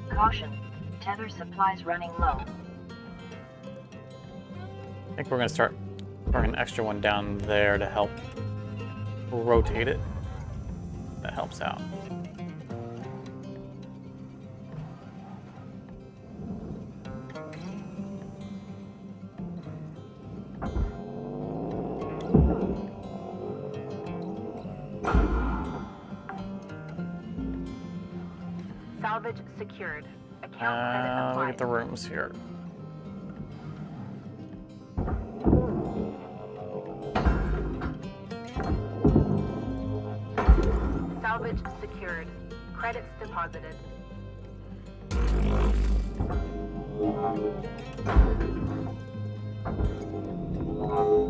Caution. Tether supplies running low. I think we're going to start throwing an extra one down there to help rotate it. That helps out. Salvage secured. Account credit applied. Look at the rooms here. Salvage secured. Credits deposited.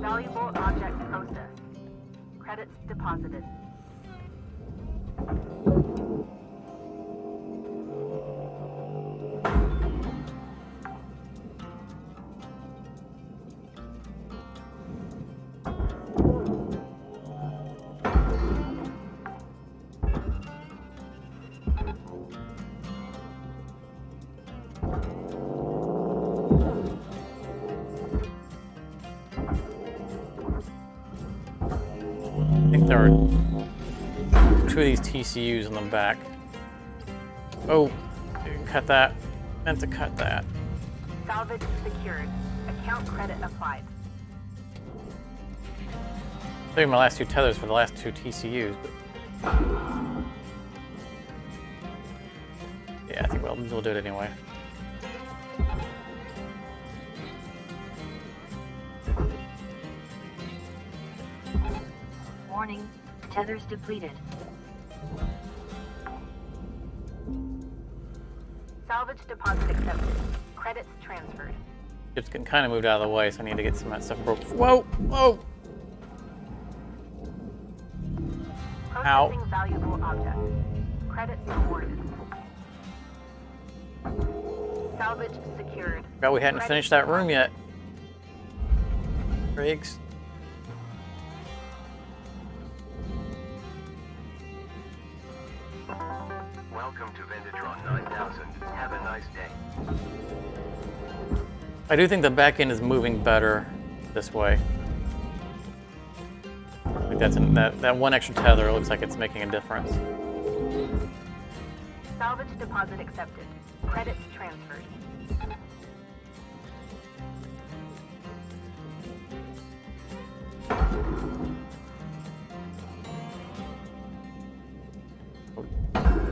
Valuable object processed. Credits deposited. I think there are two of these TCUs on the back. Oh, cut that. Meant to cut that. Salvage secured. Account credit applied. Saving my last two tethers for the last two TCUs, but yeah, I think we'll do it anyway. Warning. Tethers depleted. Salvage deposit accepted. Credits transferred. Ship's getting kind of moved out of the way, so I need to get some of that stuff broke. Whoa! Whoa! Ow. Processing valuable object. Credits awarded. Salvage secured. Forgot we hadn't Credits finished that room deposited. yet. Riggs. Welcome to Vintatron 9000. Have a nice day. I do think the back end is moving better this way. I think that one extra tether looks like it's making a difference. Salvage deposit accepted. Credits transferred.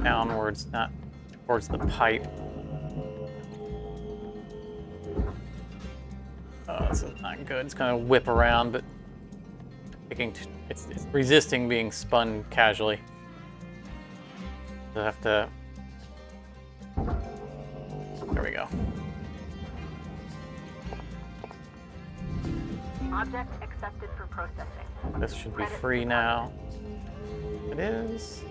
downwards, not towards the pipe. Oh, this is not good. It's gonna whip around, but it's resisting being spun casually. So I have to. There we go. Object accepted for processing. This should be free now. It is.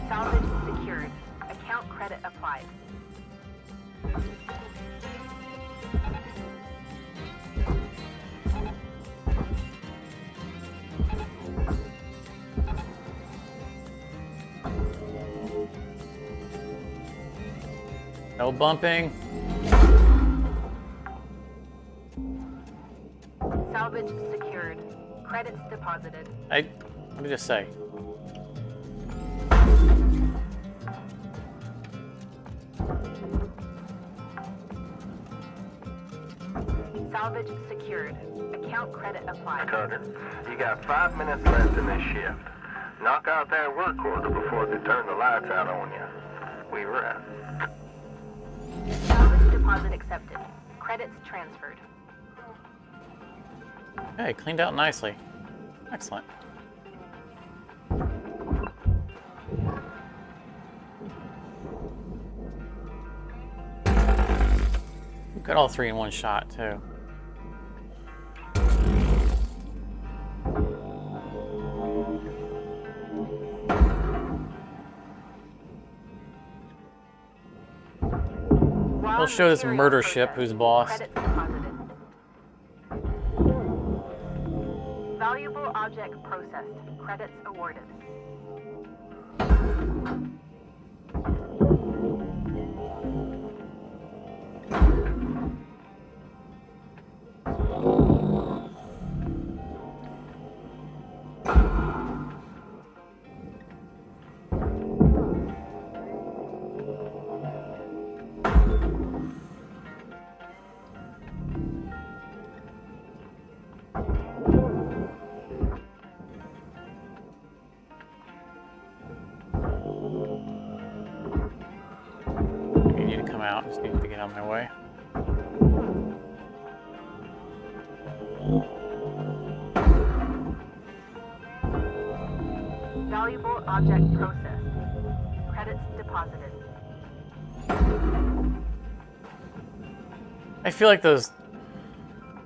Salvage secured. Account credit applied. No bumping. Salvage secured. Credits deposited. What did it say? Salvage secured. Account credit applied. Carter, you got 5 minutes left in this shift. Knock out that work order before they turn the lights out on you. We were out. Salvage deposit accepted. Credits transferred. Okay, cleaned out nicely. Excellent. Got all three in one shot, too. We'll show this murder ship who's boss. Credits deposited. Valuable object processed. Credits awarded. You need to come out. Just need to get out of my way. Valuable object processed. Credits deposited. I feel like those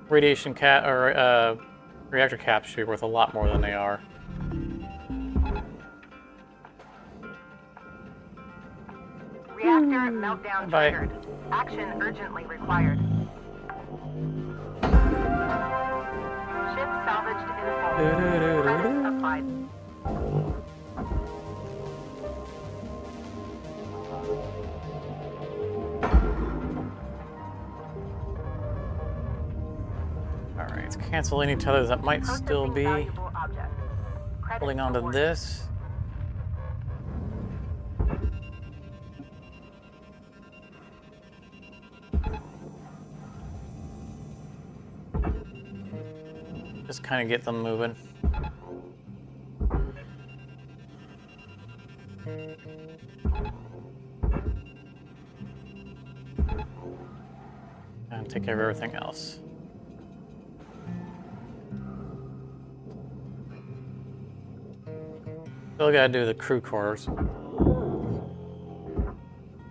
radiation cap or reactor caps should be worth a lot more than they are. Reactor meltdown Bye. triggered. Action urgently required. Ship salvaged in full. Credits applied. Alright, let's cancel any tethers that might still Processing be valuable object. Credits holding on to awarded. this. Just kind of get them moving. And take care of everything else. Still gotta do the crew quarters. Now,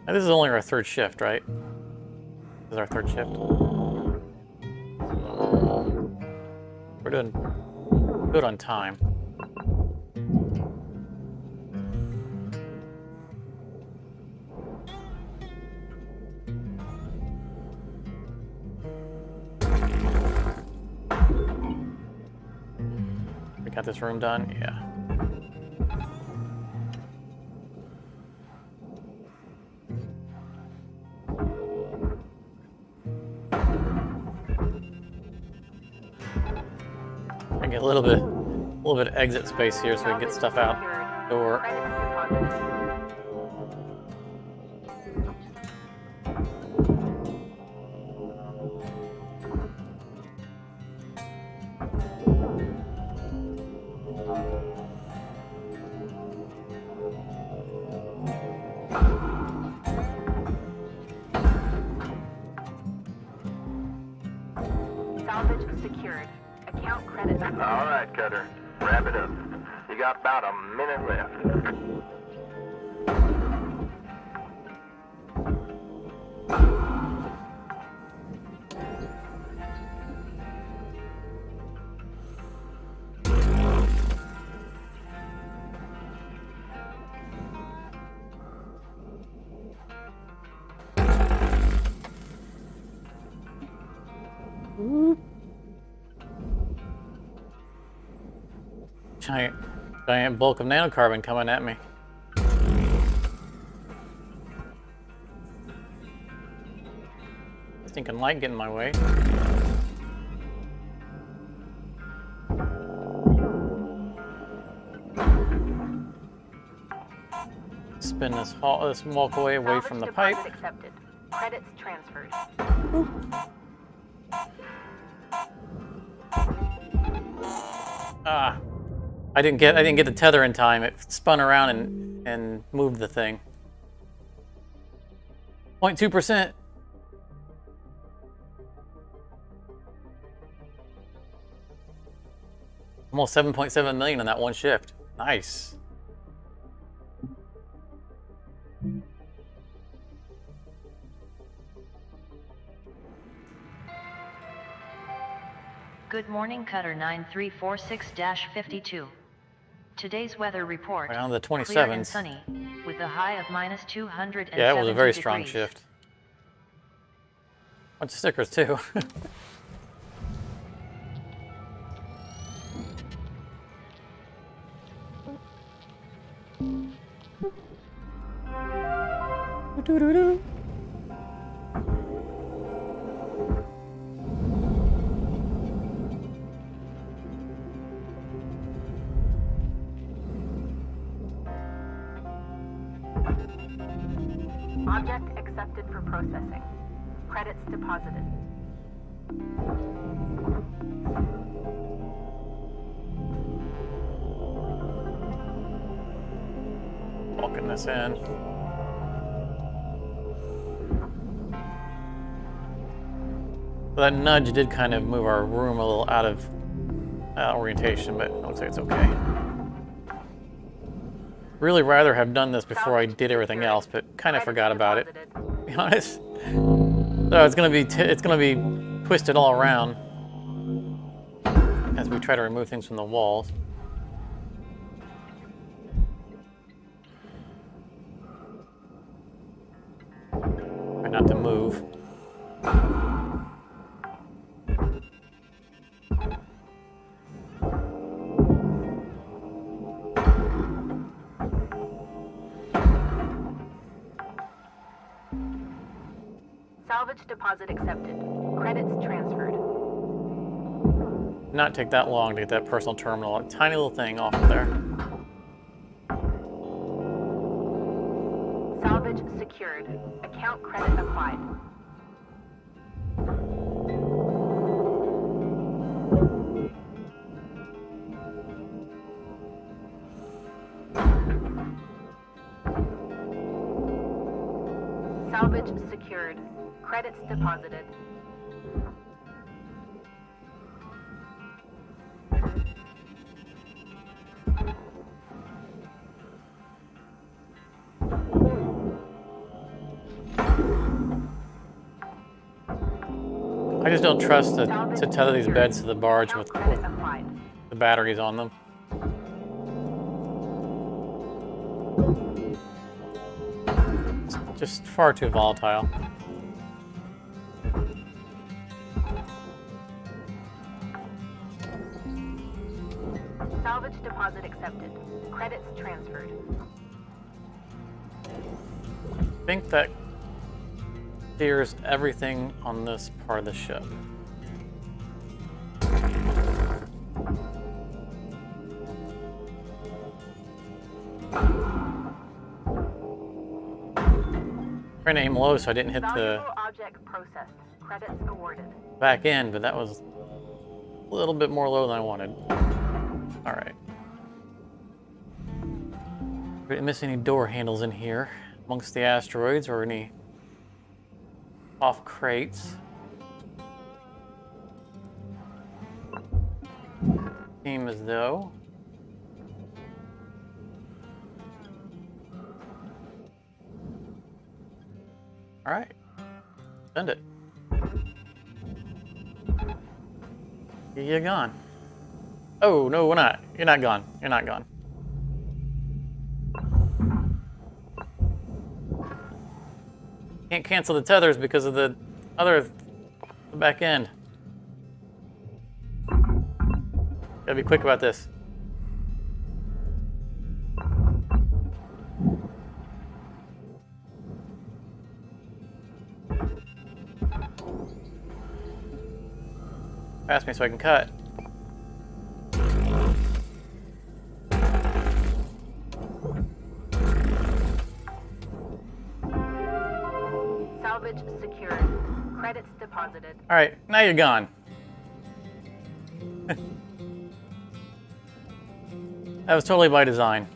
this is only our third shift, right? This is our third shift. We're doing good on time. We got this room done? Yeah. Get a little bit of exit space here so we can get stuff out the door. Credits deposited. Salvage secured. Account credit. All right, Cutter. Wrap it up. You got about a minute left. Giant bulk of nanocarbon coming at me. Stinking light getting in my way. Spin this walkway away from the pipe. Deposit accepted. Credits transferred. Ah. I didn't get the tether in time. It spun around and moved the thing. 0.2%. Almost 7.7 million in that one shift. Nice. Good morning, Cutter 9346-52. Today's weather report. Around the Clear and 27s. sunny, with a high of minus 270 Yeah, it was a very strong degrees. shift. Bunch of stickers too. Doo-doo-doo. Object accepted for processing. Credits deposited. Walking this in. That nudge did kind of move our room a little out of orientation, but it looks like it's okay. Really rather have done this before I did everything else, but kind of forgot about it, to be honest. So it's gonna be twisted all around as we try to remove things from the walls. Try not to move. Salvage deposit accepted. Credits transferred. Not take that long to get that personal terminal, a tiny little thing off of there. Salvage secured. Account credit applied. Salvage secured. Credits deposited. I just don't trust to tether these beds to the barge Account with credit applied. the batteries on them. It's just far too volatile. Salvage deposit accepted. Credits transferred. I think that clears everything on this part of the ship. Trying to aim low so I didn't hit the Valuable object processed. Credits awarded. back end, but that was a little bit more low than I wanted. Alright. Didn't miss any door handles in here amongst the asteroids or any off crates. Seem as though alright. Send it. You're gone. Oh, no, we're not. You're not gone. You're not gone. Can't cancel the tethers because of the other back end. Gotta be quick about this. Pass me so I can cut. Salvage secured. Credits deposited. All right, now you're gone. That was totally by design.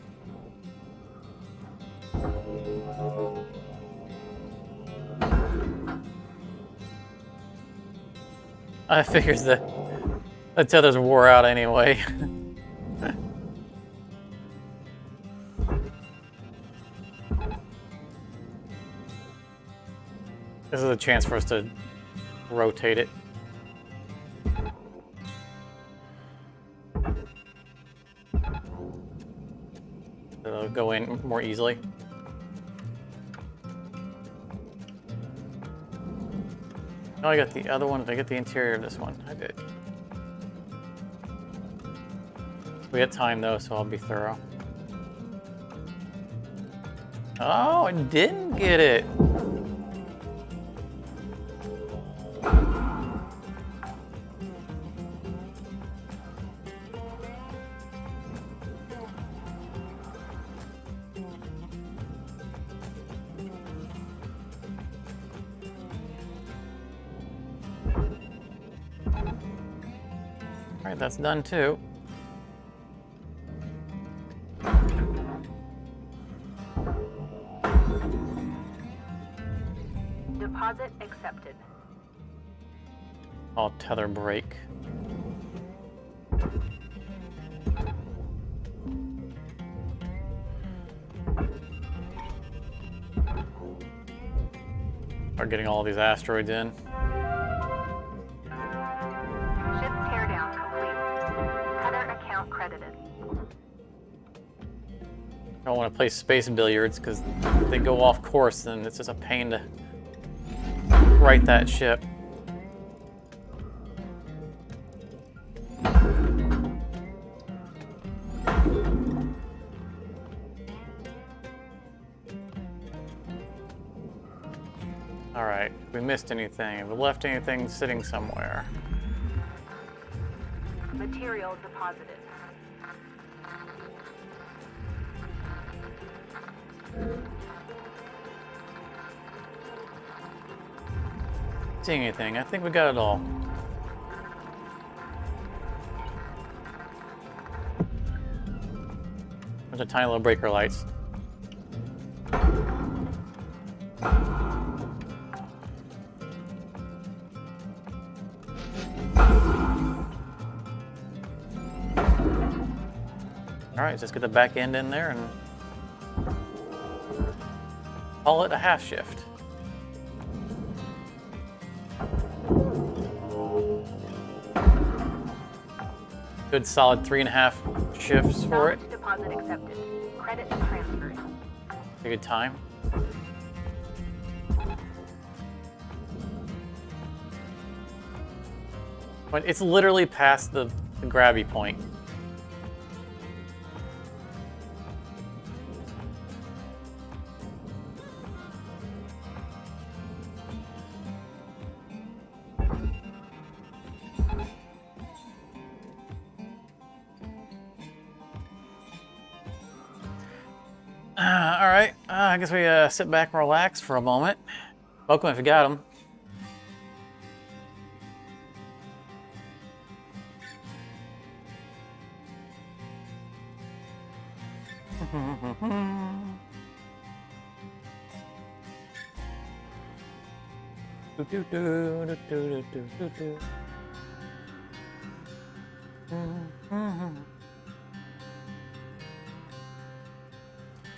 I figures the tethers wore out anyway. This is a chance for us to rotate it. It'll go in more easily. Oh, I got the other one. Did I get the interior of this one? I did. We got time though, so I'll be thorough. Oh, I didn't get it. All right, that's done too. Deposit accepted. I'll tether break. Start getting all these asteroids in. Ship teardown complete. Cutter account credited. I don't want to play space billiards because if they go off course, then it's just a pain to right that ship. All right, if we missed anything, if we left anything sitting somewhere. Material deposited. Seeing anything? I think we got it all. Bunch of tiny little breaker lights. All right, just get the back end in there and call it a half shift. Good solid 3.5 shifts for it. Deposit accepted. Credits transferred. A good time. But it's literally past the grabby point. All right. I guess we sit back and relax for a moment. Welcome if you got them.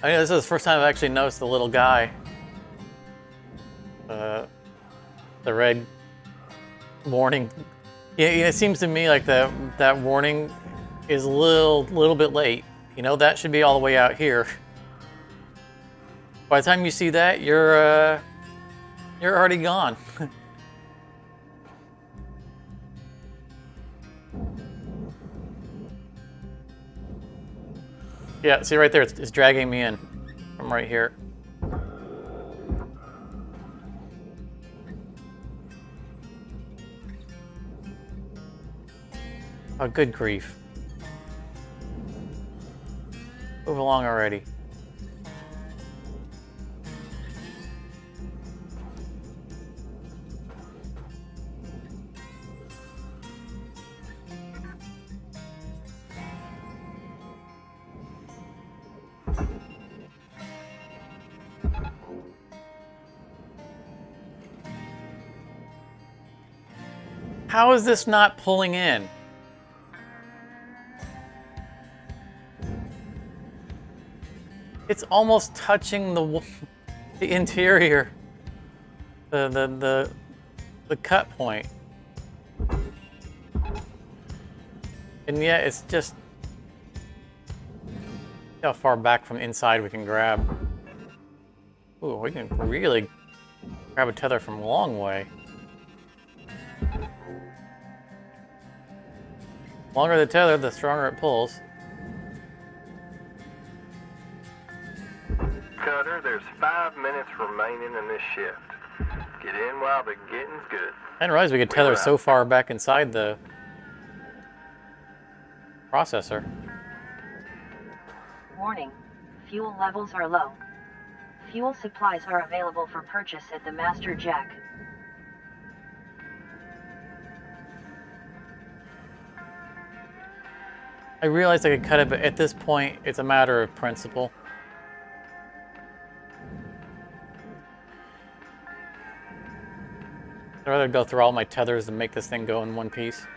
I know this is the first time I've actually noticed the little guy. The red warning. Yeah, it seems to me like that warning is a little bit late. You know, that should be all the way out here. By the time you see that, you're already gone. Yeah, see right there, it's dragging me in from right here. Oh, good grief. Move along already. How is this not pulling in? It's almost touching the interior, the cut point, and yet it's just how far back from inside we can grab. Ooh, we can really grab a tether from a long way. Longer the tether, the stronger it pulls. Cutter, there's 5 minutes remaining in this shift. Get in while the getting's good. I didn't realize we could tether so far back inside the processor. Warning. Fuel levels are low. Fuel supplies are available for purchase at the master jack. I realized I could cut it, but at this point, it's a matter of principle. I'd rather go through all my tethers and make this thing go in one piece.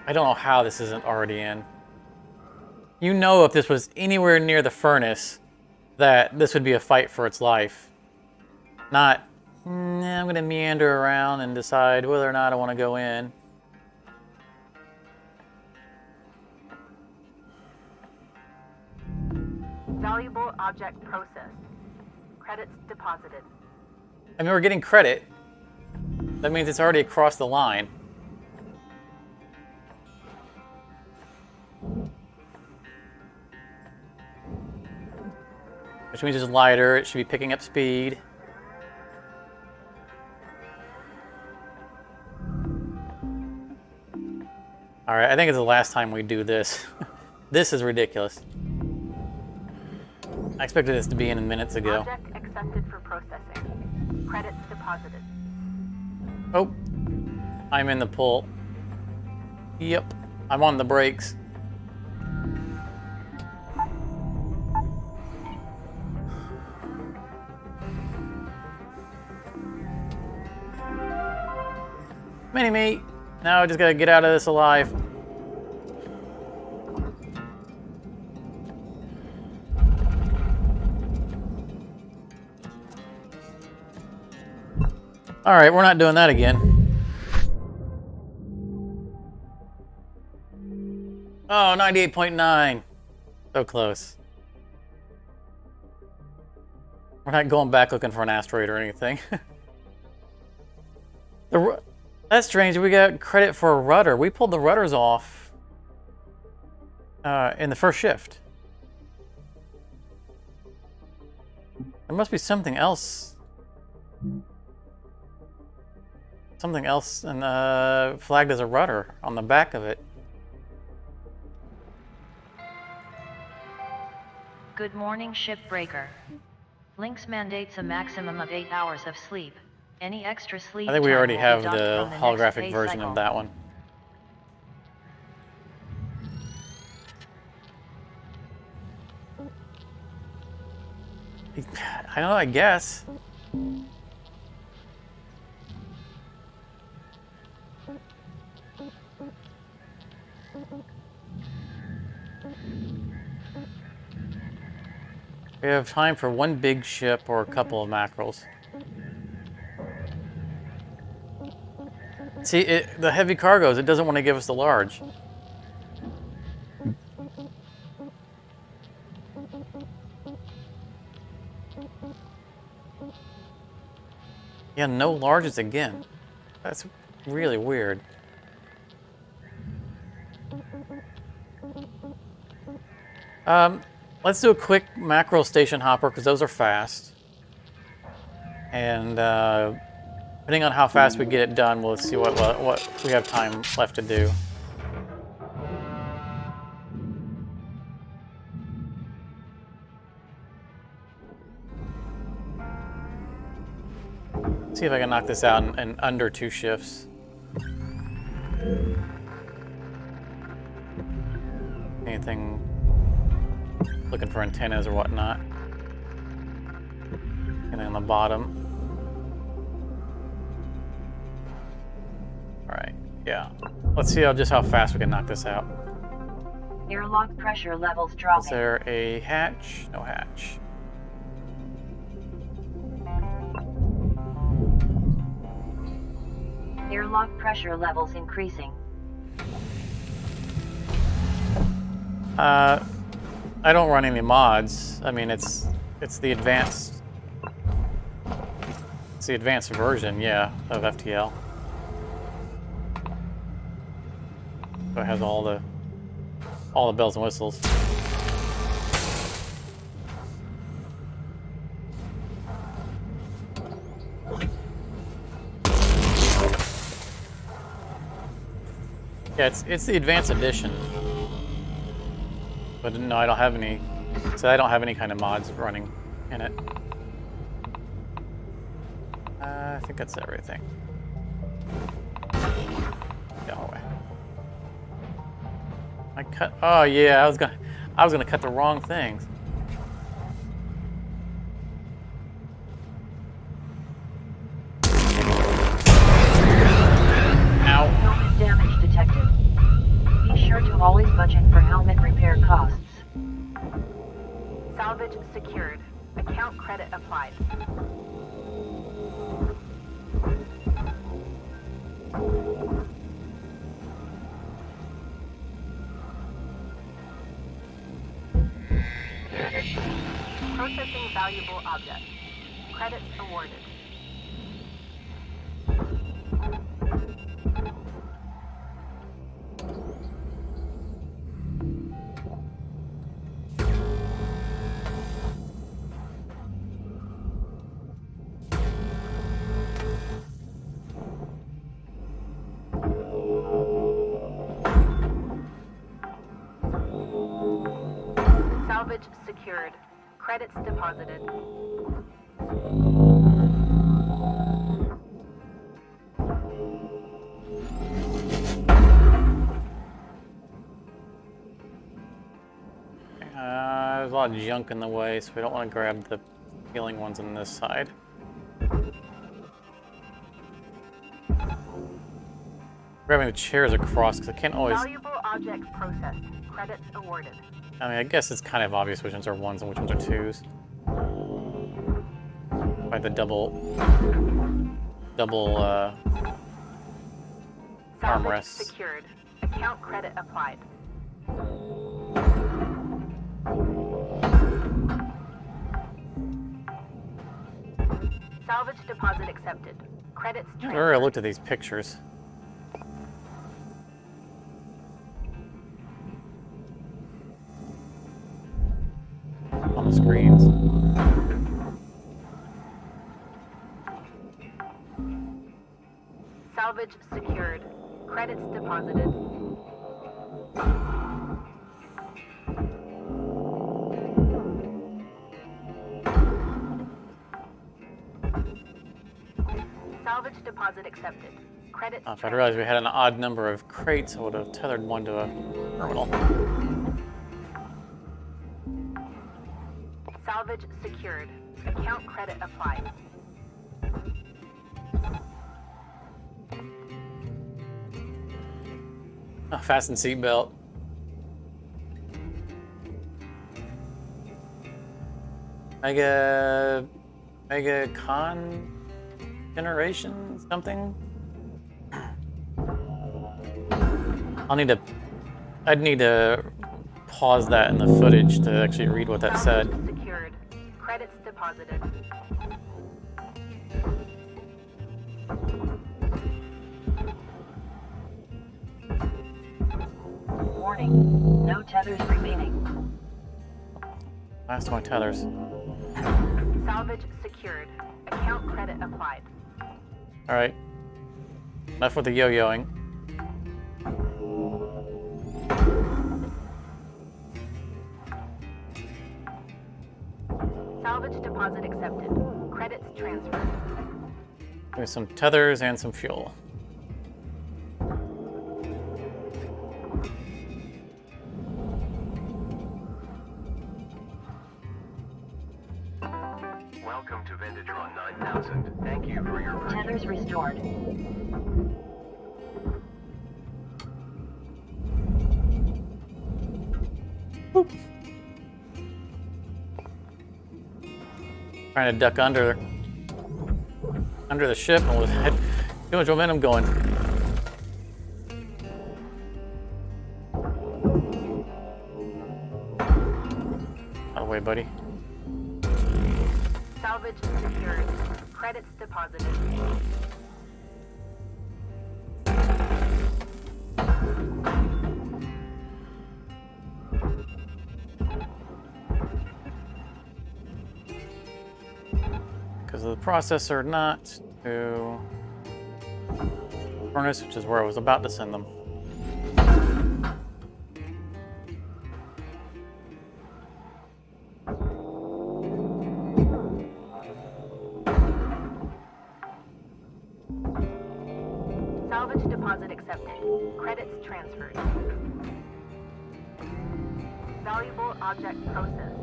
I don't know how this isn't already in. You know, if this was anywhere near the furnace, that this would be a fight for its life. Not, nah, I'm going to meander around and decide whether or not I want to go in. Valuable object processed. Credits deposited. I mean, we're getting credit. That means it's already across the line. Which means it's lighter, it should be picking up speed. Alright, I think it's the last time we do this. This is ridiculous. I expected this to be in minutes ago. Object accepted for processing. Credits deposited. Oh, I'm in the pull. Yep, I'm on the brakes. Mini-me. Now I just gotta get out of this alive. Alright, we're not doing that again. Oh, 98.9. So close. We're not going back looking for an asteroid or anything. That's strange. We got credit for a rudder. We pulled the rudders off In the first shift. There must be something else. Something else and flagged as a rudder on the back of it. Good morning, Shipbreaker. Lynx mandates a maximum of 8 hours of sleep. Any extra sleep I think we time already will be have docked the from next holographic pay version cycle. of that one. I don't know, I guess. We have time for one big ship or a couple of mackerels. See, the heavy cargoes, it doesn't want to give us the large. Yeah, no larges again. That's really weird. Let's do a quick mackerel station hopper because those are fast. And depending on how fast we get it done, we'll see what we have time left to do. See if I can knock this out in under 2 shifts. Anything looking for antennas or whatnot. And then on the bottom. Alright, yeah. Let's see just how fast we can knock this out. Airlock pressure levels Is dropping. there a hatch? No hatch. Airlock pressure levels increasing. I don't run any mods. I mean, it's the advanced. It's the advanced version, yeah, of FTL. So it has all the bells and whistles. Yeah, it's the advanced edition. But no, I don't have any. So I don't have any kind of mods running in it. I think that's everything. Get away. I cut. Oh yeah, I was gonna cut the wrong things. Ow. Helmet damage detected. Be sure to always budget for helmet repair costs. Salvage secured. Account credit applied. Processing valuable object. Credits awarded. Salvage secured. Credits deposited. There's a lot of junk in the way, so we don't want to grab the healing ones on this side. Grabbing the chairs across because I can't always. Valuable object processed. Credits awarded. I mean, I guess it's kind of obvious which ones are ones and which ones are twos. By the double Salvage armrests. secured. Account credit applied. Salvage deposit accepted. Credits I transferred. already looked at these pictures. on the screens. Salvage secured. Credits deposited. Salvage deposit accepted. Credits. If I'd realized we had an odd number of crates, I would have tethered one to a terminal. Salvage secured. Account credit applied. Fasten seatbelt. Mega con generation something. I'd need to pause that in the footage to actually read what that said. Secured. Credits deposited. Warning, no tethers remaining. Last of my tethers. Salvage secured. Account credit applied. Alright. Enough with the yo-yoing. Salvage deposit accepted. Credits transferred. There's some tethers and some fuel. Welcome to Vintage-Run 9000. Thank you for your purchase. Tethers restored. Trying to duck under the ship and had too much momentum going. Out of the way, buddy. Salvage secured. Credits deposited. Because of the processor not to furnace, which is where I was about to send them. Salvage deposit accepted. Credits transferred. Valuable object processed.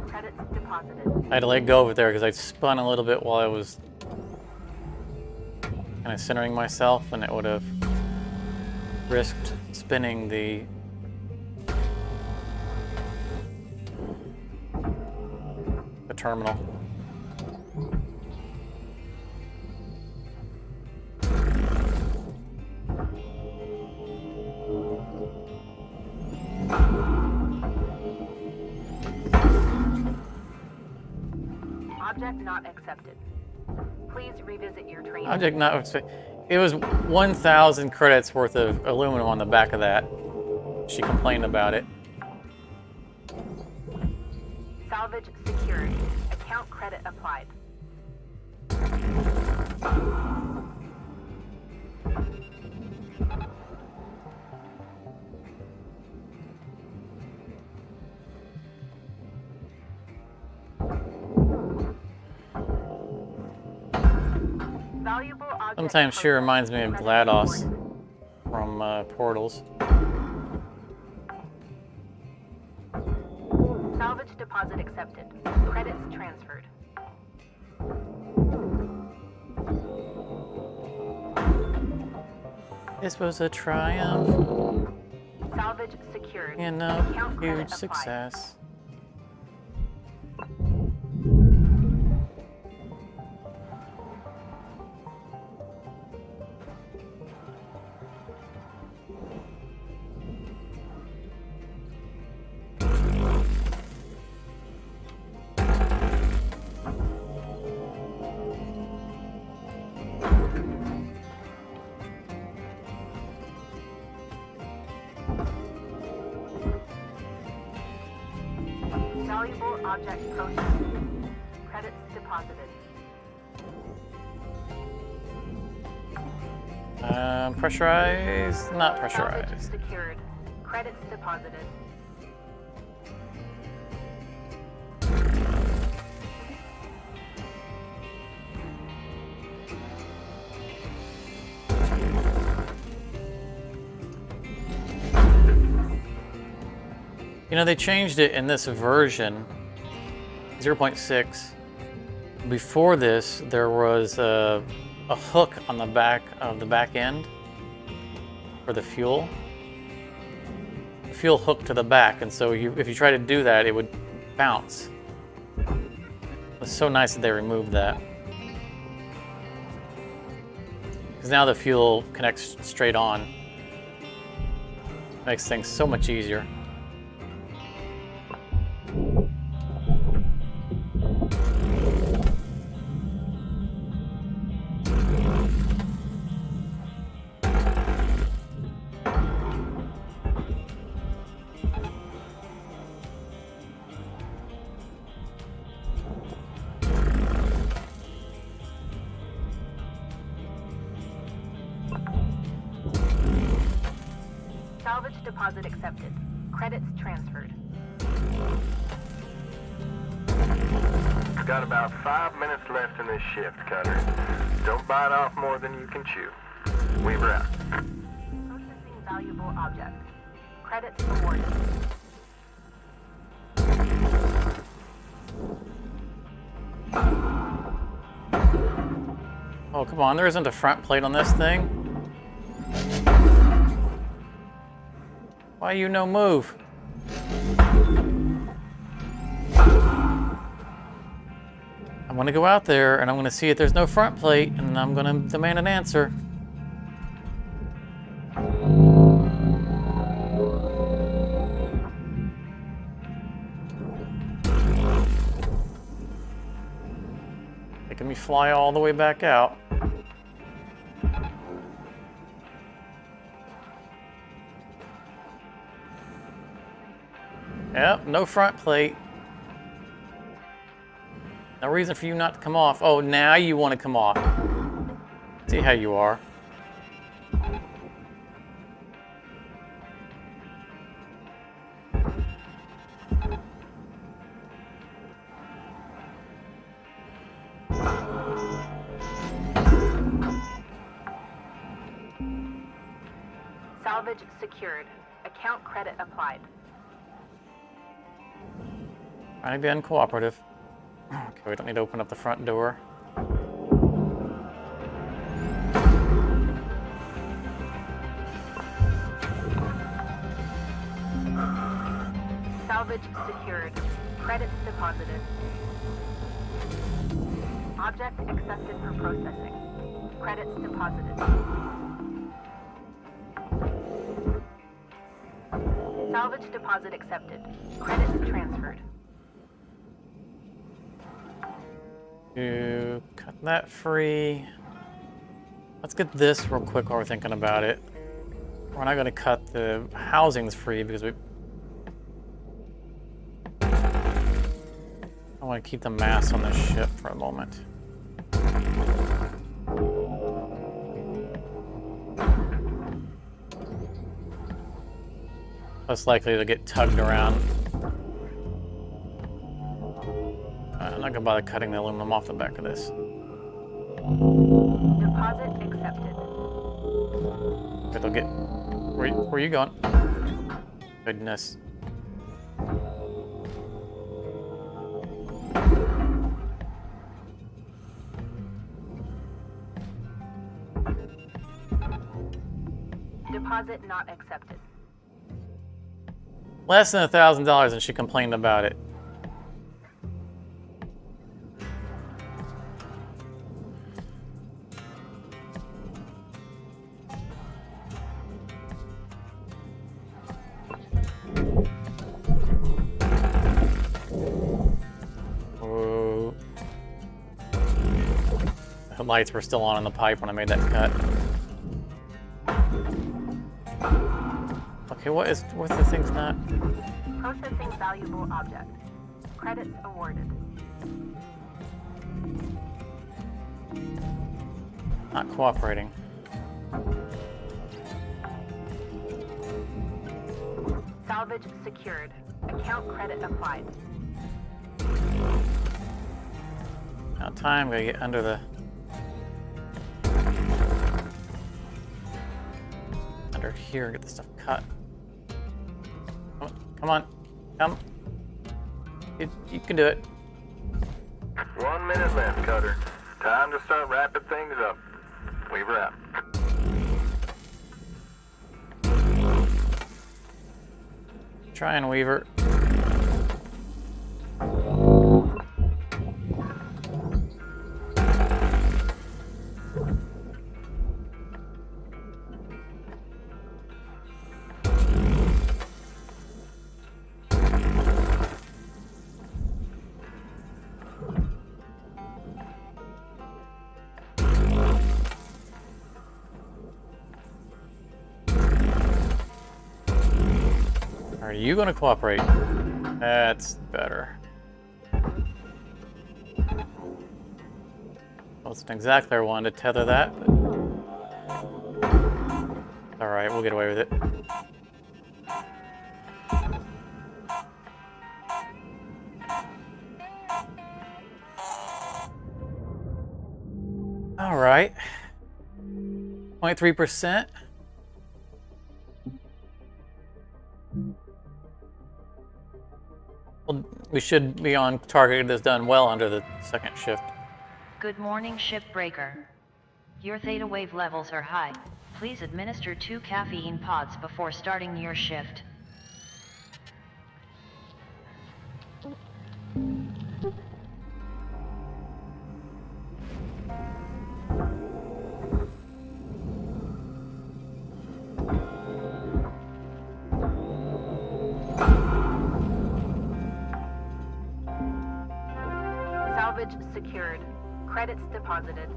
Credits deposited. I had to let go of it there because I spun a little bit while I was kind of centering myself, and it would have risked spinning the terminal. Object not accepted. Please revisit your training. Object not. It was 1,000 credits worth of aluminum on the back of that. She complained about it. Salvage secured. Account credit applied. Valuable object Sometimes she reminds me of GLaDOS from Portals. Salvage deposit accepted. Credits transferred. This was a triumph Salvage secured. and a Account credit huge applied. success. Valuable object processed. Credits deposited. Pressurized? Not Salvage pressurized. secured. Credits deposited. You know, they changed it in this version, 0.6. Before this, there was a hook on the back of the back end for the fuel. The fuel hooked to the back, and so if you try to do that, it would bounce. It's so nice that they removed that. Because now the fuel connects straight on. Makes things so much easier. Salvage deposit accepted. Credits transferred. We've got about 5 minutes left in this shift, Cutter. Don't bite off more than you can chew. Weaver out. Processing valuable object. Credits awarded. Oh, come on, there isn't a front plate on this thing. Why you no move? I'm gonna go out there and I'm gonna see if there's no front plate and I'm gonna demand an answer. Making me fly all the way back out. Yep, no front plate. No reason for you not to come off. Oh, now you want to come off. See how you are. Salvage secured. Account credit applied. Trying to be uncooperative. Okay, we don't need to open up the front door. Salvage secured. Credits deposited. Object accepted for processing. Credits deposited. Salvage deposit accepted. Credits transferred. You cut that free. Let's get this real quick while we're thinking about it. We're not going to cut the housings free because I want to keep the mass on this ship for a moment. Less likely to get tugged around. I'm not gonna bother cutting the aluminum off the back of this. Deposit accepted. It'll get. Where are you going? Goodness. Deposit not accepted. Less than $1,000 and she complained about it. Oh. The lights were still on in the pipe when I made that cut. Okay, what's the thing's not? Processing valuable object. Credits awarded. Not cooperating. Salvage secured. Account credit applied. Now time, gotta get under the... under here, get this stuff cut. Come on, come. You can do it. 1 minute left, Cutter. Time to start wrapping things up. Weaver out. Trying, Weaver. Are you going to cooperate? That's better. Wasn't exactly where I wanted to tether that, but... Alright, we'll get away with it. Alright. 0.3%. Well, we should be on target. That's done well under the second shift. Good morning, Shipbreaker. Your theta wave levels are high. Please administer 2 caffeine pods before starting your shift. Salvage secured. Credits deposited.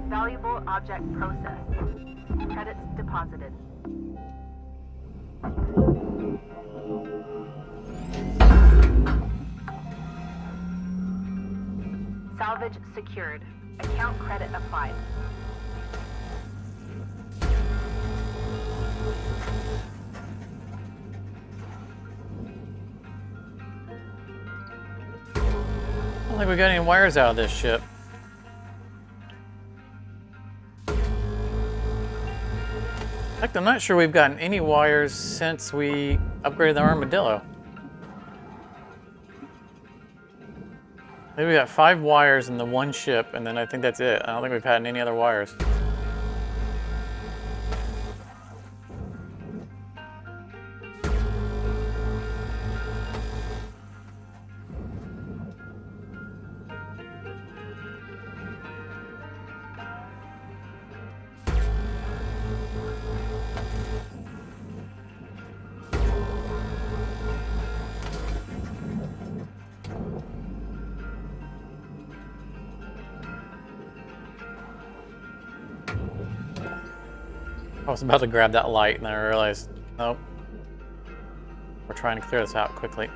Valuable object processed. Credits deposited. Salvage secured. Account credit applied. I don't think we got any wires out of this ship. In fact, I'm not sure we've gotten any wires since we upgraded the Armadillo. Maybe we got 5 wires in the one ship, and then I think that's it. I don't think we've had any other wires. I was about to grab that light and then I realized, nope. We're trying to clear this out quickly.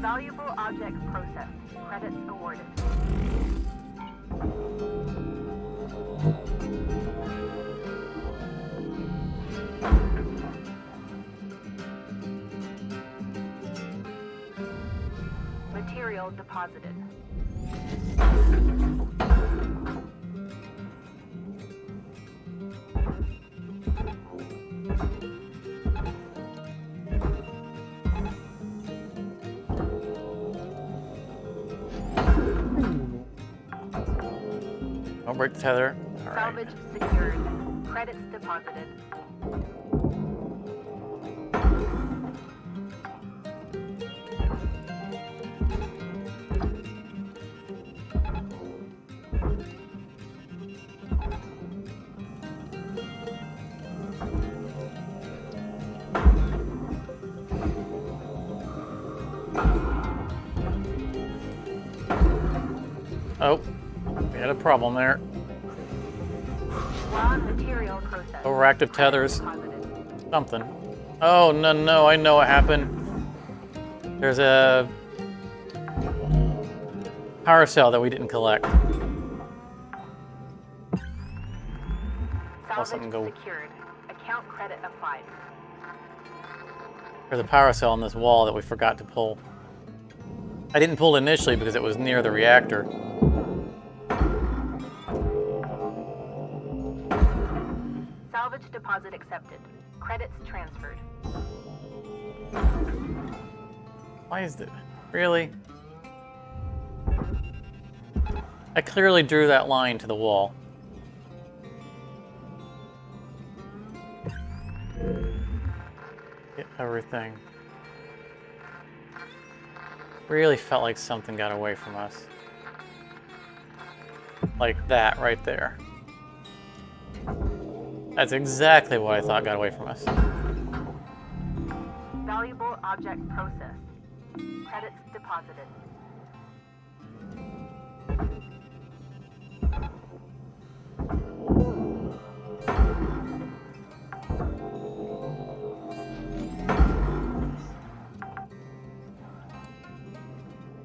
Valuable object processed. Credits awarded. Material deposited. Don't break the tether. All right. Salvage secured. Credits deposited. Oh, we had a problem there. Raw material process. Overactive tethers. Deposited. Something. Oh, no, no, I know what happened. There's a power cell that we didn't collect. Salvage go. secured. Account credit applied. There's a power cell on this wall that we forgot to pull. I didn't pull it initially because it was near the reactor. Salvage deposit accepted. Credits transferred. Why is it? Really? I clearly drew that line to the wall. Get everything. Really felt like something got away from us. Like that right there. That's exactly what I thought got away from us. Valuable object processed. Credits deposited.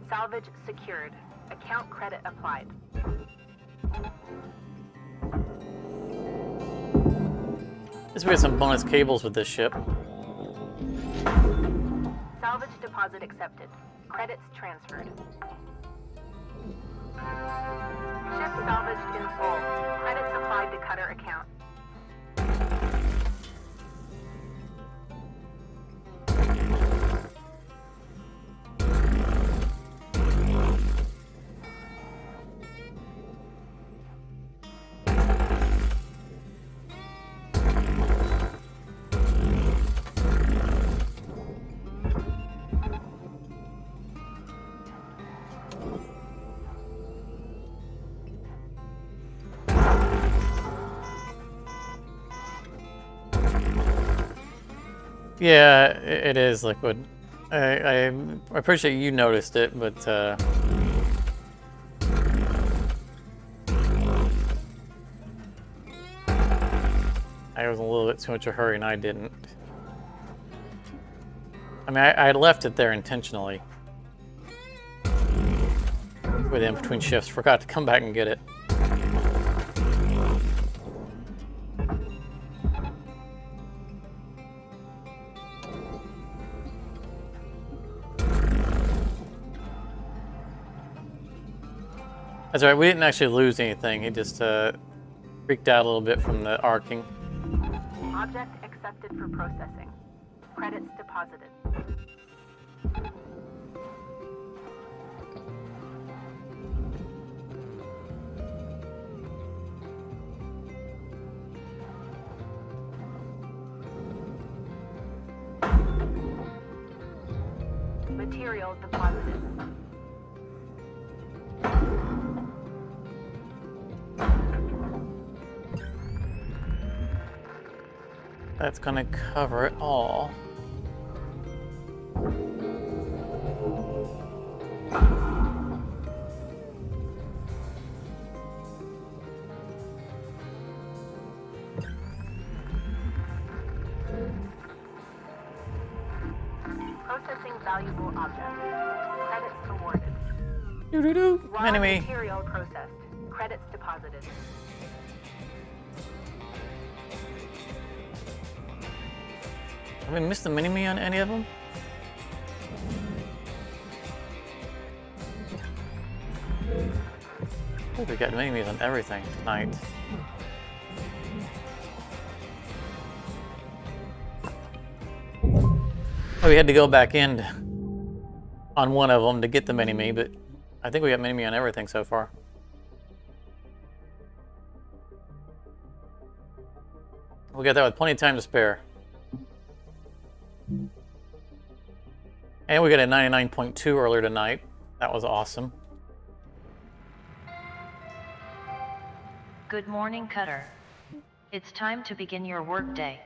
Salvage secured. Account credit applied. Guess we get some bonus cables with this ship. Salvage deposit accepted. Credits transferred. Ship salvaged in full. Credits applied to cutter account. Yeah, it is liquid. I appreciate you noticed it, but I was in a little bit too much of a hurry and I didn't. I mean, I left it there intentionally. Within between shifts, forgot to come back and get it. That's right, we didn't actually lose anything. He just freaked out a little bit from the arcing. Object accepted for processing. Credits deposited. Material deposited. That's gonna cover it all. Processing valuable objects. Credits awarded. Doo-doo-doo. Raw Enemy. material processed. Credits deposited. Have we missed the mini-me on any of them? Oh, we got mini-me's on everything tonight. Oh, we had to go back in on one of them to get the mini-me, but I think we got mini-me on everything so far. We got that with plenty of time to spare. And we got a 99.2 earlier tonight. That was awesome. Good morning, Cutter. It's time to begin your workday.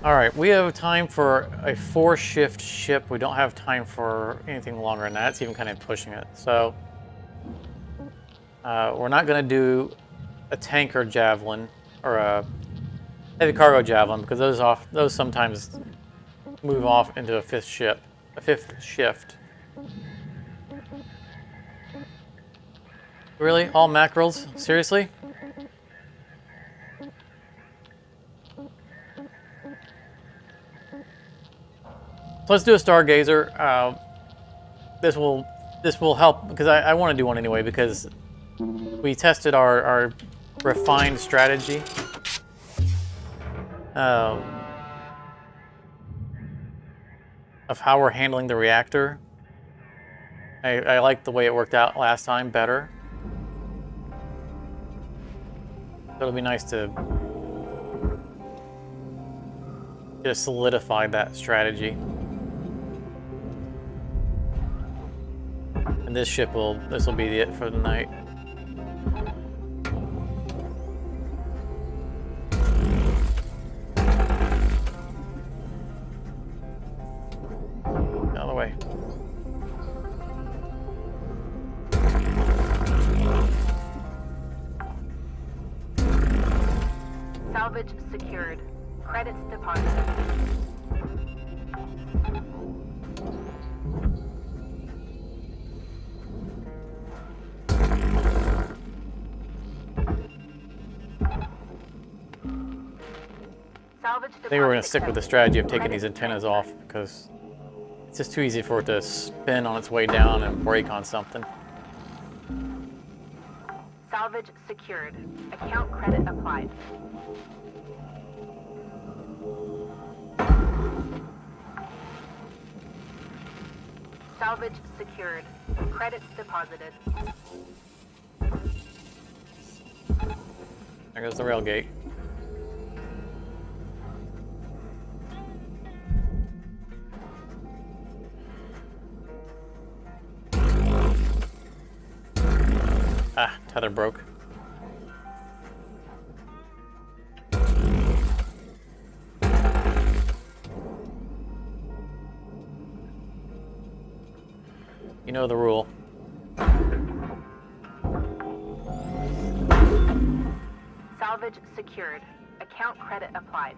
Alright, we have time for a 4-shift ship. We don't have time for anything longer than that. It's even kind of pushing it. So, we're not going to do a tanker javelin or a heavy cargo javelin because those sometimes move off into a 5th shift. Really? All mackerels? Seriously? So let's do a Stargazer. This will help because I want to do one anyway because we tested our refined strategy. Of how we're handling the reactor. I like the way it worked out last time better. It'll be nice to just solidify that strategy. And this will be it for the night. Out of the way. Salvage secured. Credits deposited. Salvage I think we're going to stick with the strategy of taking Credits these antennas transferred. off because it's just too easy for it to spin on its way down and break on something. Salvage secured. Account credit applied. Salvage secured. Credits deposited. There goes the rail gate. Ah, tether broke. You know the rule. Salvage secured. Account credit applied.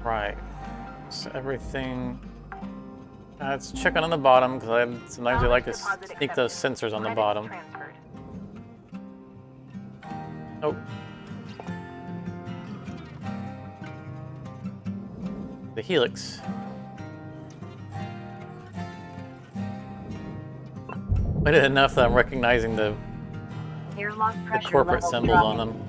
Right. So everything. Let's check on the bottom because sometimes I like to sneak those sensors on the bottom. Transferred. Oh. The helix. I did enough that I'm recognizing the Airlock pressure corporate level symbols dropping. on them.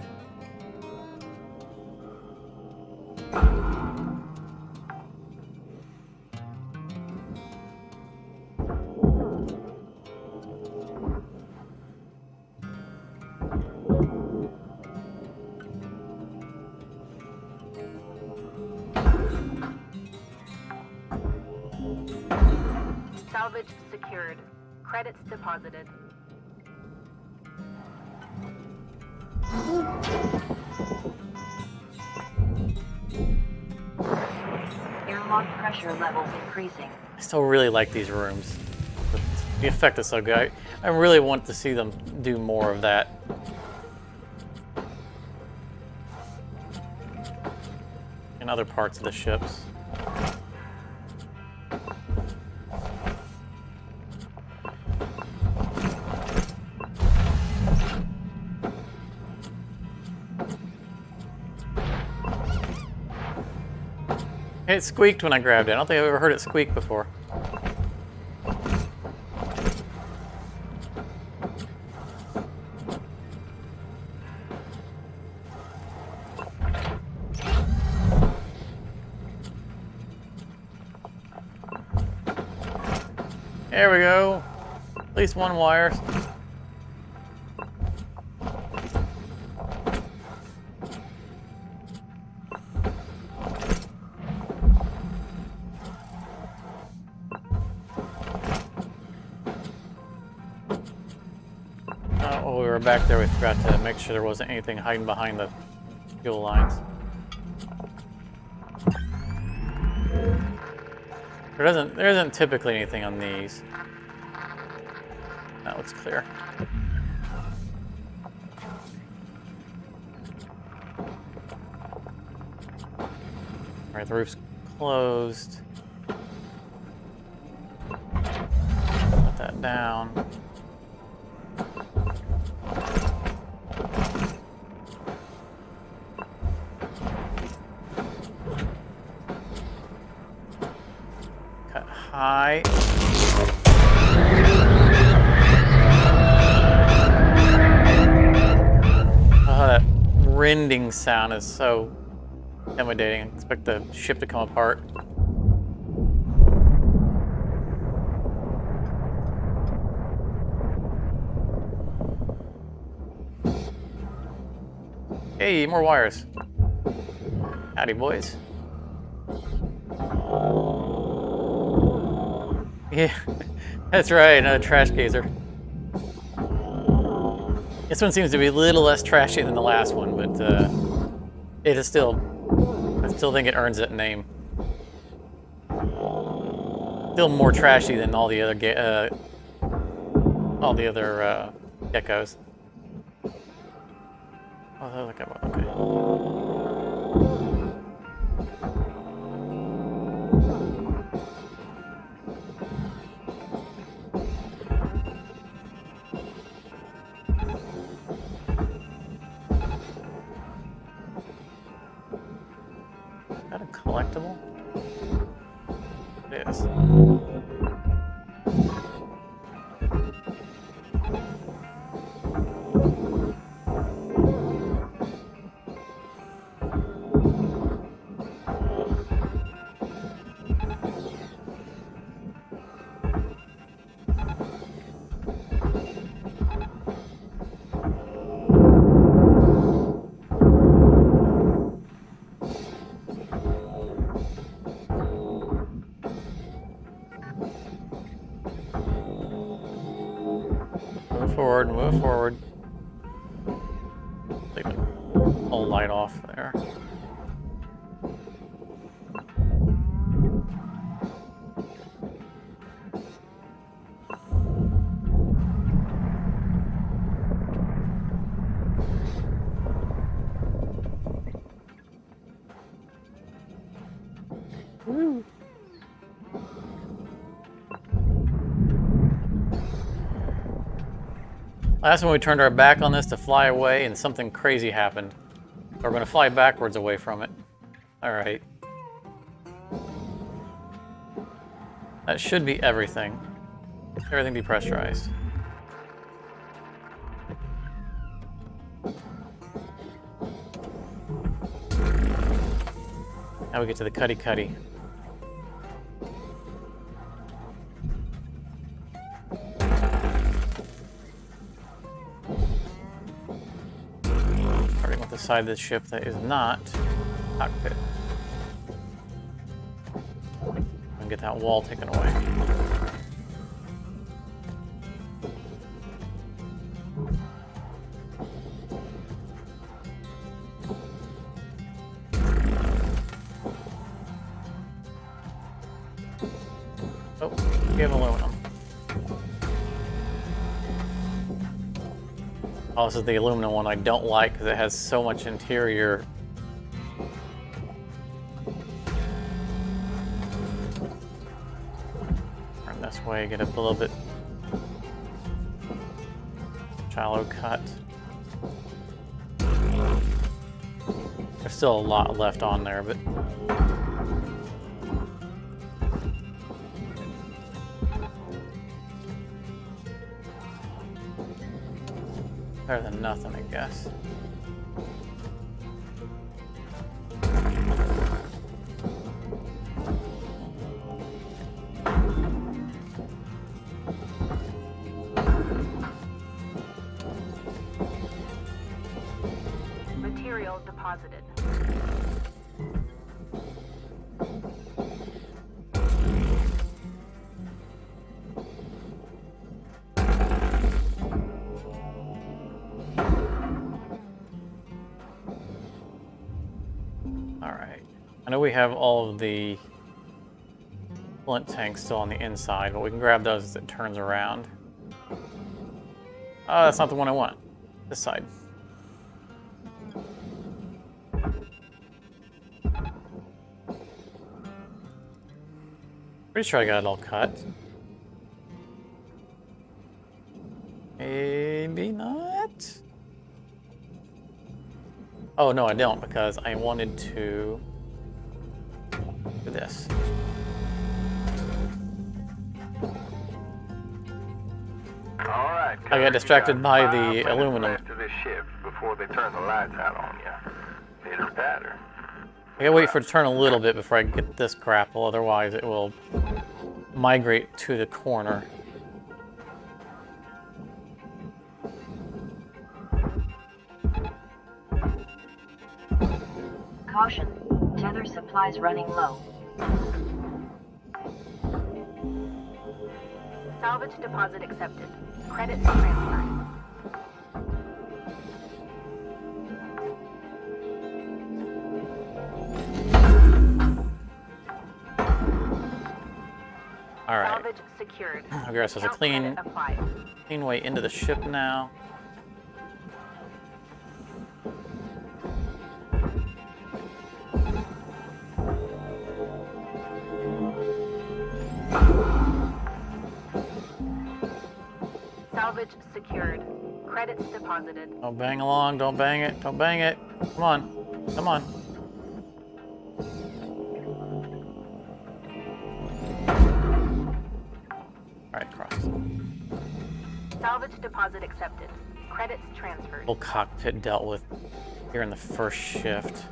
Salvage secured. Credits deposited. Airlock pressure levels increasing. I still really like these rooms. The effect is so good. I really want to see them do more of that. In other parts of the ships. It squeaked when I grabbed it. I don't think I've ever heard it squeak before. There we go. At least one wire. were back there, we forgot to make sure there wasn't anything hiding behind the fuel lines. There isn't typically anything on these. That looks clear. Alright, the roof's closed. Put that down. Cut high. Oh, that rending sound is so intimidating. I expect the ship to come apart. Hey, more wires. Howdy, boys. Yeah, that's right, another trash gazer. This one seems to be a little less trashy than the last one, but it is still, I still think it earns that name. Still more trashy than all the other geckos. Oh, okay. Is that a collectible? It is. Move forward. Take the whole light off there. Woo. Last time we turned our back on this to fly away and something crazy happened. We're going to fly backwards away from it. Alright. That should be everything. Everything depressurized. Now we get to the cuddy. Side of the ship that is not cockpit. And get that wall taken away. Oh, we have aluminum. Oh, this is the aluminum one I don't like because it has so much interior. Turn this way, get up a little bit shallow cut. There's still a lot left on there, but better than nothing, I guess. Material deposited. I know we have all of the flint tanks still on the inside, but we can grab those as it turns around. Oh, that's not the one I want. This side. Pretty sure I got it all cut. Maybe not? Oh, no, I don't, because I wanted to do this. Alright, I got distracted by the aluminum. Left of this shift before they turn the lights out on you. Pitter patter. I gotta wait for it to turn a little bit before I get this grapple, otherwise it will migrate to the corner. Caution, tether supplies running low. Salvage deposit accepted. Credits transferred. Alright. Salvage secured. I guess there's a Account clean credit applied. way into the ship now. Salvage secured. Credits deposited. Don't bang along, don't bang it, don't bang it. Come on, come on. Alright, cross. Salvage deposit accepted. Credits transferred. Whole cockpit dealt with here in the first shift.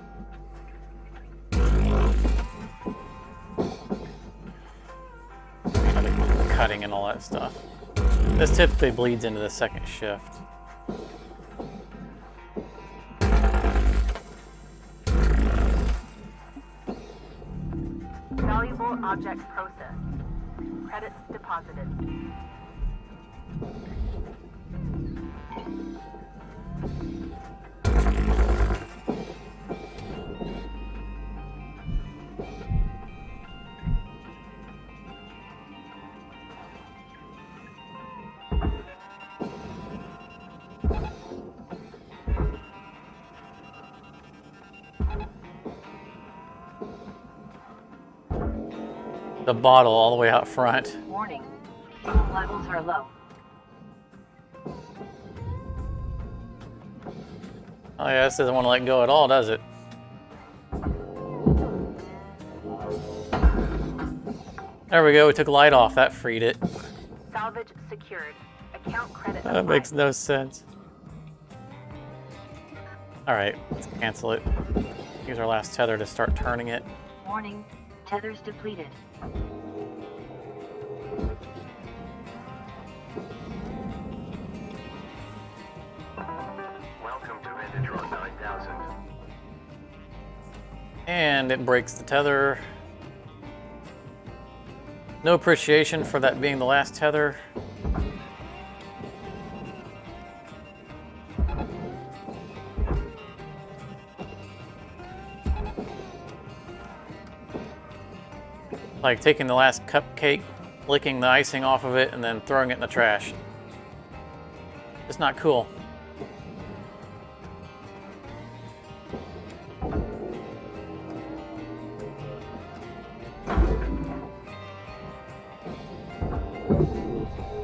Cutting and all that stuff. This typically bleeds into the second shift. Valuable object processed. Credits deposited. The bottle all the way out front. Warning, fuel levels are low. Oh yeah, this doesn't want to let go at all, does it? There we go, we took light off, that freed it. Salvage secured. Account credit That applied. makes no sense. Alright, let's cancel it. Use our last tether to start turning it. Warning, tethers depleted. Welcome to Venditron 9000. And it breaks the tether. No appreciation for that being the last tether. Like taking the last cupcake, licking the icing off of it, and then throwing it in the trash. It's not cool.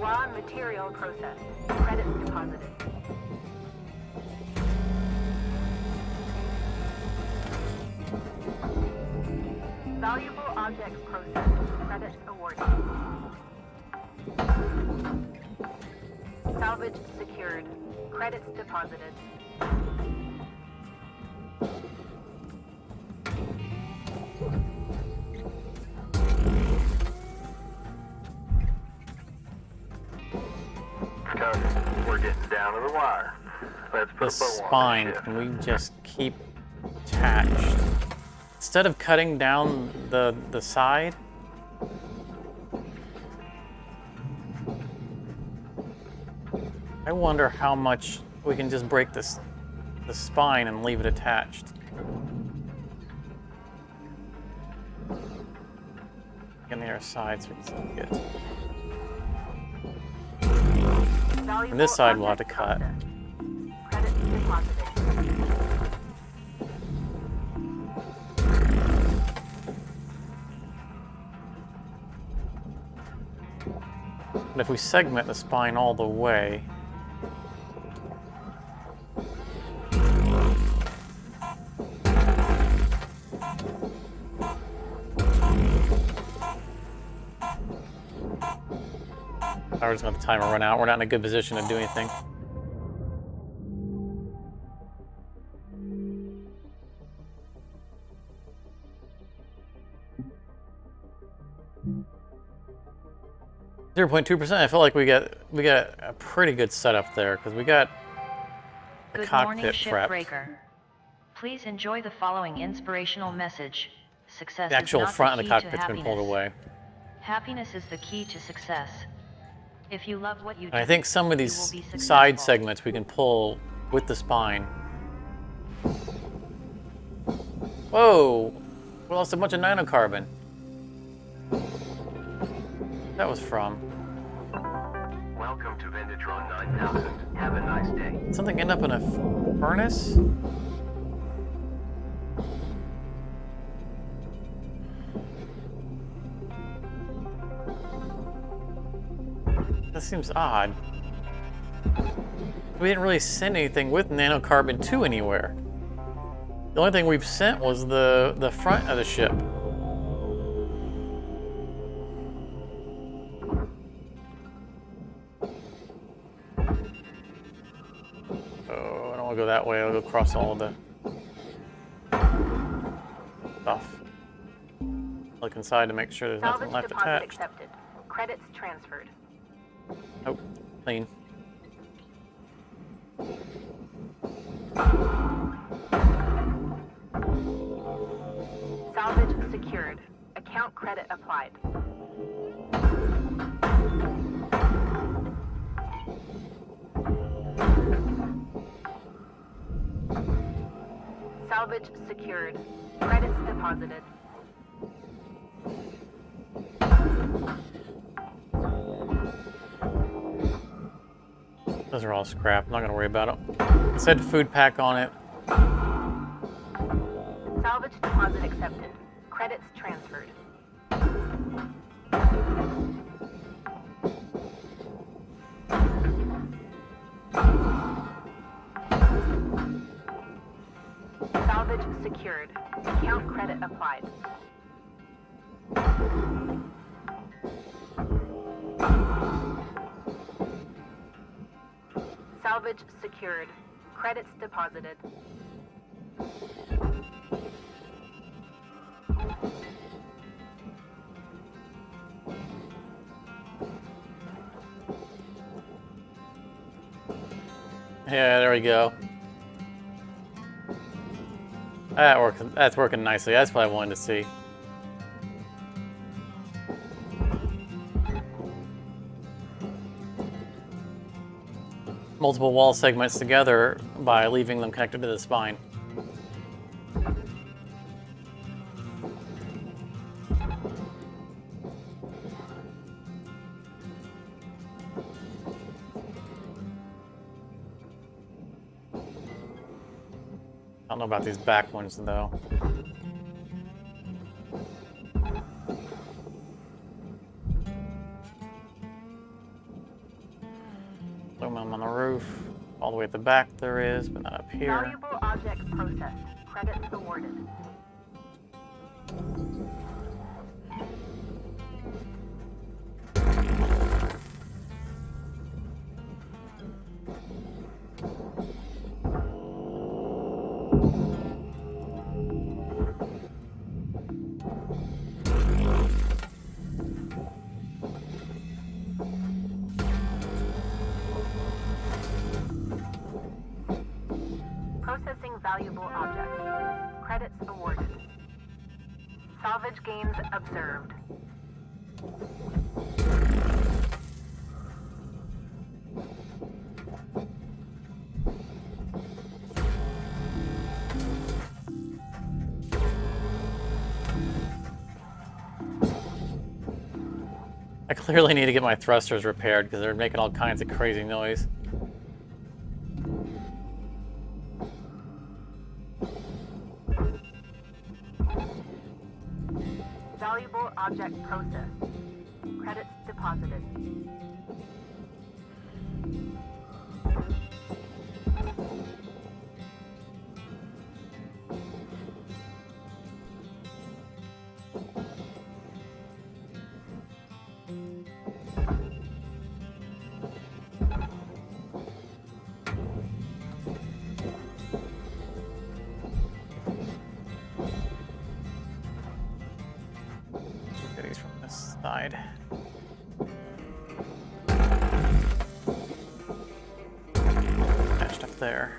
Raw material processed. Credits deposited. Valuable objects processed. Credits awarded. Salvage secured. Credits deposited. Cody, we're getting down to the wire. Let's put The a bow on spine, this ship. can we just keep attached? Instead of cutting down the side, I wonder how much we can just break the spine and leave it attached. side so we can see it. Valuable And this side we'll have to object cut. processed. Credits deposited. But if we segment the spine all the way, we're just gonna let the timer run out. We're not in a good position to do anything. .2%. I feel like we got a pretty good setup there because we got the Good morning, cockpit prepped. Shipbreaker. Please enjoy the following inspirational message. Success The actual is not front the of key the to cockpit's been pulled happiness. away. Happiness is the key to success. If you love what you do, And I think some of you these will be side successful. segments we can pull with the spine. Whoa! We lost a bunch of nanocarbon. That was from. Welcome to Vendatron 9000. Have a nice day. Did something end up in a furnace? That seems odd. We didn't really send anything with nanocarbon 2 anywhere. The only thing we've sent was the front of the ship. Oh, I don't want to go that way. I'll go across all of the stuff. Look inside to make sure there's nothing Salvage left deposit attached. accepted. Credits transferred. Nope, clean. Salvage secured. Account credit applied. Salvage secured. Credits deposited. Those are all scrap. I'm not gonna worry about them. It said food pack on it. Salvage deposit accepted. Credits transferred. Salvage secured. Account credit applied. Salvage secured. Credits deposited. Yeah, there we go. That works. That's working nicely. That's what I wanted to see. Multiple wall segments together by leaving them connected to the spine. I don't know about these back ones though. Aluminum on the roof. All the way at the back there is, but not up here. Valuable objects processed. Credits awarded. Processing valuable objects. Credits awarded. Salvage gains observed. clearly need to get my thrusters repaired because they're making all kinds of crazy noise. Valuable object processed. Credits deposited. Goodies from this side. Patched up there.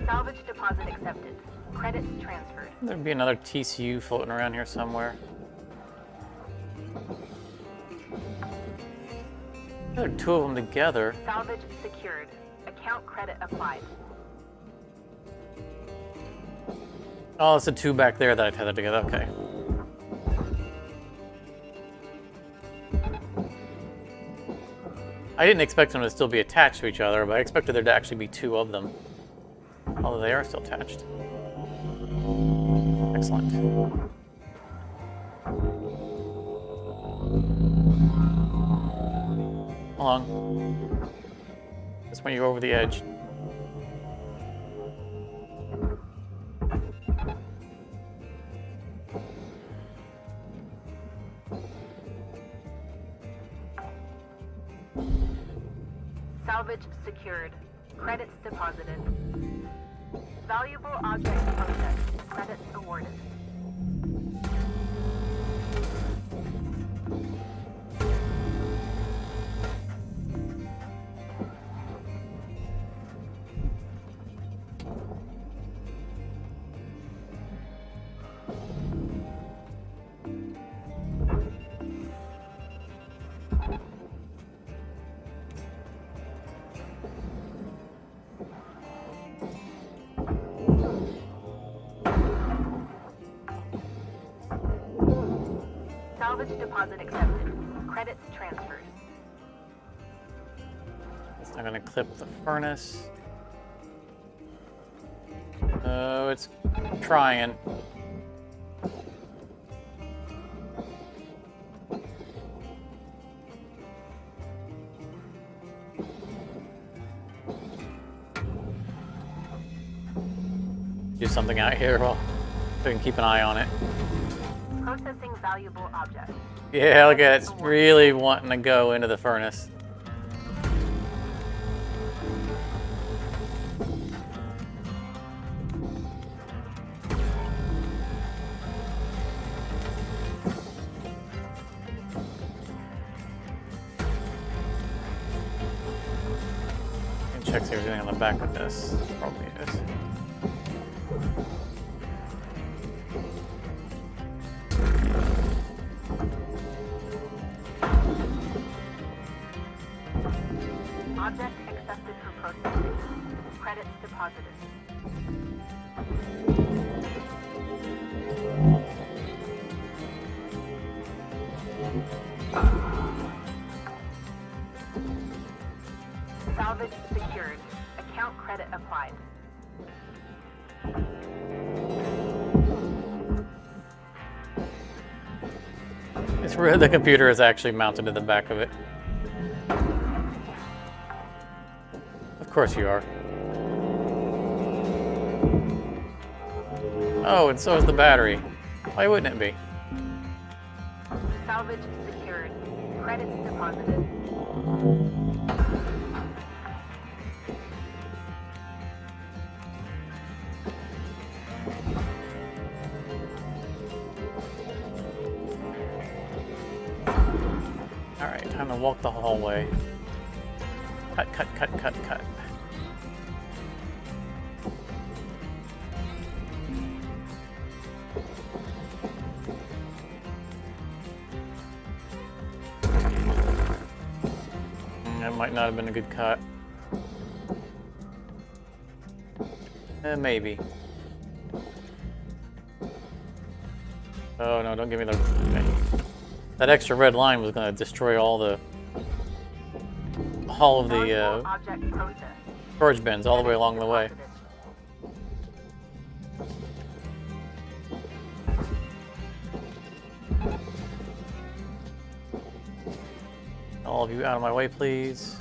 Salvage deposit accepted. Credits transferred. There'd be another TCU floating around here somewhere. There are two of them together. Salvage secured. Account credit applied. Oh, it's the two back there that I tethered together. Okay. I didn't expect them to still be attached to each other, but I expected there to actually be two of them. Although they are still attached. Excellent. Hold on. That's when you go over the edge. Salvage secured. Credits deposited. Valuable object processed. Credits awarded. Salvage deposit accepted. Credits transferred. It's not going to clip the furnace. Oh, it's trying. Do something out here while we can keep an eye on it. Processing valuable object. Yeah, look at it. It's really wanting to go into the furnace. And check see if there's anything on the back of this. Probably is. Object accepted for processing. Credits deposited. Salvage secured. Account credit applied. It's where the computer is actually mounted to the back of it. Of course you are. Oh, and so is the battery. Why wouldn't it be? Salvage secured. Credits deposited. Alright, time to walk the hallway. Cut, cut, cut, cut, cut. might not have been a good cut. Maybe. Oh no, don't give me the... Okay. That extra red line was going to destroy all of the Object processed. storage bins all the way along the way. All of you out of my way, please.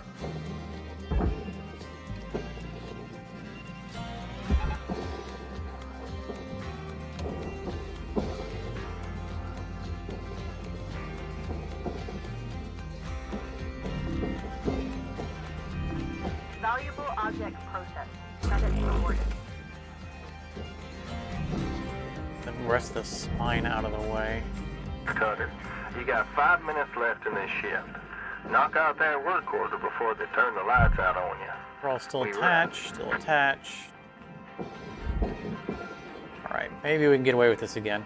Valuable object processed. Credit rewarded. Then rest the spine out of the way. Cutter, you got 5 minutes left in this shift. Knock out that work order before they turn the lights out on you. We're all still We attached, still attached. Alright, maybe we can get away with this again.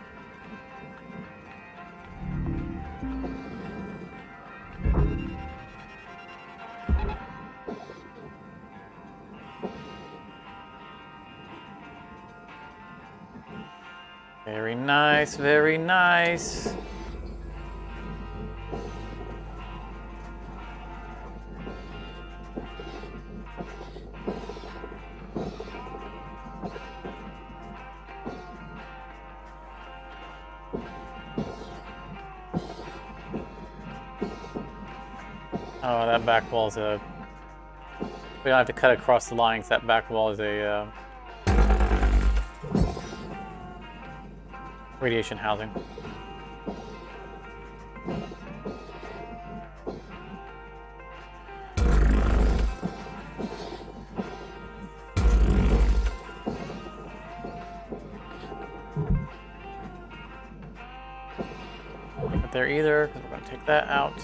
Very nice, very nice. Oh, that back wall is a... We don't have to cut across the lines. That back wall is a radiation housing. Not there either, because we're going to take that out.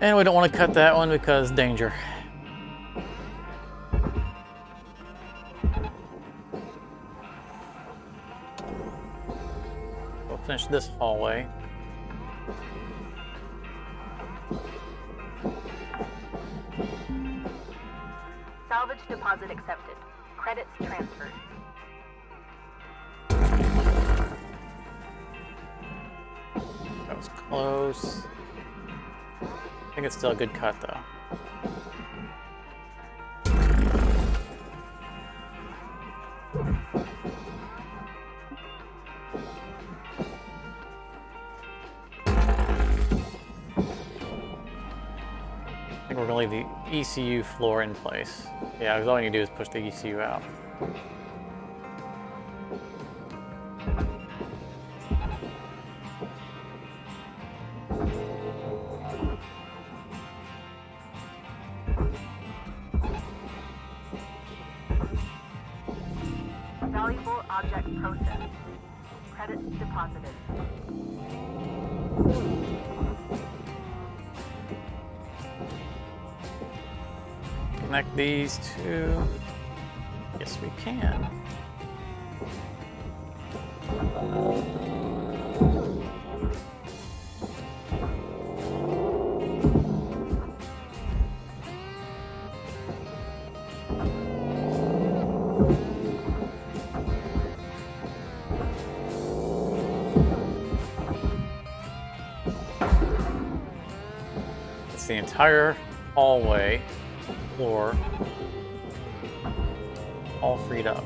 And we don't want to cut that one because danger. We'll finish this hallway. Salvage deposit accepted. Credits transferred. That was close. I think it's still a good cut though. I think we're gonna leave the ECU floor in place. Yeah, because all you need to do is push the ECU out. Valuable object processed. Credits deposited. Connect these two. Yes, we can. It's the entire hallway floor all freed up.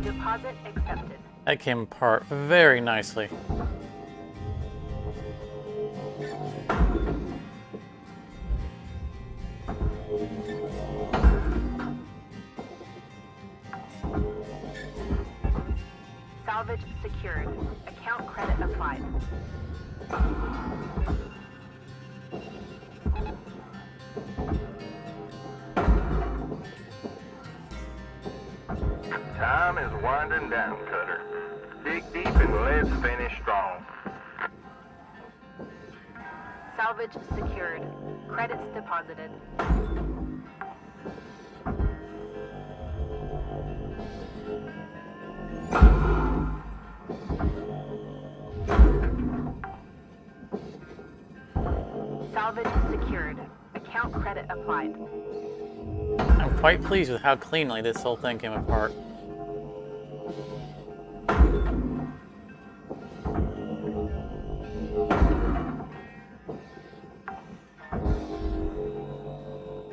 Deposit accepted. That came apart very nicely. Salvage secured. Account credit applied. Time is winding down, Cutter. Dig deep and let's finish strong. Salvage secured. Credits deposited. Salvage secured. Account credit applied. I'm quite pleased with how cleanly this whole thing came apart.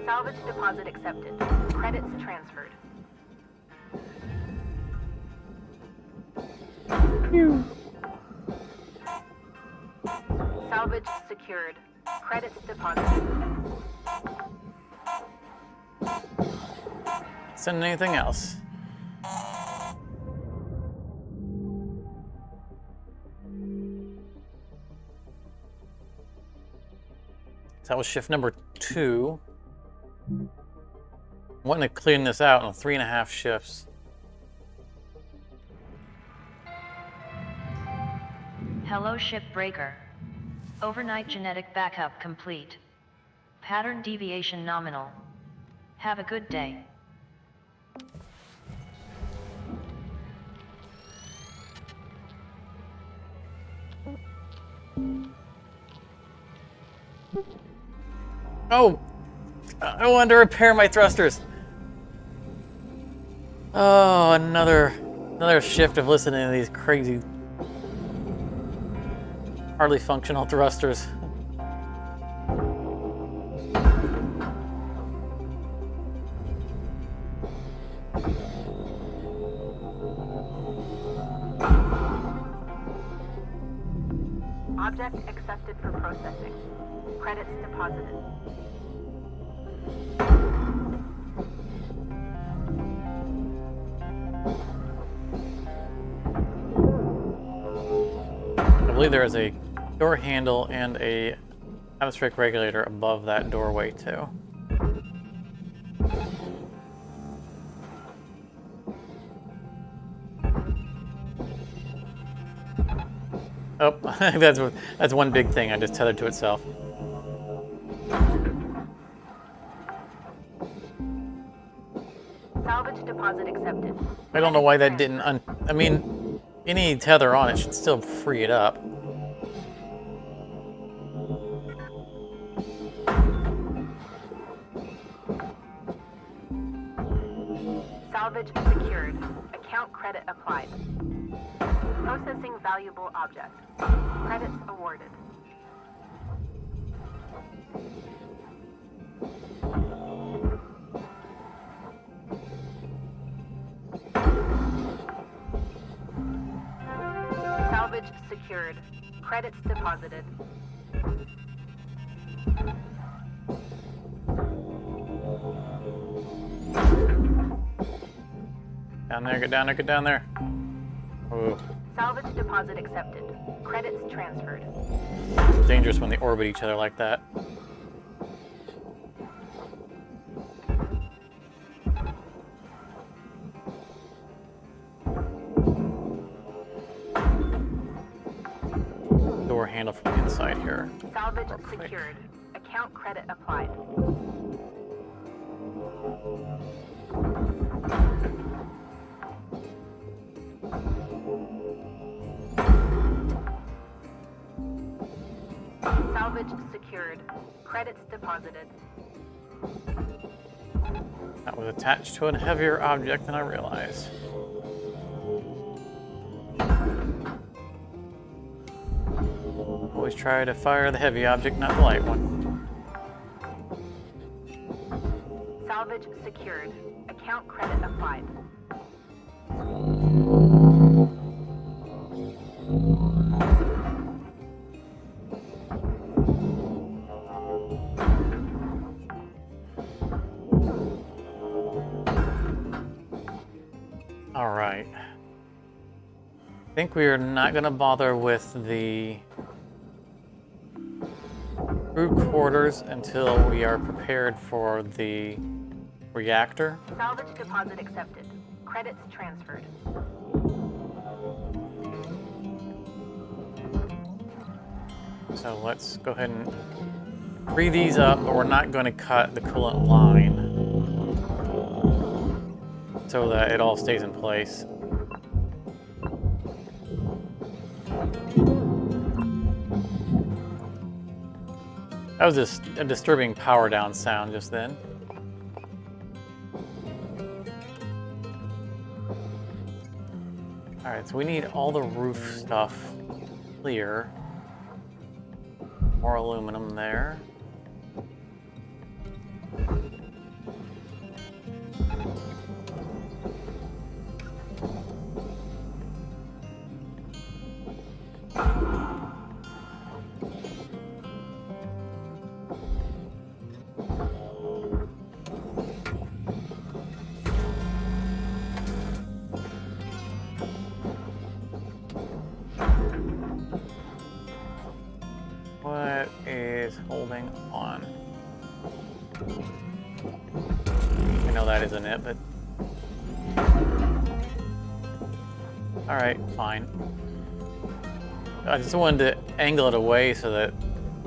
Salvage deposit accepted. Credits transferred. Salvage secured. Credits deposited. Send anything else? So that was shift number 2. I'm wanting to clean this out in 3.5 shifts. Hello Shipbreaker. Overnight genetic backup complete. Pattern deviation nominal. Have a good day. Oh! I wanted to repair my thrusters. Oh, another shift of listening to these crazy, hardly functional thrusters. Object accepted for processing. Credits deposited. I believe there is a door handle and a atmospheric regulator above that doorway too. Oh, that's one big thing I just tethered to itself. Salvage deposit accepted. I don't know why that didn't I mean, any tether on it should still free it up. Salvage secured. Account credit applied. Processing valuable object. Credits awarded. Salvage secured. Credits deposited. Down there, get down there, get down there. Ooh. Salvage deposit accepted. Credits transferred. It's dangerous when they orbit each other like that. Door handle from the inside here. Salvage Real quick. secured. Account credit applied. Salvage secured. Credits deposited. That was attached to a heavier object than I realized. Always try to fire the heavy object, not the light one. Salvage secured. Account credit applied. All right. I think we are not going to bother with the crew quarters until we are prepared for the reactor. Salvage deposit accepted. Credits transferred. So let's go ahead and free these up, but we're not going to cut the coolant line so that it all stays in place. That was just a disturbing power down sound just then. Alright, so we need all the roof stuff clear. More aluminum there. What is holding on? I know that isn't it, but... Alright, fine. I just wanted to angle it away so that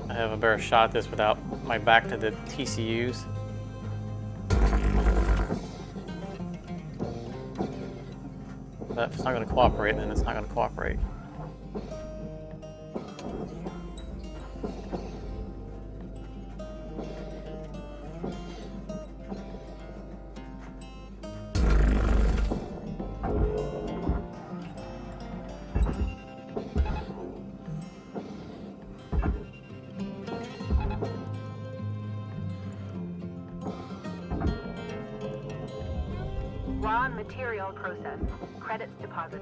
I have a better shot at this without my back to the TCUs. But if it's not going to cooperate, then it's not going to cooperate. Raw material processed. Credits deposited.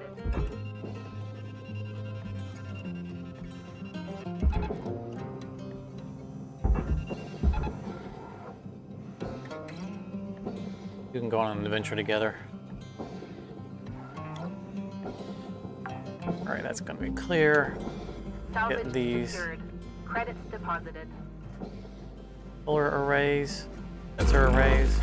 You can go on an adventure together. Alright, that's going to be clear. Salvage Get these secured. Credits deposited. solar arrays, sensor arrays.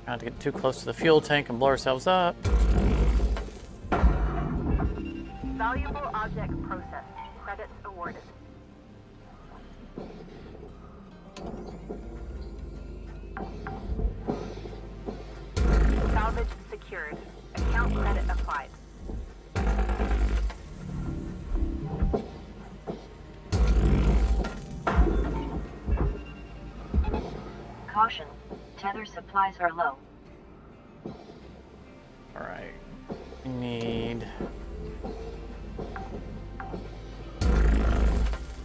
Not to get too close to the fuel tank and blow ourselves up. Valuable object processed. Credits awarded. Salvage secured. Account credit applied. Caution. Tether supplies are low. Alright. We need...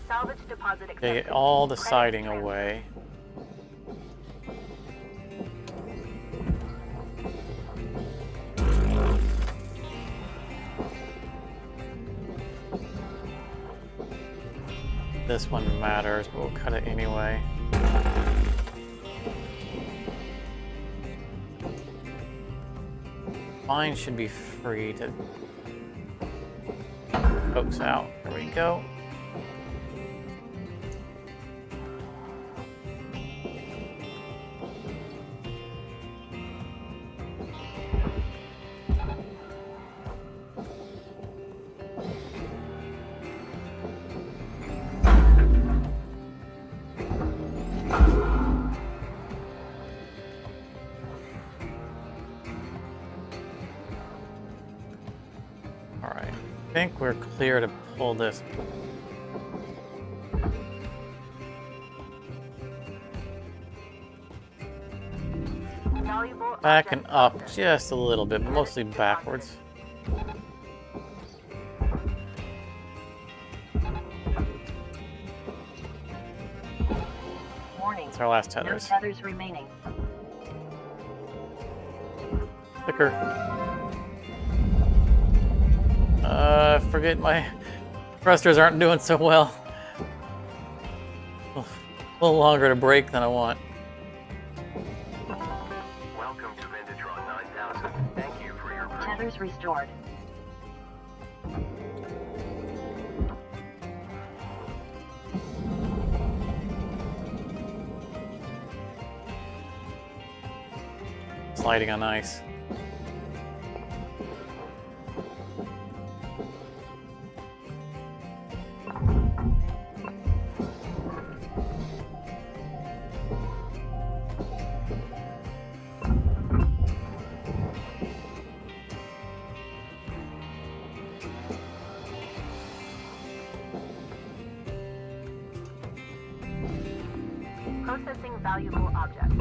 Salvage deposit accepted. Get all the Credits siding transferred. away. This one matters, but we'll cut it anyway. Mine should be free to coax out. There we go. I think we're clear to pull this. Valuable Backing object up processed. just a little bit, but mostly backwards. Warning. It's our last No tethers. tethers remaining. Clicker. Forget my thrusters aren't doing so well. A little longer to brake than I want. Welcome to Vintatron 9000. Thank you for your purchase. Tethers restored. Sliding on ice. Processing valuable object.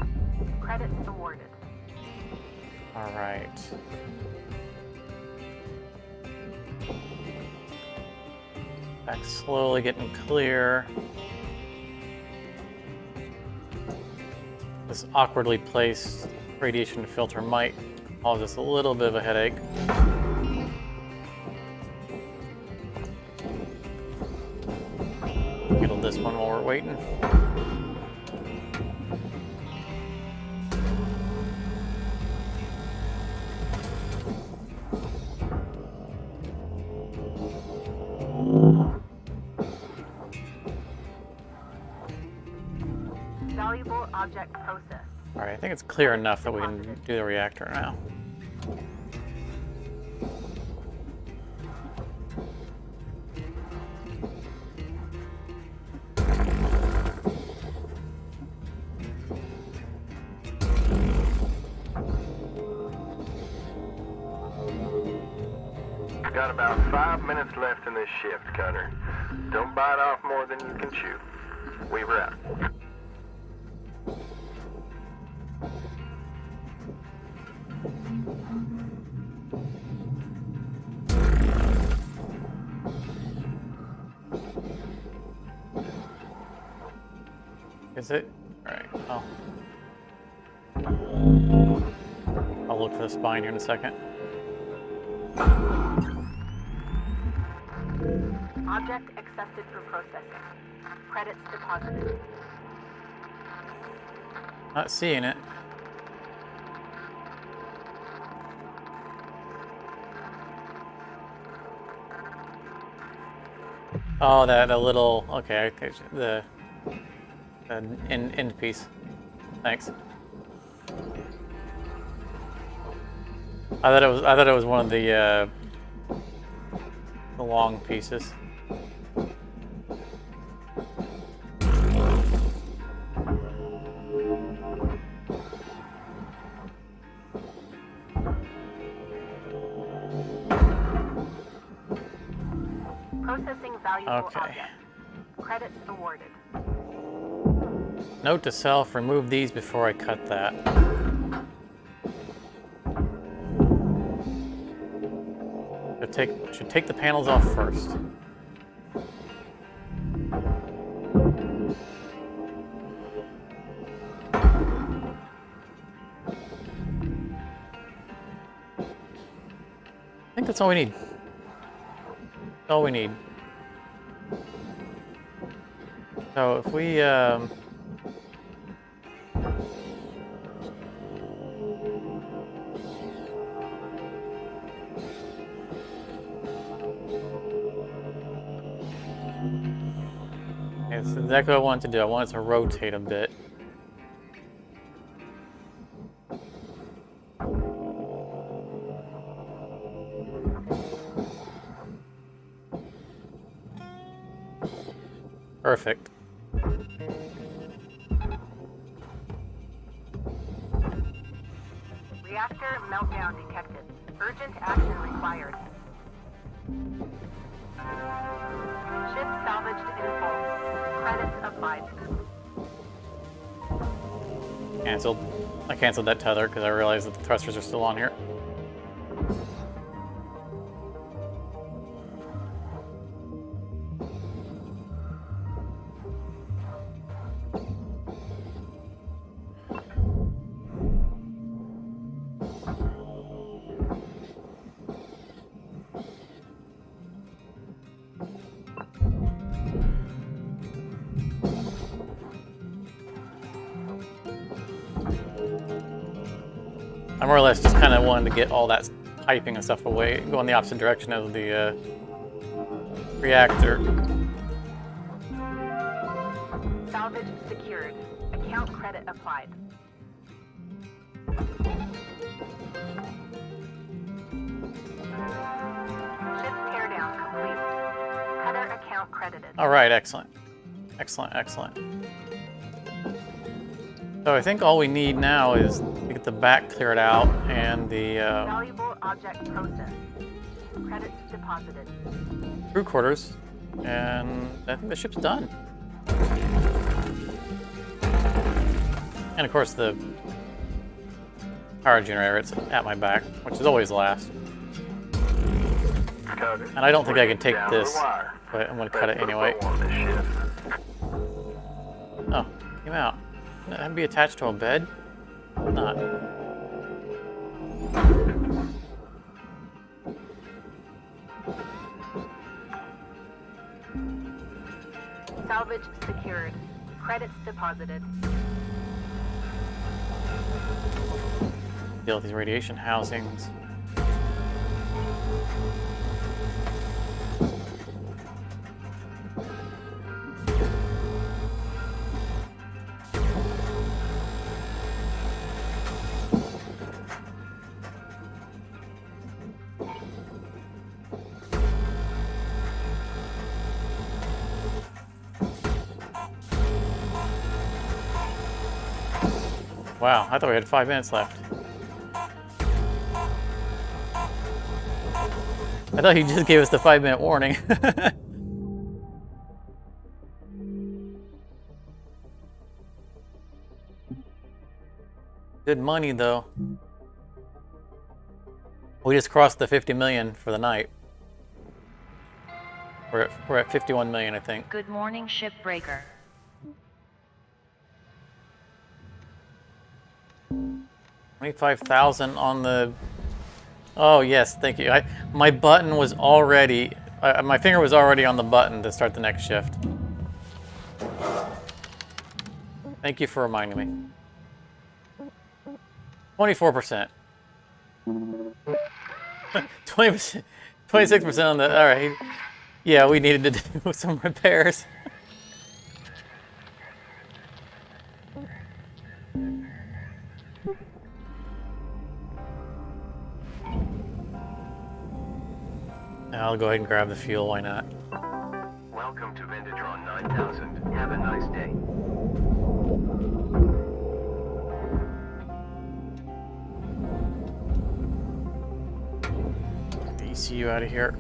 Credits awarded. All right. Back slowly getting clear. This awkwardly placed radiation filter might cause us a little bit of a headache. Handle this one while we're waiting. Valuable object processed. All right, I think it's clear enough that we can do the reactor now. Got about 5 minutes left in this shift, Cutter. Don't bite off more than you can chew. Weaver out. Is it? All right. Oh. I'll look for the spine here in a second. Object accepted for processing. Credits deposited. Not seeing it. Oh, that a little. Okay, the end piece. Thanks. I thought it was one of the long pieces. Processing valuable Okay. object. Credits awarded. Note to self: remove these before I cut that. Should take the panels off first. I think that's all we need. That's all we need. So if we that's exactly what I wanted to do. I wanted to rotate a bit. Perfect. Reactor meltdown detected. Urgent action required. Ship salvaged in full. Credits applied. Cancelled. I canceled that tether because I realized that the thrusters are still on here. I more or less just kind of wanted to get all that piping and stuff away, go in the opposite direction of the reactor. Salvage secured. Account credit applied. Ship teardown complete. Cutter account credited. All right, excellent. Excellent, excellent. So I think all we need now is to get the back cleared out and the Valuable object processed. Credits deposited. crew quarters, and I think the ship's done. And of course the power generator, it's at my back, which is always last. Cutter, And I don't think I can take down to the this, wire. but I'm going to cut it Let's put a anyway. bow on this ship. Oh, came out. Can that be attached to a bed? Not. Salvage secured. Credits deposited. Deal with these radiation housings. Wow, I thought we had 5 minutes left. I thought he just gave us the 5-minute warning. Good money, though. We just crossed the 50 million for the night. We're at 51 million, I think. Good morning, Shipbreaker. 25,000 on the... Oh, yes, thank you. My button was already... my finger was already on the button to start the next shift. Thank you for reminding me. 24%. 20%, 26% on the... Alright. Yeah, we needed to do some repairs. I'll go ahead and grab the fuel, why not? Welcome to Vintatron 9000. Have a nice day. Get the ECU out of here.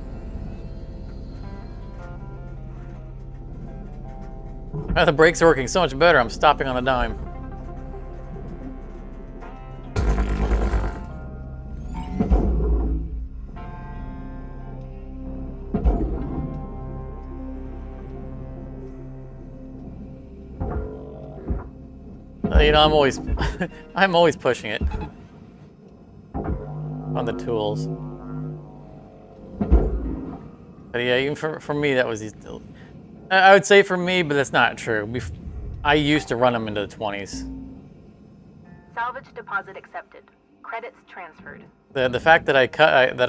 Oh, the brakes are working so much better, I'm stopping on a dime. You know, I'm always pushing it on the tools. But yeah, even for me, that was easy. I would say for me, but that's not true. I used to run them into the 20s. Salvage deposit accepted. Credits transferred. The fact that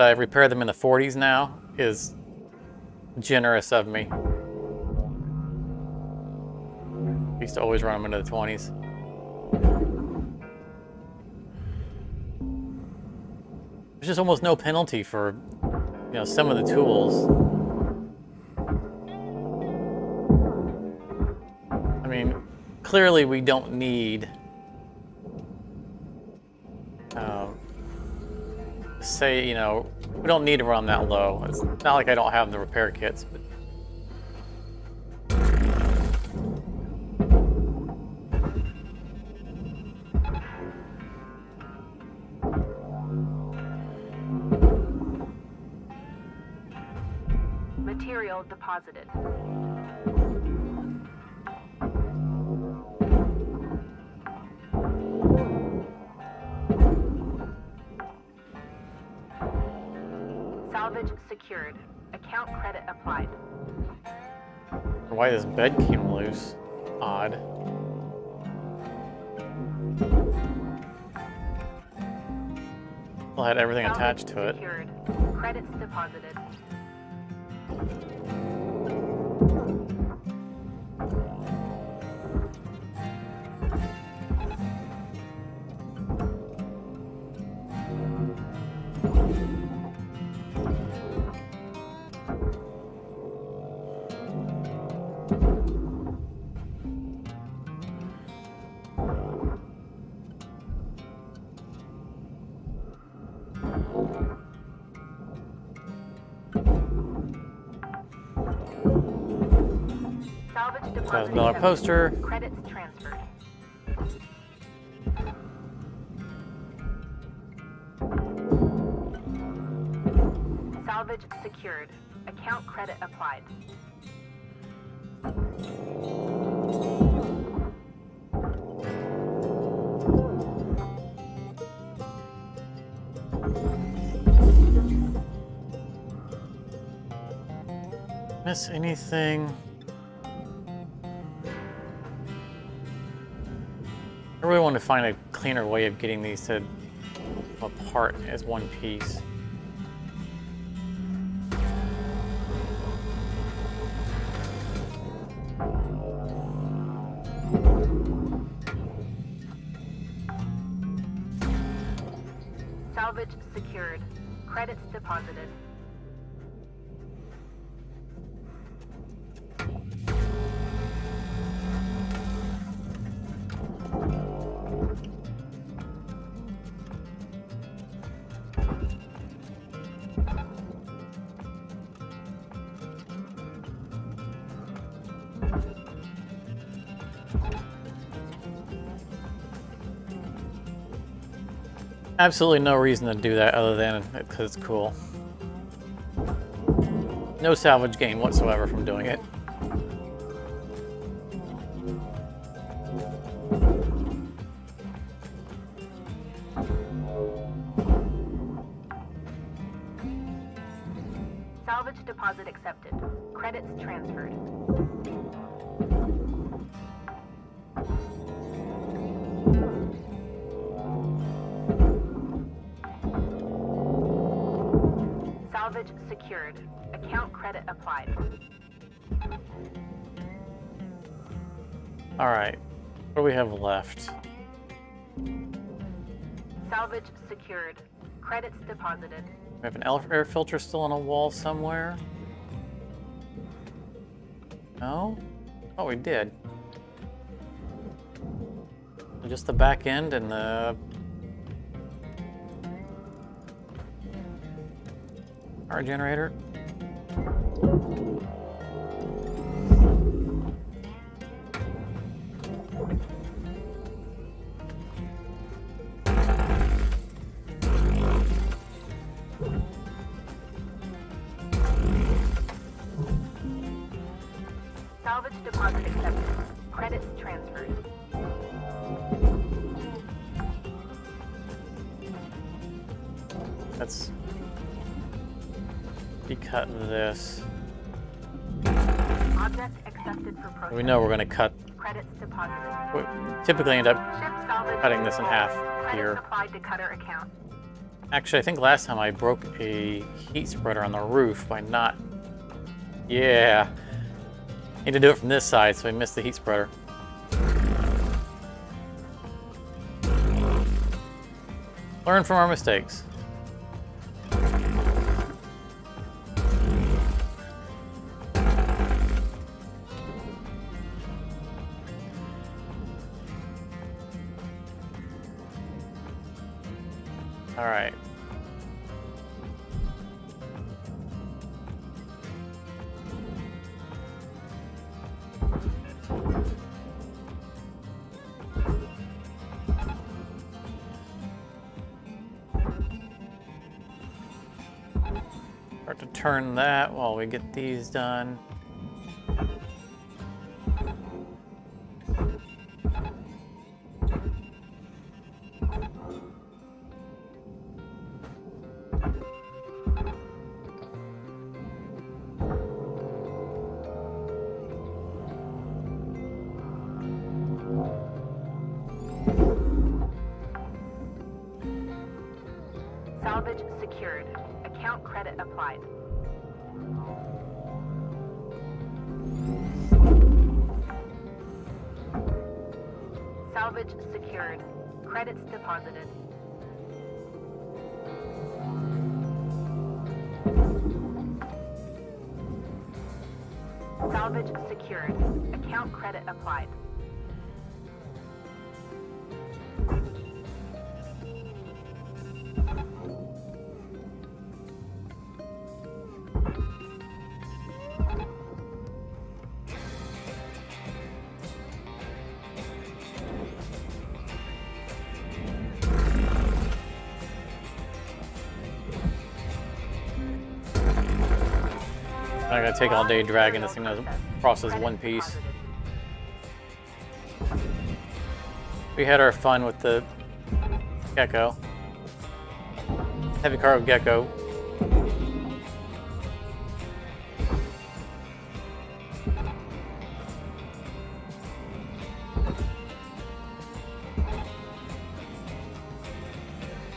I repair them in the 40s now is generous of me. I used to always run them into the 20s. There's just almost no penalty for, you know, some of the tools. I mean, clearly we don't need, say, you know, we don't need to run that low. It's not like I don't have the repair kits, but Material deposited. Salvage secured. Account credit applied. why this bed came loose? Odd. Still had everything Salvage attached to it. secured. Credits deposited. Salvage deposit $1,000 accepted. poster. Credits transferred. Salvage secured. Account credit applied. Miss anything? I really want to find a cleaner way of getting these to apart as one piece. Salvage secured. Credits deposited. Absolutely no reason to do that other than because it's cool. No salvage gain whatsoever from doing it. Salvage deposit accepted. Credits transferred. Salvage secured. Account credit applied. Alright, what do we have left? Salvage secured. Credits deposited. We have an air filter still on a wall somewhere. No? Oh, we did. Just the back end and the power generator. Salvage deposit accepted. Credits transferred. Let's decut this. Object accepted for processing. We know we're going to cut. Credits deposited. We typically end up Ship salvage cutting this in half credits here. applied to cutter account. Actually, I think last time I broke a heat spreader on the roof by not... Yeah. Need to do it from this side, so we missed the heat spreader. Learn from our mistakes. All right. Start to turn that while we get these done. Salvage secured. Account credit applied. Salvage secured. Credits deposited. Salvage secured. Account credit applied. gonna take all day dragging this thing across as one piece. We had our fun with the Gecko. Heavy cargo Gecko.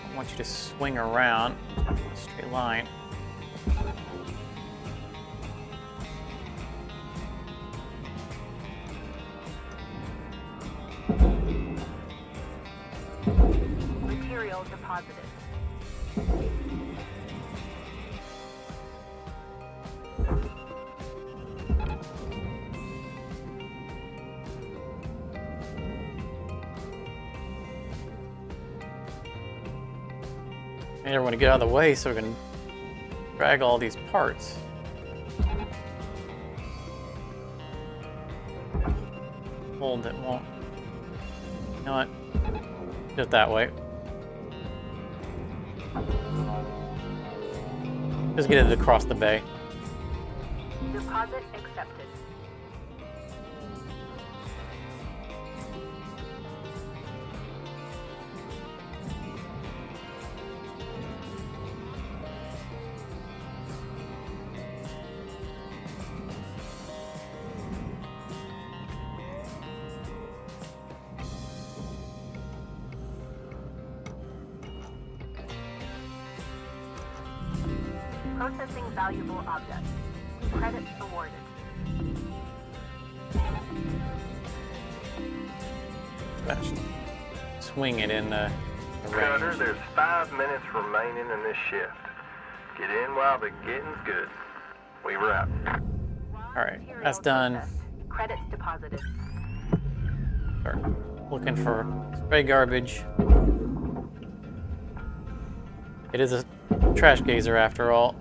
I want you to swing around in a straight line. Material deposited. I never want to get out of the way so we can drag all these parts. Hold it won't. You know what? Do it that way. Just get it across the bay. Deposit accepted. Processing valuable objects. Credits awarded. Swing it in the Cutter, range. there's 5 minutes remaining in this shift. Get in while the getting's good. We were out. Alright, that's done. Processed. Credits deposited. Start looking for spray garbage. It is a trash gazer after all.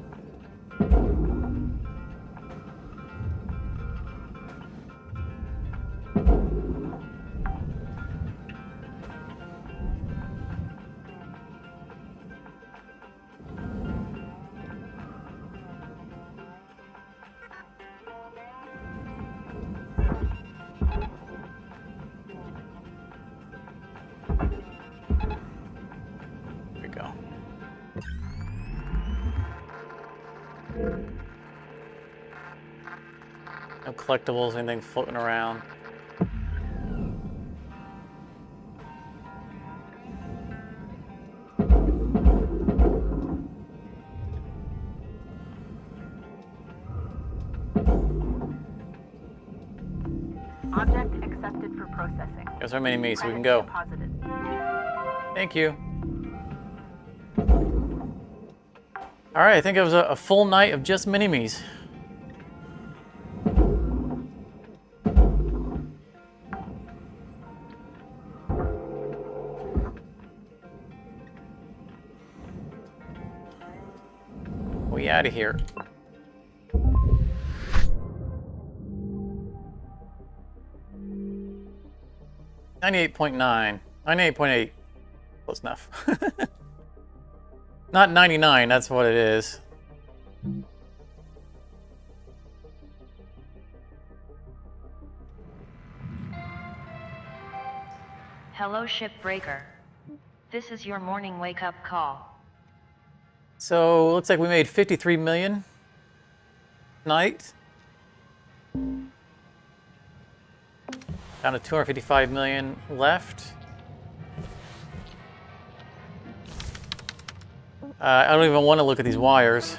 There we go. No collectibles, anything floating around. Object accepted for processing. There's our mini me, so we can Credits go. deposited. Thank you. Alright, I think it was a full night of just mini-me's. We out of here. 98.9. 98.8. Close enough. Not 99, that's what it is. Hello, Shipbreaker. This is your morning wake-up call. So, looks like we made 53 million tonight. Down to 255 million left. I don't even want to look at these wires.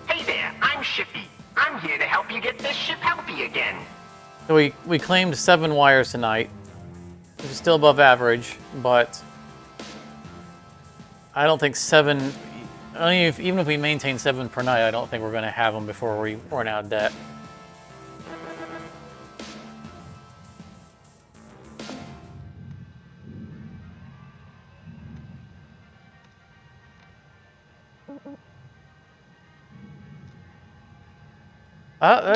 Hey there, I'm Shippy. I'm here to help you get this ship healthy again. So we claimed 7 wires tonight, which is still above average, but I don't think 7, even if we maintain 7 per night, I don't think we're going to have them before we run out of debt.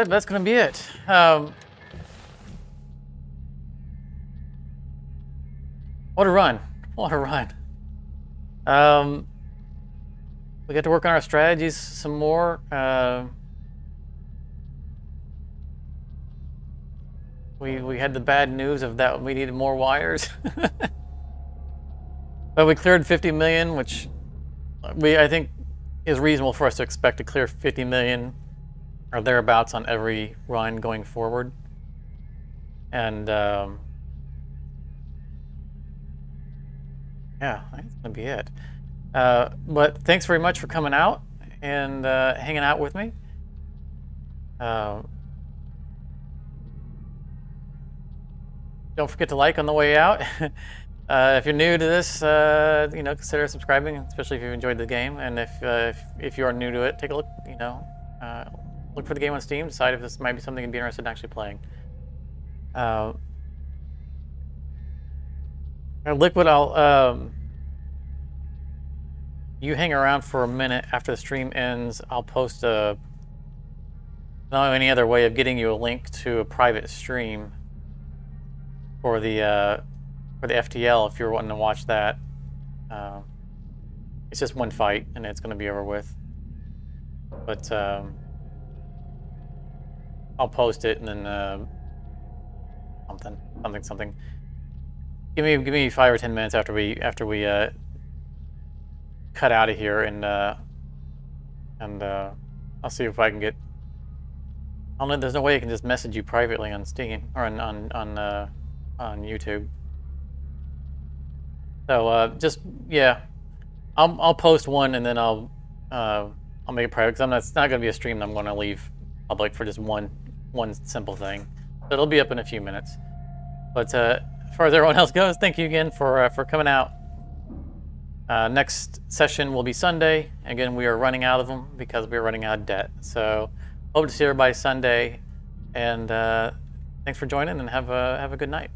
That's going to be it. What a run. What a run. We got to work on our strategies some more. we had the bad news of that we needed more wires. But we cleared 50 million, which I think is reasonable for us to expect to clear 50 million or thereabouts on every run going forward. And yeah, I think that's gonna be it. But thanks very much for coming out and hanging out with me. Don't forget to like on the way out. If you're new to this, you know, consider subscribing, especially if you enjoyed the game. And if you are new to it, take a look. You know, look for the game on Steam. Decide if this might be something you'd be interested in actually playing. Liquid, you hang around for a minute after the stream ends. I'll post I don't know any other way of getting you a link to a private stream for the FTL if you're wanting to watch that. It's just one fight and it's going to be over with. But I'll post it and then something. Give me 5 or 10 minutes after we cut out of here and I'll see if I can get. I don't know. There's no way I can just message you privately on Steam or on YouTube. So just yeah, I'll post one and then I'll make it private because it's not going to be a stream that I'm going to leave public for just one simple thing. So it'll be up in a few minutes. But as far as everyone else goes, thank you again for coming out. Next session will be Sunday. Again, we are running out of them because we are running out of debt. So hope to see everybody Sunday, and thanks for joining and have a good night.